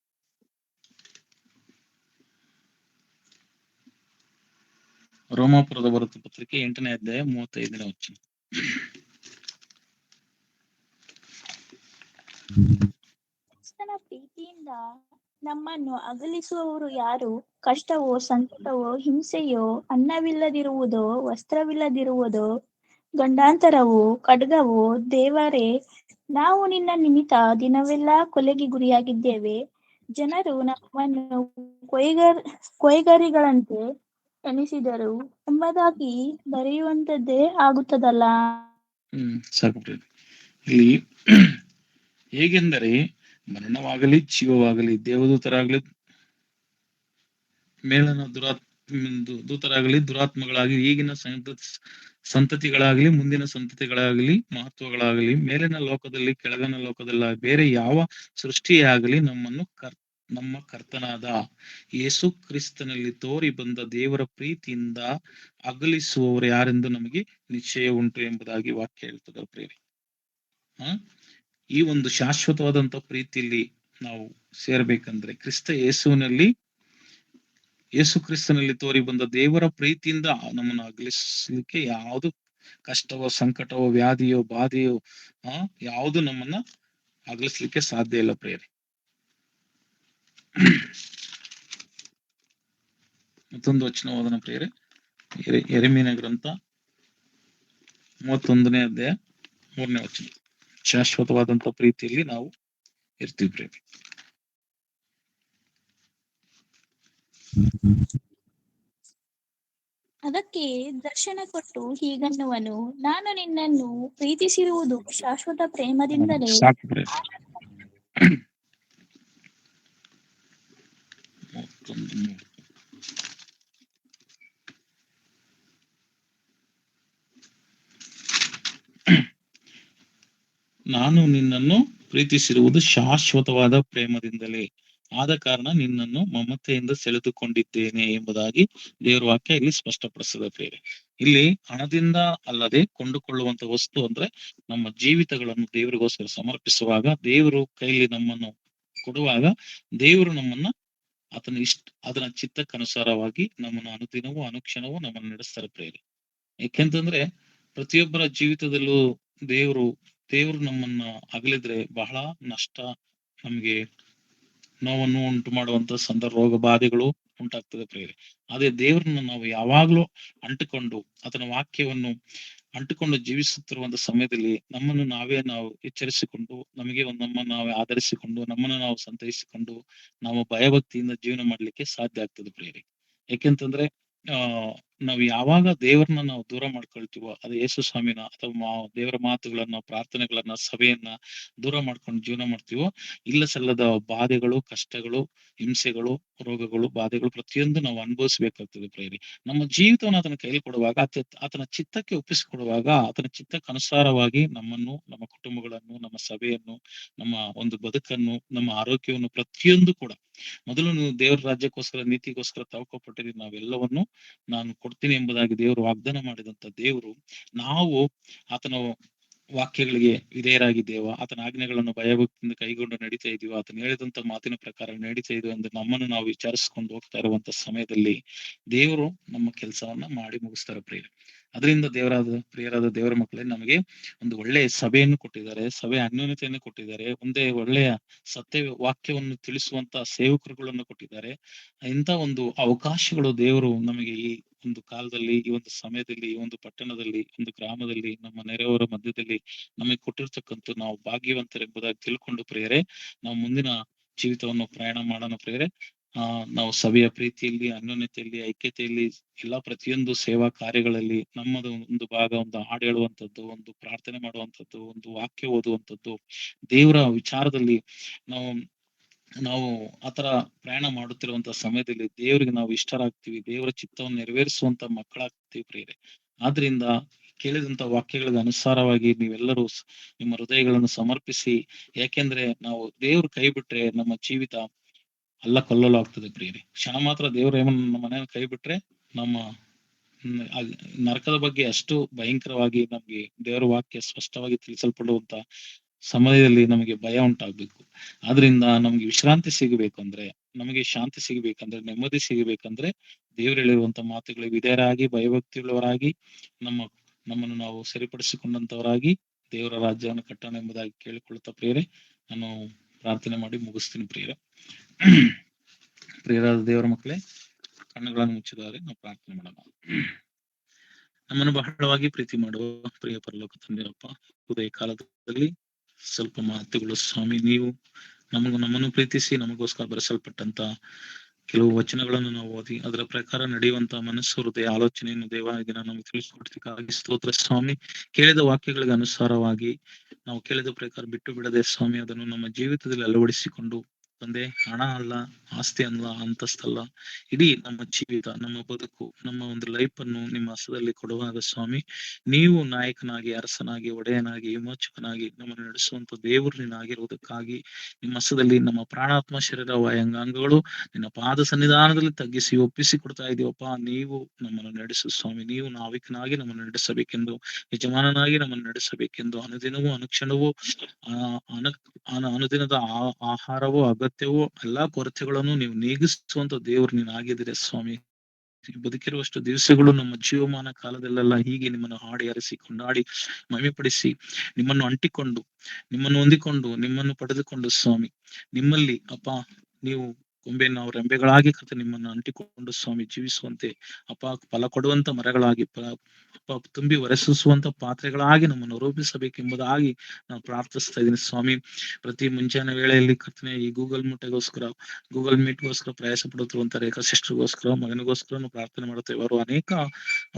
ರೋಮಾಪುರದ ಬರುತ್ತ ಪತ್ರಿಕೆ 8ನೇ ಅಧ್ಯಾಯ 35ನೇ ವಚನ. ಕ್ರಿಸ್ತನ ಪ್ರೀತಿಯಿಂದ ನಮ್ಮನ್ನು ಅಗಲಿಸುವವರು ಯಾರು? ಕಷ್ಟವೋ, ಸಂಕಟವೋ, ಹಿಂಸೆಯೋ, ಅನ್ನವಿಲ್ಲದಿರುವುದೋ, ವಸ್ತ್ರವಿಲ್ಲದಿರುವುದೋ, ಗಂಡಾಂತರವೋ, ಖಡ್ಗವೋ? ದೇವರೇ, ನಾವು ನಿನ್ನ ನಿಮಿತ್ತ ದಿನವೆಲ್ಲ ಕೊಲೆಗೆ ಗುರಿಯಾಗಿದ್ದೇವೆ. ಜನರು ನಮ್ಮನ್ನು ಕೊಯ್ಗರಿಗಳಂತೆ ಎಣಿಸಿದರು ಎಂಬುದಾಗಿ ಬರೆಯುವಂತದ್ದೇ ಆಗುತ್ತದಲ್ಲ. ಸಾಕು. ಇಲ್ಲಿ ಹೇಗೆಂದರೆ ಮರಣವಾಗಲಿ ಜೀವವಾಗಲಿ, ದೇವದೂತರಾಗಲಿ ಮೇಲನ ದೂತರಾಗಲಿ ದುರಾತ್ಮಗಳಾಗಲಿ, ಈಗಿನ ಸಂತತಿಗಳಾಗಲಿ ಮುಂದಿನ ಸಂತತಿಗಳಾಗಲಿ, ಮಹತ್ವಗಳಾಗಲಿ, ಮೇಲಿನ ಲೋಕದಲ್ಲಿ ಕೆಳಗಿನ ಲೋಕದಲ್ಲ, ಬೇರೆ ಯಾವ ಸೃಷ್ಟಿಯೇ ಆಗಲಿ ನಮ್ಮ ಕರ್ತನಾದ ಯೇಸು ಕ್ರಿಸ್ತನಲ್ಲಿ ತೋರಿ ಬಂದ ದೇವರ ಪ್ರೀತಿಯಿಂದ ಅಗಲಿಸುವವರು ಯಾರೆಂದು ನಮಗೆ ನಿಶ್ಚಯ ಉಂಟು ಎಂಬುದಾಗಿ ವಾಕ್ಯ ಹೇಳ್ತದೆ ಪ್ರೇರಿ. ಈ ಒಂದು ಶಾಶ್ವತವಾದಂತ ಪ್ರೀತಿಯಲ್ಲಿ ನಾವು ಸೇರ್ಬೇಕಂದ್ರೆ ಯೇಸು ಕ್ರಿಸ್ತನಲ್ಲಿ ತೋರಿ ಬಂದ ದೇವರ ಪ್ರೀತಿಯಿಂದ ನಮ್ಮನ್ನು ಅಗಲಿಸ್ಲಿಕ್ಕೆ ಯಾವುದು ಕಷ್ಟವೋ, ಸಂಕಟವೋ, ವ್ಯಾಧಿಯೋ, ಬಾಧೆಯೋ ಯಾವುದು ನಮ್ಮನ್ನ ಅಗಲಿಸ್ಲಿಕ್ಕೆ ಸಾಧ್ಯ ಇಲ್ಲ ಪ್ರೇರಿ. ಮತ್ತೊಂದು ವಚನ ಓದನ ಪ್ರೇರೆ. ಯೆರೆಮೀಯನ ಗ್ರಂಥ 31ನೇ ಅಧ್ಯಾಯ 3ನೇ ವಚನ. ಶಾಶ್ವತವಾದಂತ ಪ್ರೀತಿಯಲ್ಲಿ ನಾವು ಇರ್ತೀವಿ ಪ್ರೇರಿ. ಅದಕ್ಕೆ ದರ್ಶನ ಕೊಟ್ಟು ಹೀಗನ್ನುವನು, ನಾನು ನಿನ್ನನ್ನು ಪ್ರೀತಿಸಿರುವುದು ಶಾಶ್ವತ ಪ್ರೇಮದಿಂದಲೇ. ನಾನು ನಿನ್ನನ್ನು ಪ್ರೀತಿಸಿರುವುದು ಶಾಶ್ವತವಾದ ಪ್ರೇಮದಿಂದಲೇ, ಆದ ಕಾರಣ ನಿನ್ನನ್ನು ಮಮತೆಯಿಂದ ಸೆಳೆದುಕೊಂಡಿದ್ದೇನೆ ಎಂಬುದಾಗಿ ದೇವರ ವಾಕ್ಯ ಇಲ್ಲಿ ಸ್ಪಷ್ಟಪಡಿಸ್ತದೆ ಪ್ರೇರೆ. ಇಲ್ಲಿ ಹಣದಿಂದ ಅಲ್ಲದೆ ಕೊಂಡುಕೊಳ್ಳುವಂತ ವಸ್ತು ಅಂದ್ರೆ ನಮ್ಮ ಜೀವಿತಗಳನ್ನು ದೇವರಿಗೋಸ್ಕರ ಸಮರ್ಪಿಸುವಾಗ, ದೇವರು ಕೈಲಿ ನಮ್ಮನ್ನು ಕೊಡುವಾಗ, ದೇವರು ನಮ್ಮನ್ನ ಅದನ್ನ ಚಿತ್ತಕ್ಕನುಸಾರವಾಗಿ ನಮ್ಮನ್ನು ಅನುದಿನವೂ ಅನುಕ್ಷಣವೂ ನಮ್ಮನ್ನು ನಡೆಸ್ತಾರೆ ಪ್ರೇರೆ. ಯಾಕೆಂತಂದ್ರೆ ಪ್ರತಿಯೊಬ್ಬರ ಜೀವಿತದಲ್ಲೂ ದೇವರು ನಮ್ಮನ್ನ ಅಗಲಿದ್ರೆ ಬಹಳ ನಷ್ಟ, ನಮ್ಗೆ ನೋವನ್ನು ಉಂಟು ಮಾಡುವಂತ ರೋಗ ಬಾಧೆಗಳು ಉಂಟಾಗ್ತದೆ ಪ್ರೇರೆ. ಅದೇ ದೇವ್ರನ್ನ ನಾವು ಯಾವಾಗ್ಲೂ ಅಂಟುಕೊಂಡು ಅದನ್ನ ವಾಕ್ಯವನ್ನು ಅಂಟುಕೊಂಡು ಜೀವಿಸುತ್ತಿರುವಂತ ಸಮಯದಲ್ಲಿ ನಾವು ಎಚ್ಚರಿಸಿಕೊಂಡು, ನಮ್ಮನ್ನು ನಾವೇ ಆಧರಿಸಿಕೊಂಡು, ನಮ್ಮನ್ನು ನಾವು ಸಂತೈಸಿಕೊಂಡು ನಾವು ಭಯಭಕ್ತಿಯಿಂದ ಜೀವನ ಮಾಡ್ಲಿಕ್ಕೆ ಸಾಧ್ಯ ಆಗ್ತದೆ ಪ್ರೇರೆ. ಯಾಕೆಂತಂದ್ರೆ ನಾವು ಯಾವಾಗ ದೇವರನ್ನ ನಾವು ದೂರ ಮಾಡ್ಕೊಳ್ತೀವೋ, ಅದು ಯೇಸು ಸ್ವಾಮಿನ ಅಥವಾ ದೇವರ ಮಾತುಗಳನ್ನ, ಪ್ರಾರ್ಥನೆಗಳನ್ನ, ಸಭೆಯನ್ನ ದೂರ ಮಾಡ್ಕೊಂಡು ಜೀವನ ಮಾಡ್ತೀವೋ, ಇಲ್ಲ ಸಲ್ಲದ ಬಾಧೆಗಳು, ಕಷ್ಟಗಳು, ಹಿಂಸೆಗಳು, ರೋಗಗಳು, ಬಾಧೆಗಳು ಪ್ರತಿಯೊಂದು ನಾವು ಅನುಭವಿಸಬೇಕಾಗ್ತದೆ ಪ್ರೇರಿ. ನಮ್ಮ ಜೀವಿತವನ್ನು ಆತನ ಕೈಲಿ ಕೊಡುವಾಗ, ಆತನ ಚಿತ್ತಕ್ಕೆ ಒಪ್ಪಿಸಿಕೊಡುವಾಗ, ಆತನ ಚಿತ್ತಕ್ಕೆ ಅನುಸಾರವಾಗಿ ನಮ್ಮನ್ನು, ನಮ್ಮ ಕುಟುಂಬಗಳನ್ನು, ನಮ್ಮ ಸಭೆಯನ್ನು, ನಮ್ಮ ಒಂದು ಬದುಕನ್ನು, ನಮ್ಮ ಆರೋಗ್ಯವನ್ನು ಪ್ರತಿಯೊಂದು ಕೂಡ ಮೊದಲು ನೀವು ದೇವರ ರಾಜ್ಯಕ್ಕೋಸ್ಕರ, ನೀತಿಗೋಸ್ಕರ ತವಕಪಟ್ಟಿರಿ, ನಾವೆಲ್ಲವನ್ನು ನಾನು ಕೊಡ್ತೀನಿ ಎಂಬುದಾಗಿ ದೇವರು ವಾಗ್ದಾನ ಮಾಡಿದಂತ ದೇವರು, ನಾವು ಆತನ ವಾಕ್ಯಗಳಿಗೆ ವಿಧೇಯರಾಗಿದ್ದೇವ, ಆತನ ಆಜ್ಞೆಗಳನ್ನು ಭಯಭಕ್ತಿಯಿಂದ ಕೈಗೊಂಡು ನಡೀತಾ ಇದೀವ, ಆತನ ಹೇಳಿದಂತ ಮಾತಿನ ಪ್ರಕಾರ ನಡೀತಾ ಇದೀವಿ ಎಂದು ನಮ್ಮನ್ನು ನಾವು ವಿಚಾರಿಸಿಕೊಂಡು ಹೋಗ್ತಾ ಇರುವಂತ ಸಮಯದಲ್ಲಿ ದೇವರು ನಮ್ಮ ಕೆಲಸವನ್ನ ಮಾಡಿ ಮುಗಿಸ್ತಾರೆ ಪ್ರಿಯ. ಅದರಿಂದ ಪ್ರಿಯರಾದ ದೇವರ ಮಕ್ಕಳೇ, ನಮಗೆ ಒಂದು ಒಳ್ಳೆಯ ಸಭೆಯನ್ನು ಕೊಟ್ಟಿದ್ದಾರೆ, ಸಭೆ ಅನ್ಯೋನ್ಯತೆಯನ್ನು ಕೊಟ್ಟಿದ್ದಾರೆ, ಒಂದೇ ಒಳ್ಳೆಯ ಸತ್ಯ ವಾಕ್ಯವನ್ನು ತಿಳಿಸುವಂತ ಸೇವಕರುಗಳನ್ನು ಕೊಟ್ಟಿದ್ದಾರೆ. ಇಂಥ ಒಂದು ಅವಕಾಶಗಳು ದೇವರು ನಮಗೆ ಈ ಒಂದು ಕಾಲದಲ್ಲಿ, ಈ ಒಂದು ಸಮಯದಲ್ಲಿ, ಈ ಒಂದು ಪಟ್ಟಣದಲ್ಲಿ, ಒಂದು ಗ್ರಾಮದಲ್ಲಿ, ನಮ್ಮ ನೆರೆಯವರ ಮಧ್ಯದಲ್ಲಿ ನಮಗೆ ಕೊಟ್ಟಿರ್ತಕ್ಕಂಥ ನಾವು ಭಾಗ್ಯವಂತರೆಂಬುದಾಗಿ ತಿಳ್ಕೊಂಡು ಪ್ರಿಯರೇ, ನಾವು ಮುಂದಿನ ಜೀವಿತವನ್ನು ಪ್ರಯಾಣ ಮಾಡೋಣ ಪ್ರಿಯರೇ. ನಾವು ಸಭೆಯ ಪ್ರೀತಿಯಲ್ಲಿ, ಅನ್ಯೋನ್ಯತೆಯಲ್ಲಿ, ಐಕ್ಯತೆಯಲ್ಲಿ, ಎಲ್ಲಾ ಪ್ರತಿಯೊಂದು ಸೇವಾ ಕಾರ್ಯಗಳಲ್ಲಿ ನಮ್ಮದು ಒಂದು ಭಾಗ, ಒಂದು ಹಾಡು ಹೇಳುವಂಥದ್ದು, ಒಂದು ಪ್ರಾರ್ಥನೆ ಮಾಡುವಂಥದ್ದು, ಒಂದು ವಾಕ್ಯ ಓದುವಂಥದ್ದು, ದೇವರ ವಿಚಾರದಲ್ಲಿ ನಾವು ನಾವು ಆತರ ಪ್ರಯಾಣ ಮಾಡುತ್ತಿರುವಂತ ಸಮಯದಲ್ಲಿ ದೇವರಿಗೆ ನಾವು ಇಷ್ಟರಾಗ್ತೀವಿ, ದೇವರ ಚಿತ್ತವನ್ನು ನೆರವೇರಿಸುವಂತ ಮಕ್ಕಳಾಗ್ತೀವಿ ಪ್ರಿಯರೇ. ಆದ್ರಿಂದ ಕೇಳಿದಂತ ವಾಕ್ಯಗಳಿಗೆ ಅನುಸಾರವಾಗಿ ನೀವೆಲ್ಲರೂ ನಿಮ್ಮ ಹೃದಯಗಳನ್ನು ಸಮರ್ಪಿಸಿ, ಯಾಕೆಂದ್ರೆ ನಾವು ದೇವ್ರ ಕೈ ಬಿಟ್ರೆ ನಮ್ಮ ಜೀವಿತ ಅಲ್ಲ ಕಲ್ಲಲು ಆಗ್ತದೆ ಪ್ರಿಯರೇ. ಕ್ಷಣ ಮಾತ್ರ ದೇವ್ರ ನಮ್ಮ ಮನೆಯನ್ನು ಕೈ ಬಿಟ್ರೆ ನಮ್ಮ ನರಕದ ಬಗ್ಗೆ ಅಷ್ಟು ಭಯಂಕರವಾಗಿ ನಮ್ಗೆ ದೇವರ ವಾಕ್ಯ ಸ್ಪಷ್ಟವಾಗಿ ತಿಳಿಸಲ್ಪಡುವಂತ ಸಮಯದಲ್ಲಿ ನಮಗೆ ಭಯ ಉಂಟಾಗ್ಬೇಕು. ಆದ್ರಿಂದ ನಮ್ಗೆ ವಿಶ್ರಾಂತಿ ಸಿಗಬೇಕಂದ್ರೆ, ನಮಗೆ ಶಾಂತಿ ಸಿಗಬೇಕಂದ್ರೆ, ನೆಮ್ಮದಿ ಸಿಗಬೇಕಂದ್ರೆ ದೇವ್ರು ಹೇಳಿರುವಂತ ಮಾತುಗಳಿಗೆ ವಿಧೇಯರಾಗಿ, ಭಯಭಕ್ತಿಯುಳ್ಳವರಾಗಿ, ನಮ್ಮನ್ನು ನಾವು ಸರಿಪಡಿಸಿಕೊಂಡಂತವರಾಗಿ ದೇವರ ರಾಜ್ಯವನ್ನು ಕಟ್ಟೋಣ ಎಂಬುದಾಗಿ ಕೇಳಿಕೊಳ್ಳುತ್ತಾ ಪ್ರಿಯರೇ, ನಾನು ಪ್ರಾರ್ಥನೆ ಮಾಡಿ ಮುಗಿಸ್ತೀನಿ ಪ್ರಿಯರೇ. ಪ್ರಿಯರಾದ ದೇವರ ಮಕ್ಕಳೇ, ಕಣ್ಣುಗಳನ್ನು ಮುಚ್ಚಿದ್ದಾರೆ, ನಾವು ಪ್ರಾರ್ಥನೆ ಮಾಡೋಣ. ನಮ್ಮನ್ನು ಬಹಳವಾಗಿ ಪ್ರೀತಿ ಮಾಡುವ ಪ್ರಿಯ ಪರಲೋಕ ತಂದೆಯಪ್ಪ, ಉದಯ ಕಾಲದಲ್ಲಿ ಸ್ವಲ್ಪ ಮಾತುಗಳು ಸ್ವಾಮಿ, ನೀವು ನಮ್ಮನ್ನು ಪ್ರೀತಿಸಿ ನಮಗೋಸ್ಕರ ಬರೆಸಲ್ಪಟ್ಟಂತ ಕೆಲವು ವಚನಗಳನ್ನು ನಾವು ಓದಿ ಅದರ ಪ್ರಕಾರ ನಡೆಯುವಂತ ಮನಸ್ಸು, ಹೃದಯ, ಆಲೋಚನೆಯನ್ನು ದೇವ ಈ ದಿನ ನಮಗೆ ತಿಳಿಸಿಕೊಡ್ತಿಕ್ಕಾಗಿ ಸ್ತೋತ್ರ ಸ್ವಾಮಿ. ಕೇಳಿದ ವಾಕ್ಯಗಳಿಗೆ ಅನುಸಾರವಾಗಿ ನಾವು ಕೇಳಿದ ಪ್ರಕಾರ ಬಿಟ್ಟು ಬಿಡದೆ ಸ್ವಾಮಿ, ಅದನ್ನು ನಮ್ಮ ಜೀವಿತದಲ್ಲಿ ಅಳವಡಿಸಿಕೊಂಡು ತಂದೆ, ಹಣ ಅಲ್ಲ, ಆಸ್ತಿ ಅಲ್ಲ, ಅಂತಸ್ತಲ್ಲ, ಇಡೀ ನಮ್ಮ ಜೀವಿತ, ನಮ್ಮ ಬದುಕು, ನಮ್ಮ ಒಂದು ಲೈಫ್ ಅನ್ನು ನಿಮ್ಮ ಹಸ್ತದಲ್ಲಿ ಕೊಡುವಾಗ ಸ್ವಾಮಿ, ನೀವು ನಾಯಕನಾಗಿ, ಅರಸನಾಗಿ, ಒಡೆಯನಾಗಿ, ವಿಮೋಚಕನಾಗಿ ನಮ್ಮನ್ನು ನಡೆಸುವಂತ ದೇವರು ನೀನಾಗಿರುವುದಕ್ಕಾಗಿ ನಿಮ್ಮ ಹಸ್ತದಲ್ಲಿ ನಮ್ಮ ಪ್ರಾಣಾತ್ಮ, ಶರೀರ, ವಾಯಾಂಗಾಂಗಗಳು ನಿನ್ನ ಪಾದ ಸನ್ನಿಧಾನದಲ್ಲಿ ತಗ್ಗಿಸಿ ಒಪ್ಪಿಸಿ ಕೊಡ್ತಾ ಇದೀವಪ್ಪ. ನೀವು ನಮ್ಮನ್ನು ನಡೆಸು ಸ್ವಾಮಿ, ನೀವು ನಾವಿಕನಾಗಿ ನಮ್ಮನ್ನು ನಡೆಸಬೇಕೆಂದು, ಯಜಮಾನನಾಗಿ ನಮ್ಮನ್ನು ನಡೆಸಬೇಕೆಂದು, ಅನುದಿನವೂ ಅನುಕ್ಷಣವೂ ಅನುದಿನದ ಆಹಾರವೂ ಅಗತ್ಯವೂ ಎಲ್ಲಾ ಕೊರತೆಗಳನ್ನು ನೀವು ನೀಗಿಸುವಂತ ದೇವರು ನೀನಾಗಿದ್ದೀರ ಸ್ವಾಮಿ. ಬದುಕಿರುವಷ್ಟು ದಿವಸಗಳು ನಮ್ಮ ಜೀವಮಾನ ಕಾಲದಲ್ಲೆಲ್ಲ ಹೀಗೆ ನಿಮ್ಮನ್ನು ಹಾಡಿ ಹರಿಸಿ ಕೊಂಡಾಡಿ ಮಹಿಮೆಪಡಿಸಿ, ನಿಮ್ಮನ್ನು ಅಂಟಿಕೊಂಡು, ನಿಮ್ಮನ್ನು ಹೊಂದಿಕೊಂಡು, ನಿಮ್ಮನ್ನು ಪಡೆದುಕೊಂಡು ಸ್ವಾಮಿ, ನಿಮ್ಮಲ್ಲಿ ಅಪ್ಪ ನೀವು ಕೊಂಬೆಯನ್ನು ನಾವು ರೆಂಬೆಗಳಾಗಿ ಕತೆ ನಿಮ್ಮನ್ನು ಅಂಟಿಕೊಂಡು ಸ್ವಾಮಿ ಜೀವಿಸುವಂತೆ ಅಪ್ಪ, ಫಲ ಕೊಡುವಂತ ಮರಗಳಾಗಿ, ತುಂಬಿ ಹೊರಸೂಸುವಂತ ಪಾತ್ರೆಗಳಾಗಿ ನಮ್ಮನ್ನು ರೂಪಿಸಬೇಕೆಂಬುದಾಗಿ ನಾನು ಪ್ರಾರ್ಥಿಸ್ತಾ ಇದ್ದೀನಿ ಸ್ವಾಮಿ. ಪ್ರತಿ ಮುಂಜಾನೆ ವೇಳೆಯಲ್ಲಿ ಕರ್ತನೆ ಈ ಗೂಗಲ್ ಮೀಟ್ಗೋಸ್ಕರ ಪ್ರಯಾಸ ಪಡುತ್ತಿರುವಂತ ರೇಖಾ ಸಿಸ್ಟರ್ಗೋಸ್ಕರ, ಮಗನಿಗೋಸ್ಕರ ಪ್ರಾರ್ಥನೆ ಮಾಡುತ್ತೇವೆ. ಅವರು ಅನೇಕ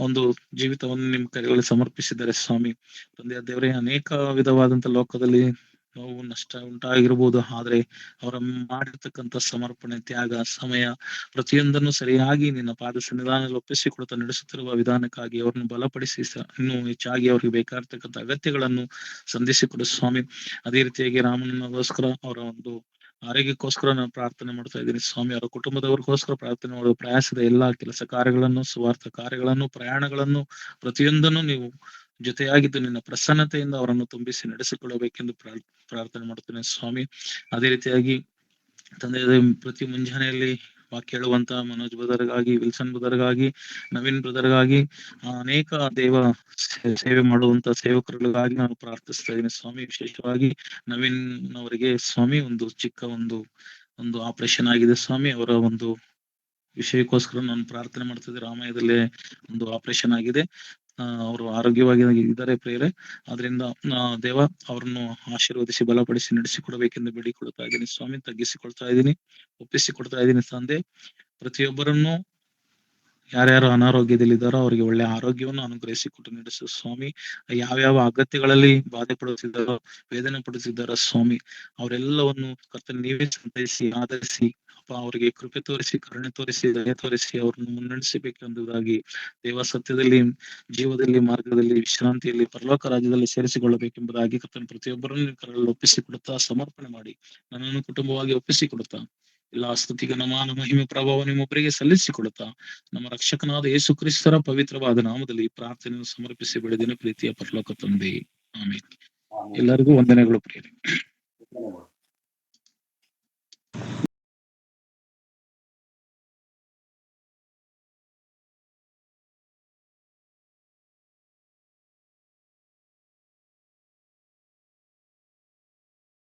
ಒಂದು ಜೀವಿತವನ್ನು ನಿಮ್ಮ ಕೈಗಳಲ್ಲಿ ಸಮರ್ಪಿಸಿದ್ದಾರೆ ಸ್ವಾಮಿ. ತಂದೆಯ ದೇವರೇ, ಅನೇಕ ವಿಧವಾದಂತ ಲೋಕದಲ್ಲಿ ನೋವು, ನಷ್ಟ ಉಂಟಾಗಿರ್ಬೋದು, ಆದ್ರೆ ಅವರ ಮಾಡಿರ್ತಕ್ಕಂಥ ಸಮರ್ಪಣೆ, ತ್ಯಾಗ, ಸಮಯ ಪ್ರತಿಯೊಂದನ್ನು ಸರಿಯಾಗಿ ನಿನ್ನ ಪಾದ ಸನ್ನಿಧಾನದಲ್ಲಿ ಒಪ್ಪಿಸಿಕೊಡ್ತಾ ನಡೆಸುತ್ತಿರುವ ವಿಧಾನಕ್ಕಾಗಿ ಅವರನ್ನು ಬಲಪಡಿಸಿ ಇನ್ನೂ ಹೆಚ್ಚಾಗಿ ಅವ್ರಿಗೆ ಬೇಕಾಗಿರ್ತಕ್ಕಂಥ ಅಗತ್ಯಗಳನ್ನು ಸಂಧಿಸಿಕೊಡು ಸ್ವಾಮಿ. ಅದೇ ರೀತಿಯಾಗಿ ರಾಮನಗೋಸ್ಕರ, ಅವರ ಒಂದು ಆರೋಗ್ಯಕ್ಕೋಸ್ಕರ ನಾನು ಪ್ರಾರ್ಥನೆ ಮಾಡ್ತಾ ಇದ್ದೀನಿ ಸ್ವಾಮಿ. ಅವರ ಕುಟುಂಬದವರಿಗೋಸ್ಕರ ಪ್ರಾರ್ಥನೆ ಮಾಡುವ ಪ್ರಯಾಸದ ಎಲ್ಲಾ ಕೆಲಸ ಕಾರ್ಯಗಳನ್ನು, ಸ್ವಾರ್ಥ ಕಾರ್ಯಗಳನ್ನು, ಪ್ರಯಾಣಗಳನ್ನು ಪ್ರತಿಯೊಂದನ್ನು ನೀವು ಜೊತೆಯಾಗಿದ್ದು ನಿನ್ನ ಪ್ರಸನ್ನತೆಯಿಂದ ಅವರನ್ನು ತುಂಬಿಸಿ ನಡೆಸಿಕೊಳ್ಳಬೇಕೆಂದು ಪ್ರಾರ್ಥನೆ ಮಾಡುತ್ತೇನೆ ಸ್ವಾಮಿ. ಅದೇ ರೀತಿಯಾಗಿ ತಂದೆ, ಪ್ರತಿ ಮುಂಜಾನೆಯಲ್ಲಿ ವಾಕ್ಯ ಹೇಳುವಂತ ಮನೋಜ್ ಬ್ರದರ್ಗಾಗಿ, ವಿಲ್ಸನ್ ಬ್ರದರ್ಗಾಗಿ, ನವೀನ್ ಬ್ರದರ್ಗಾಗಿ, ಅನೇಕ ದೇವ ಸೇವೆ ಮಾಡುವಂತ ಸೇವಕರುಗಳಿಗಾಗಿ ನಾನು ಪ್ರಾರ್ಥಿಸ್ತಾ ಇದ್ದೀನಿ ಸ್ವಾಮಿ. ವಿಶೇಷವಾಗಿ ನವೀನ್ ಅವರಿಗೆ ಸ್ವಾಮಿ ಒಂದು ಚಿಕ್ಕ ಒಂದು ಆಪರೇಷನ್ ಆಗಿದೆ ಸ್ವಾಮಿ. ಅವರ ಒಂದು ವಿಷಯಕ್ಕೋಸ್ಕರ ನಾನು ಪ್ರಾರ್ಥನೆ ಮಾಡ್ತಿದ್ದೆ. ರಾಮಾಯಣದಲ್ಲೇ ಒಂದು ಆಪರೇಷನ್ ಆಗಿದೆ. ಅವರು ಆರೋಗ್ಯವಾಗಿ ಇದ್ದಾರೆ ಪ್ರಿಯರೇ. ಆದ್ರಿಂದ ದೇವ ಅವ್ರನ್ನು ಆಶೀರ್ವದಿಸಿ ಬಲಪಡಿಸಿ ನಡೆಸಿಕೊಡಬೇಕೆಂದು ಬೇಡಿಕೊಳ್ತಾ ಇದ್ದೀನಿ ಸ್ವಾಮಿ. ತಗ್ಗಿಸಿಕೊಳ್ತಾ ಇದ್ದೀನಿ, ಒಪ್ಪಿಸಿಕೊಡ್ತಾ ಇದ್ದೀನಿ ತಂದೆ. ಪ್ರತಿಯೊಬ್ಬರನ್ನು ಯಾರ್ಯಾರು ಅನಾರೋಗ್ಯದಲ್ಲಿದ್ದಾರೋ ಅವರಿಗೆ ಒಳ್ಳೆ ಆರೋಗ್ಯವನ್ನು ಅನುಗ್ರಹಿಸಿ ಕೊಟ್ಟು ನಡೆಸು ಸ್ವಾಮಿ. ಯಾವ್ಯಾವ ಅಗತ್ಯಗಳಲ್ಲಿ ಬಾಧೆ ಪಡುತ್ತಿದ್ದಾರೋ, ವೇದನೆ ಪಡುತ್ತಿದ್ದಾರೋ ಸ್ವಾಮಿ, ಅವರೆಲ್ಲವನ್ನು ಕರ್ತನೆ ನೀವೇ ಸಂತೈಸಿ ಆಧರಿಸಿ ಅಪ್ಪ, ಅವರಿಗೆ ಕೃಪೆ ತೋರಿಸಿ, ಕರುಣೆ ತೋರಿಸಿ, ದಯೆ ತೋರಿಸಿ ಅವರನ್ನು ಮುನ್ನಡೆಸಬೇಕೆಂಬುದಾಗಿ ದೇವ ಸತ್ಯದಲ್ಲಿ, ಜೀವದಲ್ಲಿ, ಮಾರ್ಗದಲ್ಲಿ, ವಿಶ್ರಾಂತಿಯಲ್ಲಿ, ಪರಲೋಕ ರಾಜ್ಯದಲ್ಲಿ ಸೇರಿಸಿಕೊಳ್ಳಬೇಕೆಂಬುದಾಗಿ ಕರ್ತನ ಪ್ರತಿಯೊಬ್ಬರನ್ನು ಕರಗಳಲ್ಲಿ ಒಪ್ಪಿಸಿಕೊಡುತ್ತಾ ಸಮರ್ಪಣೆ ಮಾಡಿ ನನ್ನನ್ನು ಕುಟುಂಬವಾಗಿ ಒಪ್ಪಿಸಿಕೊಡುತ್ತಾ ಎಲ್ಲಾ ಸ್ತುತಿಗೆ ನಮಾನ ಮಹಿಮೆ ಪ್ರಭಾವ ನಿಮ್ಮೊಬ್ಬರಿಗೆ ಸಲ್ಲಿಸಿಕೊಡುತ್ತಾ ನಮ್ಮ ರಕ್ಷಕನಾದ ಯೇಸು ಕ್ರಿಸ್ತರ ಪವಿತ್ರವಾದ ನಾಮದಲ್ಲಿ ಪ್ರಾರ್ಥನೆಯನ್ನು ಸಮರ್ಪಿಸಿ ಬೆಳೆದಿನ ಪ್ರೀತಿಯ ಪರಲೋಕ ತಂದೆ. ಆಮೇಲೆ ಎಲ್ಲರಿಗೂ ವಂದನೆಗಳು ಪ್ರಿಯರೇ.